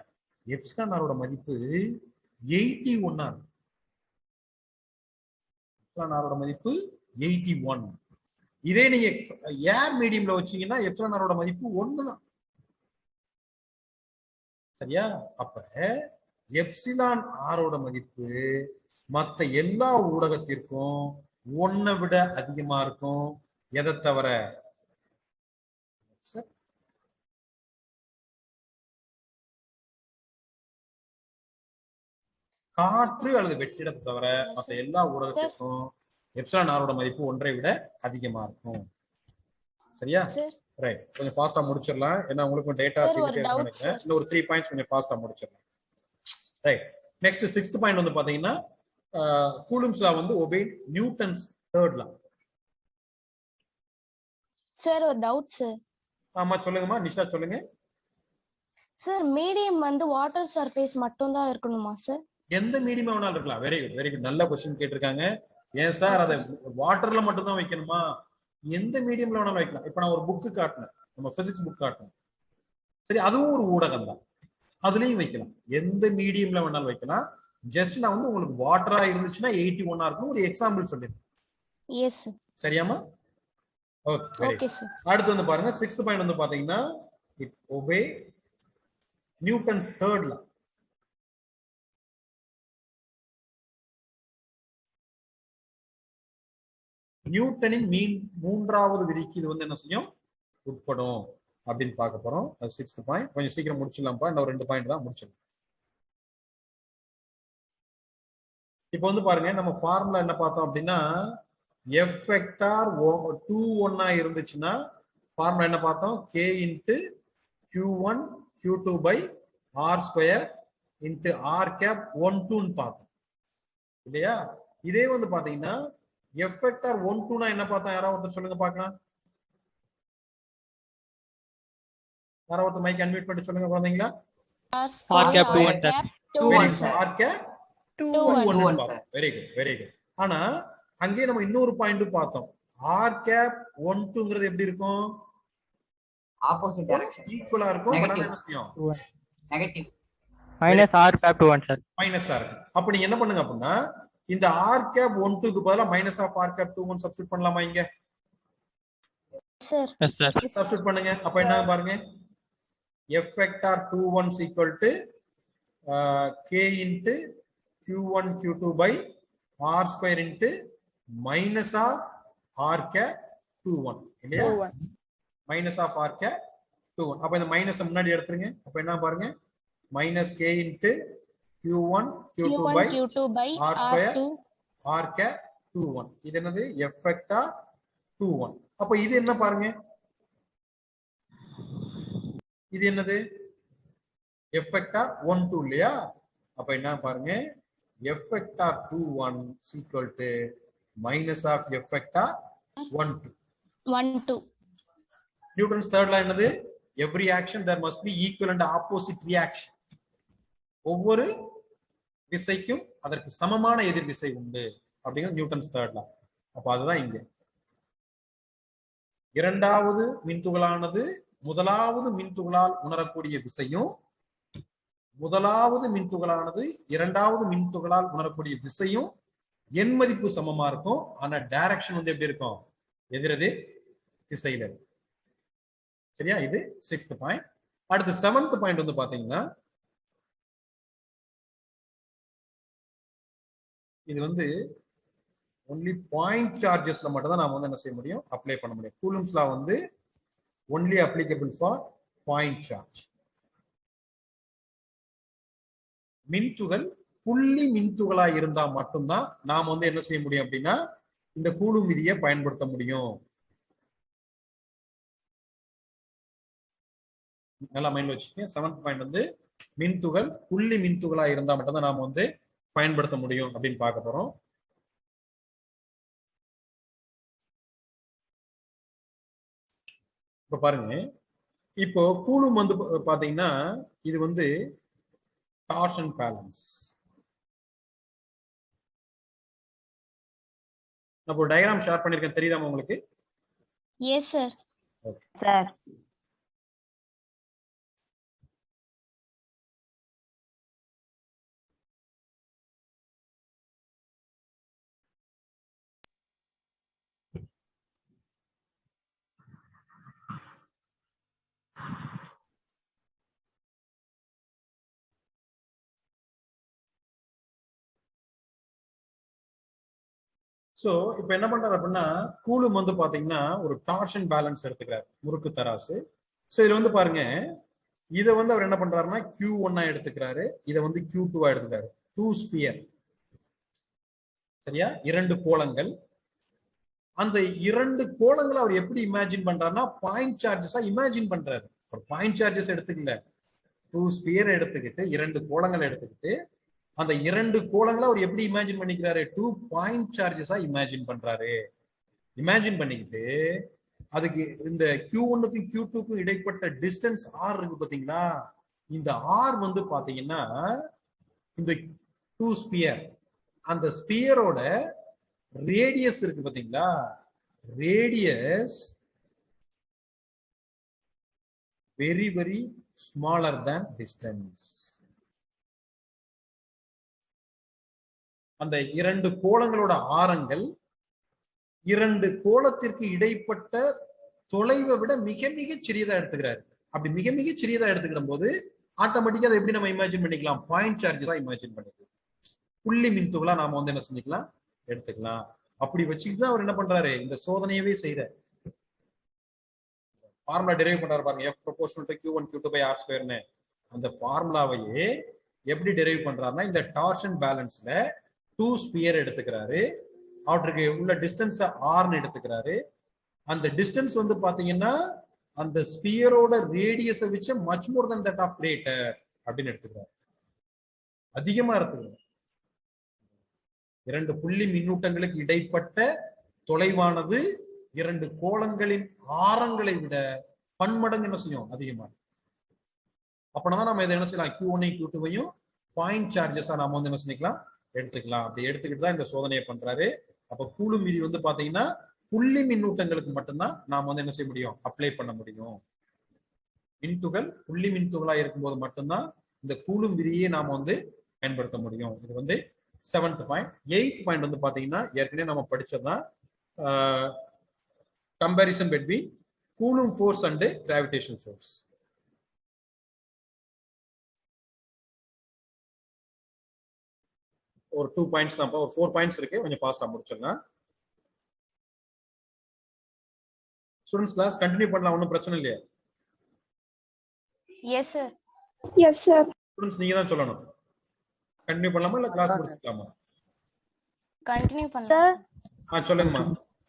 A: எப்சிலான் ஆரோட மதிப்பு 81 இருக்கும். எப்சிலான் ஆரோட மதிப்பு 81. இதே நீங்க ஏர் மீடியம்ல வச்சீங்கன்னா எப்சிலான் ஆரோட மதிப்பு 1 தான். சரியா? அப்ப எப்சிலான் ஆரோட மதிப்பு மற்ற எல்லா ஊடகத்திற்கும் 1 விட அதிகமா இருக்கும். எதை தவிர காற்று அல்லது வெற்றிடத்தை தவிர மற்ற எல்லா ஊடகத்திற்கும் எப்சிலான் ஆரோட மதிப்பு 1 விட அதிகமா இருக்கும். சரியா? ரைட். கொஞ்சம் ஃபாஸ்டா முடிச்சிடலாம். ஏன்னா உங்களுக்கு டேட்டா நினைக்கிறேன். இன்னும் ஒரு 3 பாயிண்ட்ஸ் கொஞ்சம் ஃபாஸ்டா முடிச்சிடலாம். ரைட். நெக்ஸ்ட் 6th பாயிண்ட் வந்து பாத்தீங்கன்னா கூலும்ஸ் லா வந்து ஒபே நியூட்டன்ஸ் தேர்ட் லா.
H: சார் ஒரு டவுட் சார்.
A: ஆமா சொல்லுங்கம்மா. நிஷா சொல்லுங்க.
H: சார் மீடியம் வந்து வாட்டர் சர்ஃபேஸ் மட்டும் தான் இருக்கணுமா சார்?
A: எந்த மீடியம் வேணாலும் இருக்கலாம். Very good very good. நல்ல क्वेश्चन கேட்டிருக்காங்க. ஏன் சார் அதை வாட்டர்ல மட்டும் தான் வைக்கணுமா? எந்த மீடியம்ல வேணாலும் வைக்கலாம். இப்போ நான் ஒரு புக் காட்டினேன், நம்ம பிசிக்ஸ் புக் காட்டினேன். சரி, அதுவும் ஒரு ஊடகம் தான், அதுலயும் வைக்கலாம். எந்த மீடியம்ல வேணாலும் வைக்கலாம். ஜஸ்ட் நான் வந்து உங்களுக்கு வாட்டரா இருந்துச்சுன்னா 81 இருக்கும் ஒரு எக்ஸாம்பிள் சொல்லிருக்கேன்.
H: Yes sir.
A: சரியாமா? Okay
H: sir.
A: அடுத்து வந்து பாருங்க 6th பாயிண்ட் வந்து பாத்தீங்கன்னா it obey Newton's third law. நியூட்டனின் மூன்றாவது விதிக்கு இது வந்து என்ன செய்யும்? உட்படும் அப்படின்னு பார்க்க போறோம். அது 6th பாயிண்ட். கொஞ்சம் சீக்கிரம் முடிச்சிடலாம்ப்பா. இன்னும் 2 பாயிண்ட் தான் முடிச்சிடலாம். இப்போ வந்து பாருங்க நம்ம ஃபார்முலா என்ன பார்த்தோம் அப்படின்னா F வெக்டார் 2 1 இருந்துச்சுன்னா ஃபார்முலா என்ன பார்த்தோம்? K into Q1 Q2 by R square into R cap 1 2ன்னு பார்த்தோம் இல்லையா? இதே வந்து பாத்தீங்கன்னா F வெக்டார் 1 2னா என்ன பார்த்தோம்? யாராவது ஒருத்தர் சொல்லுங்க பார்க்கலாம். யாராவது ஒருத்தர் மைக் அன்மியூட் பண்ணி சொல்லுங்க குழந்தைங்களா.
F: R cap 2 1
A: R cap 2 1 very good very good. ஆனா அங்கே நம்ம இன்னொரு பாயிண்ட் பார்த்தோம். R கேப் 1 2ங்கிறது எப்படி இருக்கும்?
C: Opposite direction.
A: ஈக்குவலா இருக்கும். ஆனா என்ன செய்யும்?
C: Negative.
F: Minus R cap 2 1 sir.
A: Minus R. அப்ப நீங்க என்ன பண்ணுங்க அப்படின்னா இந்த R கேப் 1 2 க்கு பதிலா minus of R cap 2 1 substitute பண்ணலாமா இங்க?
H: சார்.
F: Yes sir.
A: சப்ஸ்டிட்யூட் பண்ணுங்க. அப்ப என்ன பாருங்க? F vector 2 1 equal to K into Q1 Q2 by R square into minus of R cap 2 1 இல்லையா? minus of R cap 2 1. அப்ப இந்த மைனஸ் முன்னாடி எடுத்துருங்க. அப்ப என்ன பாருங்க? minus K into Q1 Q2 by R square R cap 2 1. இது என்னது? F vector 2 1. அப்ப இது என்ன பாருங்க? இது என்னது F vector 1 2 இல்லையா? அப்ப என்ன பாருங்க, F vector 2 1 is equal to minus of F vector 1 2.
H: 1 2.
A: Newton's third law என்னது? Every action there must be equal and opposite reaction. ஒவ்வொரு விசைக்கும் அதற்கு சமமான எதிர் விசை உண்டு அப்படிங்கிறது நியூட்டன்ஸ் தேர்ட் லா. அப்ப அதுதான் இங்க இரண்டாவது மின்துகளானது முதலாவது மின்துகளால் உணரக்கூடிய விசையும், முதலாவது மின்துகளானது இரண்டாவது மின்துகளால் உணரக்கூடிய விசையும் எண் மதிப்பு சமமா இருக்கும். ஆனா டைரக்ஷன் வந்து எப்படி இருக்கும்? எதிரெதிர் திசையில இருக்கும். சரியா? இது 6th பாயிண்ட். அடுத்து 7th பாயிண்ட் வந்து பாத்தீங்கன்னா, இது வந்து ஒன்லி பாயிண்ட் சார்ஜஸ்ல மட்டும் தான் நாம வந்து என்ன செய்ய முடியும்? அப்ளை பண்ண முடியும். கூலும்ஸ் லா வந்து only applicable for point charge. மின்துகள் புள்ளி மின்துகளா இருந்தா மட்டும்தான் நாம வந்து என்ன செய்ய முடியும் அப்படின்னா இந்த கூலும் விதியை பயன்படுத்த முடியும். நல்லா மைண்ட்ல வச்சுக்கோங்க. 7th பாயிண்ட் வந்து மின்துகள் புள்ளி மின்துகளா இருந்தா மட்டும்தான் நாம வந்து பயன்படுத்த முடியும் அப்படின்னு பார்க்க போறோம். இப்ப பாருங்க, இப்போ கூலும் வந்து பாத்தீங்கன்னா இது வந்து டார்ஷன் பேலன்ஸ். நான் ஒரு டயகிராம் ஷேர் பண்ணிருக்கேன், தெரியுதா உங்களுக்கு?
H: Yes sir.
J: சார்
A: சோ இப்ப என்ன பண்றாரு அப்படின்னா, கூலும் வந்து பாத்தீங்கன்னா ஒரு டார்ஷன் பேலன்ஸ் எடுத்துக்கிறாரு, முறுக்கு தராசு. சோ இதுல வந்து பாருங்க, இதை வந்து அவர் என்ன பண்றாருன்னா Q1 எடுத்துக்கிறாரு, இதை வந்து Q2 எடுத்துக்கிறாரு. 2 ஸ்பியர், சரியா? 2 கோளங்கள். அந்த 2 கோளங்களை அவர் எப்படி இமேஜின் பண்றாருன்னா பாயிண்ட் சார்ஜஸா இமேஜின் பண்றாரு. ஒரு பாயிண்ட் சார்ஜஸ் எடுத்துக்கல, 2 ஸ்பியர் எடுத்துக்கிட்டு 2 கோளங்களை எடுத்துக்கிட்டு அந்த 2 கோளங்களை அவர் எப்படி இமேஜின் பண்ணிக்கிறாரு? 2 பாயிண்ட் சார்ஜஸா இமேஜின் பண்றாரு. இமேஜின் பண்ணிக்கிட்டு அதுக்கு இந்த Q1க்கும் Q2க்கும் இடைப்பட்ட டிஸ்டன்ஸ் R இருக்கு பாத்தீங்களா? இந்த R வந்து பாத்தீங்கன்னா இந்த 2 ஸ்பியர், அந்த ஸ்பியரோட ரேடியஸ் இருக்கு பாத்தீங்களா? Radius very very smaller than distance. அந்த 2 கோளங்களோட ஆரங்கள் 2 கோளத்திற்கு இடைப்பட்ட தொலைவை விட மிக மிக சிறியதா எடுத்துக்கிறாரு. அப்படி மிக மிக சிறியதா எடுத்துக்கிற போது ஆட்டோமேட்டிக்கா அதை எப்படி நம்ம இமேஜின் பண்ணிக்கலாம்? பாயிண்ட் சார்ஜ் தான் இமேஜின் பண்ணிக்கலாம். புள்ளி மின்துகளா நாம வந்து என்ன செஞ்சுக்கலாம்? எடுத்துக்கலாம். அப்படி வச்சுக்கிட்டு தான் அவர் என்ன பண்றாரு? இந்த சோதனையவே செய்யறாரு. ஃபார்முலா டெரைவ் பண்றாரு பாருங்க, F proportional to Q1 Q2 by R square ன்னு. அந்த ஃபார்முலாவையே எப்படி டெரைவ் பண்றாருன்னா இந்த டார்ஷன் பேலன்ஸ்ல 2 ஸ்பியர் எடுத்துக்கிறாரு, அவற்றுக்கு உள்ள டிஸ்டன்ஸ் ஆர்னு எடுத்துக்கிறாரு. அந்த டிஸ்டன்ஸ் வந்து பாத்தீங்கன்னா அந்த ஸ்பியரோட ரேடியஸை வச்சு much more than that of greater அப்படின்னு எடுத்துக்கிறாரு. அதிகமா எடுத்துக்கிறாரு. 2 புள்ளி மின்னூட்டங்களுக்கு இடைப்பட்ட தொலைவானது 2 கோளங்களின் ஆரங்களை விட பன்மடங்கு என்ன செய்யும்? அதிகமா. அப்படின்னா நம்ம இதை என்ன செய்யலாம்? Q1 Q2வையும் பாயிண்ட் சார்ஜஸா நாம வந்து என்ன செஞ்சுக்கலாம்? எடுத்துக்கலாம். அப்படி எடுத்துக்கிட்டு தான் இந்த சோதனையை பண்றாரு. அப்ப கூலும் விதி வந்து பாத்தீங்கன்னா புள்ளி மின்னூட்டங்களுக்கு மட்டும்தான் நாம வந்து என்ன செய்ய முடியும்? அப்ளை பண்ண முடியும். மின்துகள் புள்ளி மின்துகளா இருக்கும்போது மட்டும்தான் இந்த கூலும் விதியை நாம வந்து பயன்படுத்த முடியும். இது வந்து 7th பாயிண்ட். 8th பாயிண்ட் வந்து பாத்தீங்கன்னா ஏற்கனவே நம்ம படிச்சதுதான், comparison between coulomb force and gravitation force. ஒரு 2 பாயிண்ட்ஸ் தான், ஒரு 4 பாயிண்ட்ஸ் இருக்கு, கொஞ்சம் ஃபாஸ்டா முடிச்சிடலாம். ஸ்டூடண்ட்ஸ் கிளாஸ் கண்டினியூ பண்ணலாம், ஒன்றும் பிரச்சனை இல்லையா?
H: Yes sir.
G: Yes sir.
A: Students நீங்க தான் சொல்லணும், கண்டினியூ பண்ணலாமா இல்ல கிளாஸ் முடிச்சுக்கலாமா?
H: கண்டினியூ பண்ணலாம்.
A: சொல்லுங்கம்மா.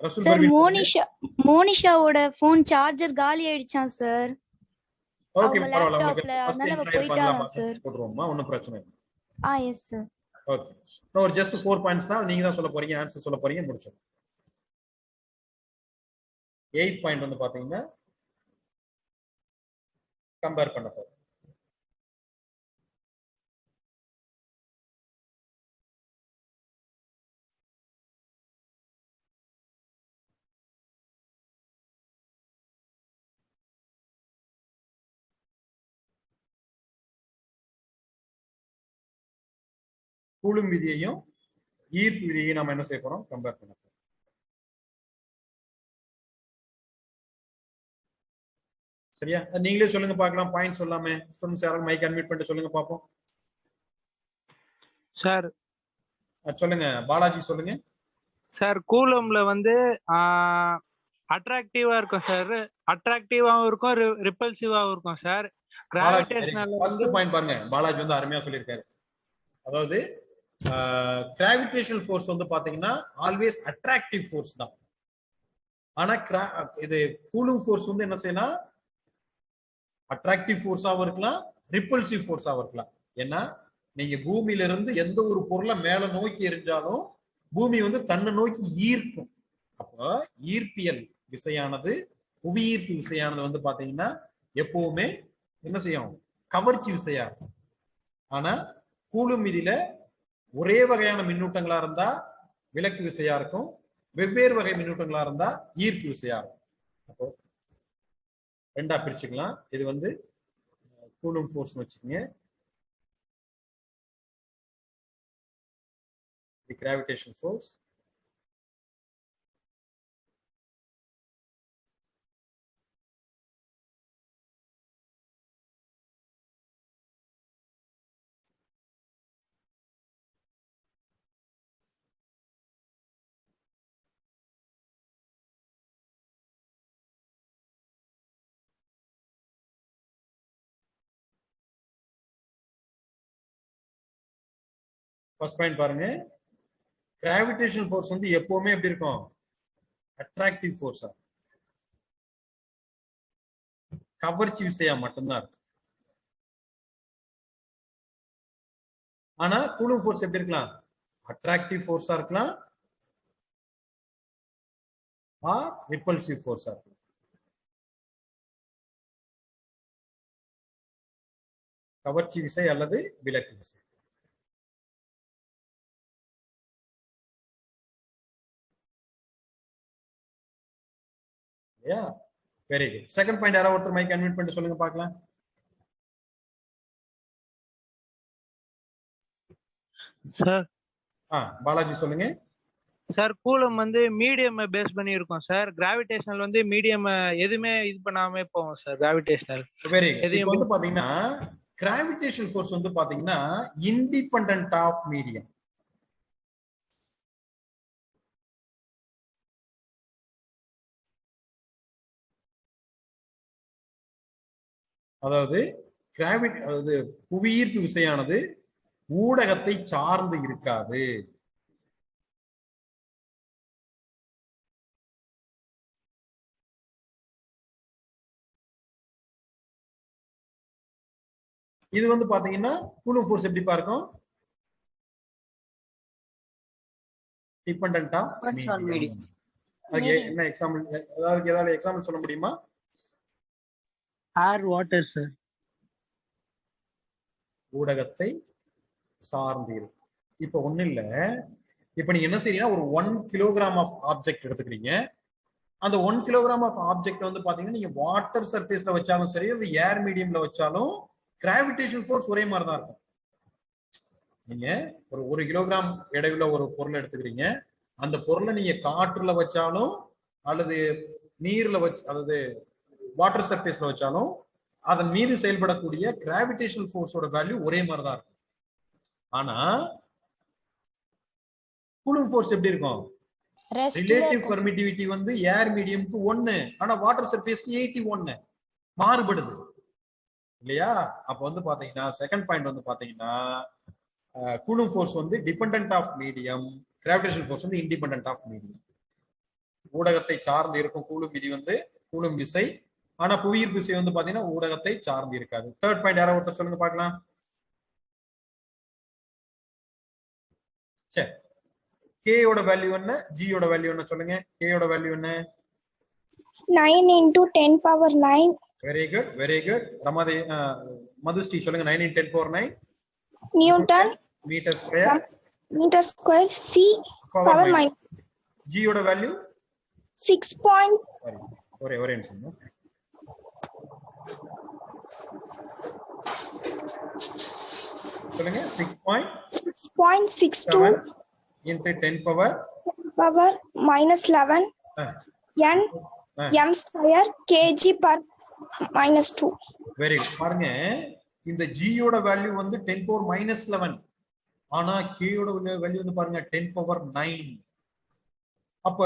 A: ரசூல்
N: சார்
A: பர்வீன்
N: மோனிஷாவோட ஃபோன் சார்ஜர் காலி ஆயிடுச்சாம் சார்.
A: ஓகே
H: அவங்க
A: பரவாயில்ல உங்களுக்கு
H: லேப்டாப்ல
A: ஃபர்ஸ்ட்
H: அதனால அவ
A: டைம் ட்ரை
H: போயிட்டாராம்
A: பண்ணலாமா
H: சார்.
A: போடுறோமா ஒன்றும் பிரச்சனை இல்லை.
H: Yes sir.
A: ஓகே நான் ஒரு ஜஸ்ட் 4 பாயிண்ட்ஸ் தான் நீங்க தான் சொல்ல போறீங்க ஆன்சர் சொல்ல போறீங்க முடிச்சோம். 8 பாயிண்ட் வந்து பாத்தீங்கன்னா கம்பேர் பண்ண போறோம். கூலும் விதியையும் ஈர்ப்பு விதியையும் நம்ம என்ன செய்ய போறோம் கம்பேர் பண்ண போறோம். சரியா நீங்களே சொல்லுங்க பார்க்கலாம் பாயிண்ட் சொல்லாம ஸ்டூடண்ட்ஸ் யாரும் மைக் அன்மியூட் பண்ணிட்டு சொல்லுங்க பாப்போம்.
I: சார்
A: சொல்லுங்க பாலாஜி சொல்லுங்க.
I: சார் கூலம்ல வந்து அட்ராக்டிவா இருக்கும் சார், அட்ராக்டிவாவும் இருக்கும் ரிப்பல்சிவாவும் இருக்கும் சார். கிராவிடேஷனல்
A: ஃபர்ஸ்ட் பாயிண்ட் பாருங்க பாலாஜி வந்து அருமையா சொல்லியிருக்காரு. அதாவது கிராவிடேஷனல் ஃபோர்ஸ் வந்து பாத்தீங்கன்னா ஆல்வேஸ் அட்ராக்டிவ் ஃபோர்ஸ் தான். ஆனா இது கூலும் ஃபோர்ஸ் வந்து என்ன செய்யணும் அட்ராக்டிவ் ஃபோர்ஸாவும் இருக்கலாம் ரிப்பல்சிவ் ஃபோர்ஸாவும் இருக்கலாம். ஏன்னா நீங்க பூமியில இருந்து எந்த ஒரு பொருளை மேல நோக்கி எரிஞ்சாலும் பூமி வந்து தன்னை நோக்கி ஈர்க்கும். அப்போ ஈர்ப்பியல் விசையானது புவியீர்ப்பு விசையானது வந்து பாத்தீங்கன்னா எப்பவுமே என்ன செய்யும் கவர்ச்சி விசையா இருக்கும். ஆனா கூலும் விதியில ஒரே வகையான மின்னூட்டங்களா இருந்தா விலக்கு விசையா இருக்கும், வெவ்வேறு வகை மின்னூட்டங்களா இருந்தா ஈர்ப்பு விசையா இருக்கும். அப்போ ரெண்டா பிரிச்சுக்கலாம். இது வந்து கூலும் ஃபோர்ஸ் வச்சுக்கோங்க, தி கிராவிடேஷன் ஃபோர்ஸ். ஃபர்ஸ்ட் பாயிண்ட் பாருங்க, கிராவிடேஷன் ஃபோர்ஸ் வந்து எப்பவுமே எப்படி இருக்கும் அட்ராக்டிவ் ஃபோர்ஸா கவர்ச்சி விசையா மட்டும்தான் இருக்கு. ஆனா கூலும் ஃபோர்ஸ் எப்படி இருக்கலாம் அட்ராக்டிவ் ஃபோர்ஸா இருக்கலாம் ஆர் ரிப்பல்சிவ் ஃபோர்ஸா இருக்கலாம். கவர்ச்சி விசை அல்லது விலக்கு விசை. Very good. செகண்ட் பாயிண்ட் யாராவது ஒருத்தர் மைக் அன்மியூட் பண்ணிட்டு சொல்லுங்க பார்க்கலாம்.
I: சார்
A: பாலாஜி சொல்லுங்க.
I: சார் கூலம் வந்து மீடியம் பேஸ் பண்ணி இருக்கும் சார், கிராவிடேஷனல் வந்து மீடியம் எதுவுமே இது பண்ணாம போகும் சார். Gravitational
A: very good. இப்போ வந்து பாத்தீங்கன்னா கிராவிடேஷனல் ஃபோர்ஸ் வந்து பாத்தீங்கன்னா இண்டிபெண்டன்ட் ஆஃப் மீடியம். அதாவது அதாவது புவியீர்ப்பு விசையானது ஊடகத்தை சார்ந்து இருக்காது. இது வந்து பாத்தீங்கன்னா கூலும் ஃபோர்ஸ் எப்படி பார்க்கும் டிபெண்டன்ட் ஆஃப் மீடியம். என்ன எக்ஸாம்பிள் ஏதாவது எக்ஸாம்பிள் சொல்ல முடியுமா?
I: Air water sir.
A: ஊடகத்தை சார்ந்து இருக்கு. இப்ப ஒண்ணு இல்ல, இப்ப நீங்க என்ன செய்றீங்கன்னா ஒரு 1 கிலோகிராம் ஆஃப் ஆப்ஜெக்ட் எடுத்துக்கிறீங்க. அந்த 1 கிலோகிராம் ஆஃப் ஆப்ஜெக்ட் வந்து பாத்தீங்கன்னா நீங்க வாட்டர் சர்ஃபேஸ்ல வச்சாலும் சரி அல்லது ஏர் மீடியம்ல வச்சாலும் கிராவிடேஷன் ஃபோர்ஸ் ஒரே மாதிரி தான் இருக்கும். நீங்க ஒரு 1 கிலோகிராம் எடையுள்ள ஒரு பொருளை எடுத்துக்கிறீங்க, அந்த பொருளை நீங்க காற்றுல வச்சாலும் அல்லது நீர்ல வச்சு அதாவது வாட்டர் சர்ஃபேஸ்ல வச்சாலும் அதன் மீது செயல்படக்கூடிய கிராவிடேஷனல் ஃபோர்ஸோட வேல்யூ ஒரே மாதிரி தான் இருக்கும். ஆனா கூலும் ஃபோர்ஸ் எப்படி இருக்கும் ரிலேட்டிவ் பெர்மிட்டிவிட்டி வந்து ஏர் மீடியம்க்கு 1, ஆனா வாட்டர் சர்ஃபேஸ்க்கு 81 மாறுபடுது இல்லையா? அப்ப வந்து பாத்தீங்கன்னா செகண்ட் பாயிண்ட் வந்து பாத்தீங்கன்னா கூலும் ஃபோர்ஸ் வந்து dependent of medium, gravitational force வந்து இண்டிபெண்டன்ட் ஆஃப் மீடியம். ஊடகத்தை சார்ந்து இருக்கும் கூலும் விதி வந்து கூலும் விசை ஆனா புவியீர்ப்பு விசை வந்து பாத்தீங்கன்னா ஊடகத்தை சார்ந்து இருக்காது. தேர்ட் பாயிண்ட் யாராவது ஒருத்தர் சொல்லுங்க பார்க்கலாம். சரி, K யோட வேல்யூ என்ன, G யோட வேல்யூ என்ன சொல்லுங்க. K யோட வேல்யூ என்ன?
E: 9 into 10 power 9.
A: Very good, very good. ரமாதே மதுஸ்ரீ சொல்லுங்க. 9 into 10 power 9
E: Newton
A: meter square
E: C power minus.
A: G யோட வேல்யூ
E: 6.
A: சாரி, ஒரே நிமிஷம். சொல்லுங்க.
E: 6.62
A: into 10 power
E: minus 11 n m square kg per minus 2.
A: Very good. பாருங்க, இந்த G யோட வேல்யூ வந்து 10 power minus 11, ஆனா K யோட வேல்யூ வந்து பாருங்க 10 power 9. அப்ப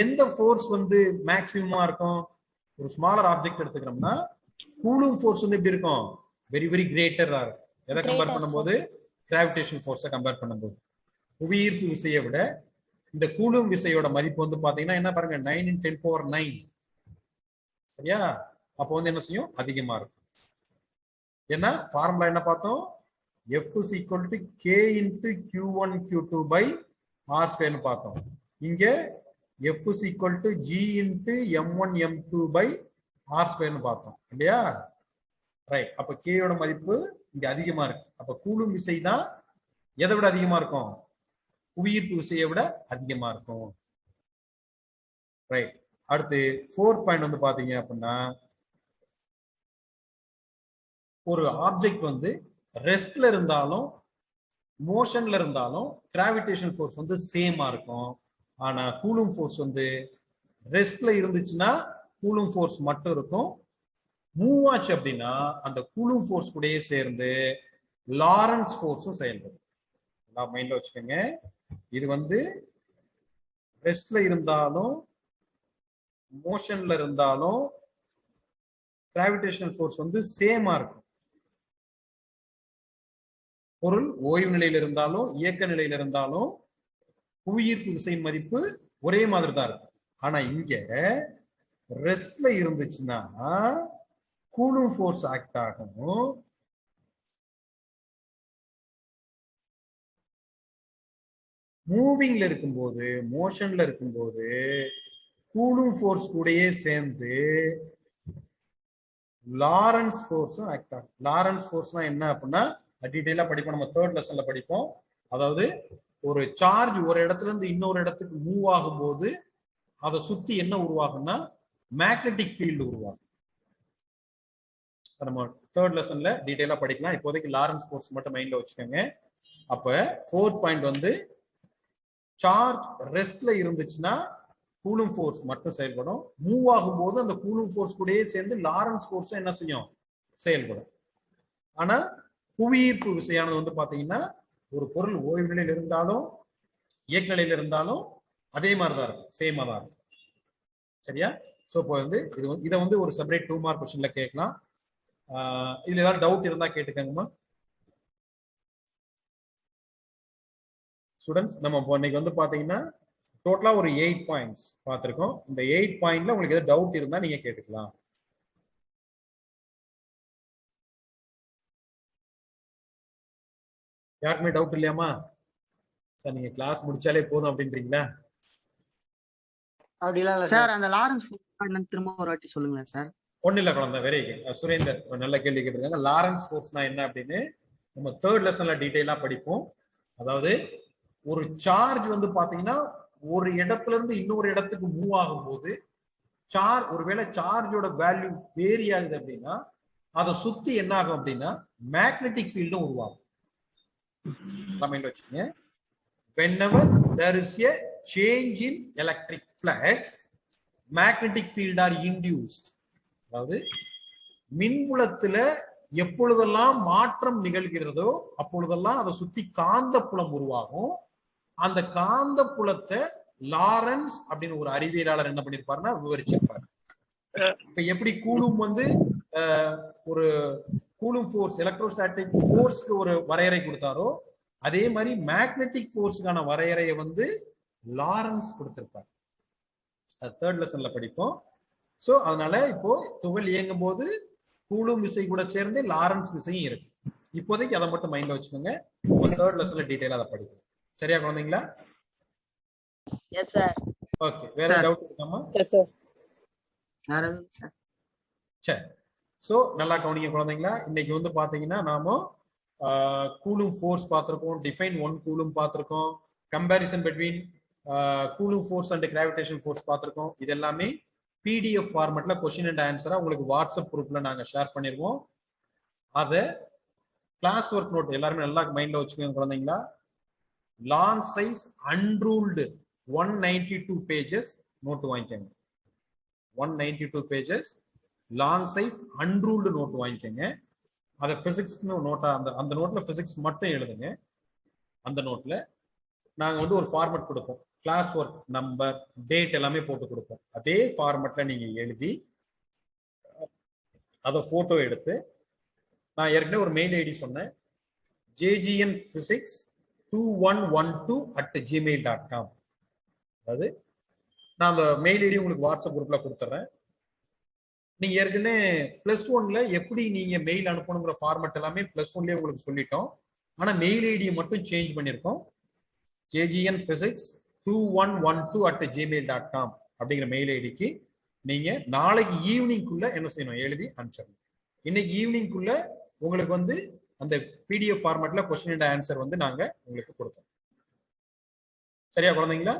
A: எந்த ஃபோர்ஸ் வந்து மேக்ஸிமமா இருக்கும்? ஒரு ஸ்மாலர் ஆப்ஜெக்ட் எடுத்துக்கிறோம்னா கூலும் ஃபோர்ஸ் வந்து எப்படி இருக்கும்? வெரி வெரி கிரேட்டரா இருக்கும். எதை கம்பேர் பண்ணும்போது? கிராவிடேஷன் ஃபோர்ஸை கம்பேர் பண்ணும்போது. புவியீர்ப்பு விசையை விட இந்த கூலும் விசையோட மதிப்பு வந்து பாத்தீங்கன்னா என்ன பாருங்க, 9 into 10 power 9. சரியா? அப்போ வந்து என்ன செய்யும்? அதிகமா இருக்கும். ஏன்னா ஃபார்முலா என்ன பார்த்தோம்? F is equal to K into Q1 Q2 by R square னு பார்த்தோம். இங்க F is equal to G into M1 M2 by R square னு பார்த்தோம் இல்லையா? ரைட். அப்ப K யோட மதிப்பு இங்க அதிகமா இருக்கு. அப்ப கூலும் விசை தான் எதை விட அதிகமா இருக்கும்? புவியீர்ப்பு விசையை விட அதிகமா இருக்கும். ரைட். அடுத்து 4th பாயிண்ட் வந்து பாத்தீங்க அப்படின்னா, ஒரு ஆப்ஜெக்ட் வந்து ரெஸ்ட்ல இருந்தாலும் மோஷன்ல இருந்தாலும் கிராவிடேஷன் ஃபோர்ஸ் வந்து சேமா இருக்கும். ஆனா கூலும் ஃபோர்ஸ் வந்து ரெஸ்ட்ல இருந்துச்சுன்னா கூலும் ஃபோர்ஸ் மட்டும் இருக்கும். மூவ் ஆச்சு அப்படின்னா அந்த கூலும் ஃபோர்ஸ் கூடயே சேர்ந்து லாரன்ஸ் ஃபோர்ஸும் செயல்படும். மைண்ட்ல வச்சுக்கோங்க. இது வந்து ரெஸ்ட்ல இருந்தாலும் மோஷன்ல இருந்தாலும் கிராவிடேஷனல் ஃபோர்ஸ் வந்து சேமா இருக்கும். பொருள் ஓய்வு நிலையில இருந்தாலும் இயக்க நிலையில இருந்தாலும் புவியீர்ப்பு விசையின் மதிப்பு ஒரே மாதிரி தான் இருக்கும். ஆனா இங்க ரெஸ்ட்ல இருந்துச்சுன்னா கூலும் ஃபோர்ஸ் ஆக்ட் ஆகும். மூவிங்ல இருக்கும்போது மோஷன்ல இருக்கும்போது கூலும் ஃபோர்ஸ் கூடயே சேர்ந்து லாரன்ஸ் ஃபோர்ஸும் ஆக்ட் ஆகும். லாரன்ஸ் ஃபோர்ஸ்னா என்ன அப்படின்னா டீடைலா படிப்போம், நம்ம 3rd லெசன்ல படிப்போம். அதாவது ஒரு சார்ஜ் ஒரு இடத்துல இருந்து இன்னொரு இடத்துக்கு மூவ் ஆகும்போது அதை சுத்தி என்ன உருவாகும்னா மேக்னெட்டிக் ஃபீல்டு உருவாகும். நம்ம 3rd லெசன்ல டீடைலா படிக்கலாம். இப்போதைக்கு லாரன்ஸ் ஃபோர்ஸ் மட்டும் மைண்ட்ல வச்சுக்கோங்க. அப்ப 4th பாயிண்ட் வந்து சார்ஜ் ரெஸ்ட்ல இருந்துச்சுன்னா கூலும் ஃபோர்ஸ் மட்டும் செயல்படும். மூவ் ஆகும்போது அந்த கூலும் ஃபோர்ஸ் கூடயே சேர்ந்து லாரன்ஸ் ஃபோர்ஸும் என்ன செய்யும்? செயல்படும். ஆனா புவியீர்ப்பு விசையானது வந்து பாத்தீங்கன்னா ஒரு பொருள் ஓய்வு நிலையில் இருந்தாலும் இயக்க நிலையில இருந்தாலும் அதே மாதிரிதான் இருக்கும், சேமா தான் இருக்கும். சரியா? ஸோ இப்போ வந்து இதை வந்து ஒரு செப்பரேட் 2 மார்க் கொஸ்டின்ல கேட்கலாம். இதுல ஏதாவது டவுட் இருந்தா கேட்டுக்கங்கம்மா. ஸ்டூடெண்ட்ஸ், நம்ம இன்னைக்கு வந்து பாத்தீங்கன்னா டோட்டலா ஒரு 8 பாயிண்ட்ஸ் பார்த்திருக்கோம். இந்த 8 பாயிண்ட்ல உங்களுக்கு ஏதாவது டவுட் இருந்தா நீங்க கேட்டுக்கலாம். யாருக்குமே டவுட் இல்லையாமா? சார் நீங்க கிளாஸ் முடிச்சாலே போதும் அப்படின்றீங்களா?
D: சார் அந்த லாரன்ஸ் திரும்ப ஒரு வாட்டி சொல்லுங்களேன் சார்.
A: ஒன்னும் இல்ல குழந்தை. வெரி குட் சுரேந்தர், நல்ல கேள்வி கேட்டிருக்காங்க. லாரன்ஸ் ஃபோர்ஸ்னா என்ன அப்படின்னு நம்ம 3rd லெசன்ல டீடைலா படிப்போம். அதாவது ஒரு சார்ஜ் வந்து பாத்தீங்கன்னா ஒரு இடத்துல இருந்து இன்னொரு இடத்துக்கு மூவ் ஆகும்போது ஒருவேளை சார்ஜோட வேல்யூ வேரி ஆகுது அப்படின்னா அதை சுத்தி என்ன ஆகும் அப்படின்னா மேக்னெட்டிக் ஃபீல்டும் உருவாகும். வச்சுக்கோங்க. Whenever there is a change in electric flux, magnetic field are induced. அதாவது மின்புலத்துல எப்பொழுதெல்லாம் மாற்றம் நிகழ்கிறதோ அப்பொழுதெல்லாம் அதை சுத்தி காந்த புலம் உருவாகும். அந்த காந்த புலத்தை லாரன்ஸ் அப்படின்னு ஒரு அறிவியலாளர் என்ன பண்ணிருப்பாருன்னா விவரிச்சிருப்பாரு. இப்ப எப்படி கூலும் வந்து ஒரு கூலும் ஃபோர்ஸ் எலக்ட்ரோஸ்டாட்டிக் ஃபோர்ஸ்க்கு ஒரு வரையறை கொடுத்தாரோ அதே மாதிரி மேக்னெட்டிக் ஃபோர்ஸுக்கான வரையறையை வந்து லாரன்ஸ் கொடுத்திருப்பார். 3rd லெசன்ல படிப்போம். சோ அதனால இப்போ துகள் இயங்கும் போது கூலும் விசை கூட சேர்ந்து லாரன்ஸ் விசையும் இருக்கு. இப்போதைக்கு அதை மட்டும் மைண்ட்ல வச்சுக்கோங்க. தேர்ட் லெசன்ல டீடைலா அதை படிக்கும். சரியா குழந்தைங்களா?
J: Yes sir.
A: ஓகே, வேற டவுட் இருக்காமா?
J: Yes sir.
A: சரி. சோ நல்லா கவனிங்க குழந்தைங்களா. இன்னைக்கு வந்து பாத்தீங்கன்னா நாம கூலும் ஃபோர்ஸ் பார்த்திருக்கோம், டிஃபைன் ஒன் கூலும் பார்த்திருக்கோம், comparison between coulomb force and gravitation force பார்த்திருக்கோம். இது எல்லாமே பிடிஎஃப் ஃபார்மேட்ல கொஸ்டின் அண்ட் ஆன்சரா உங்களுக்கு வாட்ஸ்அப் குரூப்ல நாங்க ஷேர் பண்ணிருக்கோம். அதை கிளாஸ் ஒர்க் நோட் எல்லாருமே நல்லா மைண்ட்ல வச்சுக்கோங்க குழந்தைங்களா. Long size unruled 192 pages note வாங்கிக்கோங்க. 192 pages long size unruled note வாங்கிக்கோங்க. அதை பிசிக்ஸ்னு நோட்டா அந்த நோட்ல பிசிக்ஸ் மட்டும் எழுதுங்க. அந்த நோட்ல நாங்க வந்து ஒரு ஃபார்மேட் கொடுப்போம். கிளாஸ் ஒர்க் நம்பர், டேட் எல்லாமே போட்டு கொடுப்போம். அதே ஃபார்மேட்ல நீங்க எழுதி அதை போட்டோ எடுத்து, நான் ஏற்கனவே ஒரு மெயில் ஐடி சொன்னேன், jgnphysics2112@gmail.com. அதாவது நான் அந்த மெயில் ஐடி உங்களுக்கு வாட்ஸ்அப் குரூப்ல கொடுத்துட்றேன். நீங்க ஏற்கனவே +1ல எப்படி நீங்க மெயில் அனுப்பணுங்கிற ஃபார்மேட் எல்லாமே +1லயே உங்களுக்கு சொல்லிட்டோம். ஆனா மெயில் ஐடியை மட்டும் சேஞ்ச் பண்ணியிருக்கோம். jgnphysics2112@gmail.com அப்படிங்கிற மெயில் ஐடிக்கு நீங்க நாளைக்கு ஈவினிங்குள்ள என்ன செய்யணும், எழுதி அனுப்பிச்சிடணும். இன்னைக்கு ஈவினிங்குள்ள உங்களுக்கு வந்து அந்த பிடிஎஃப் ஃபார்மேட்ல கொஸ்டின் அண்ட் ஆன்சர் வந்து நாங்க உங்களுக்கு கொடுத்தோம். சரியா குழந்தைங்களா?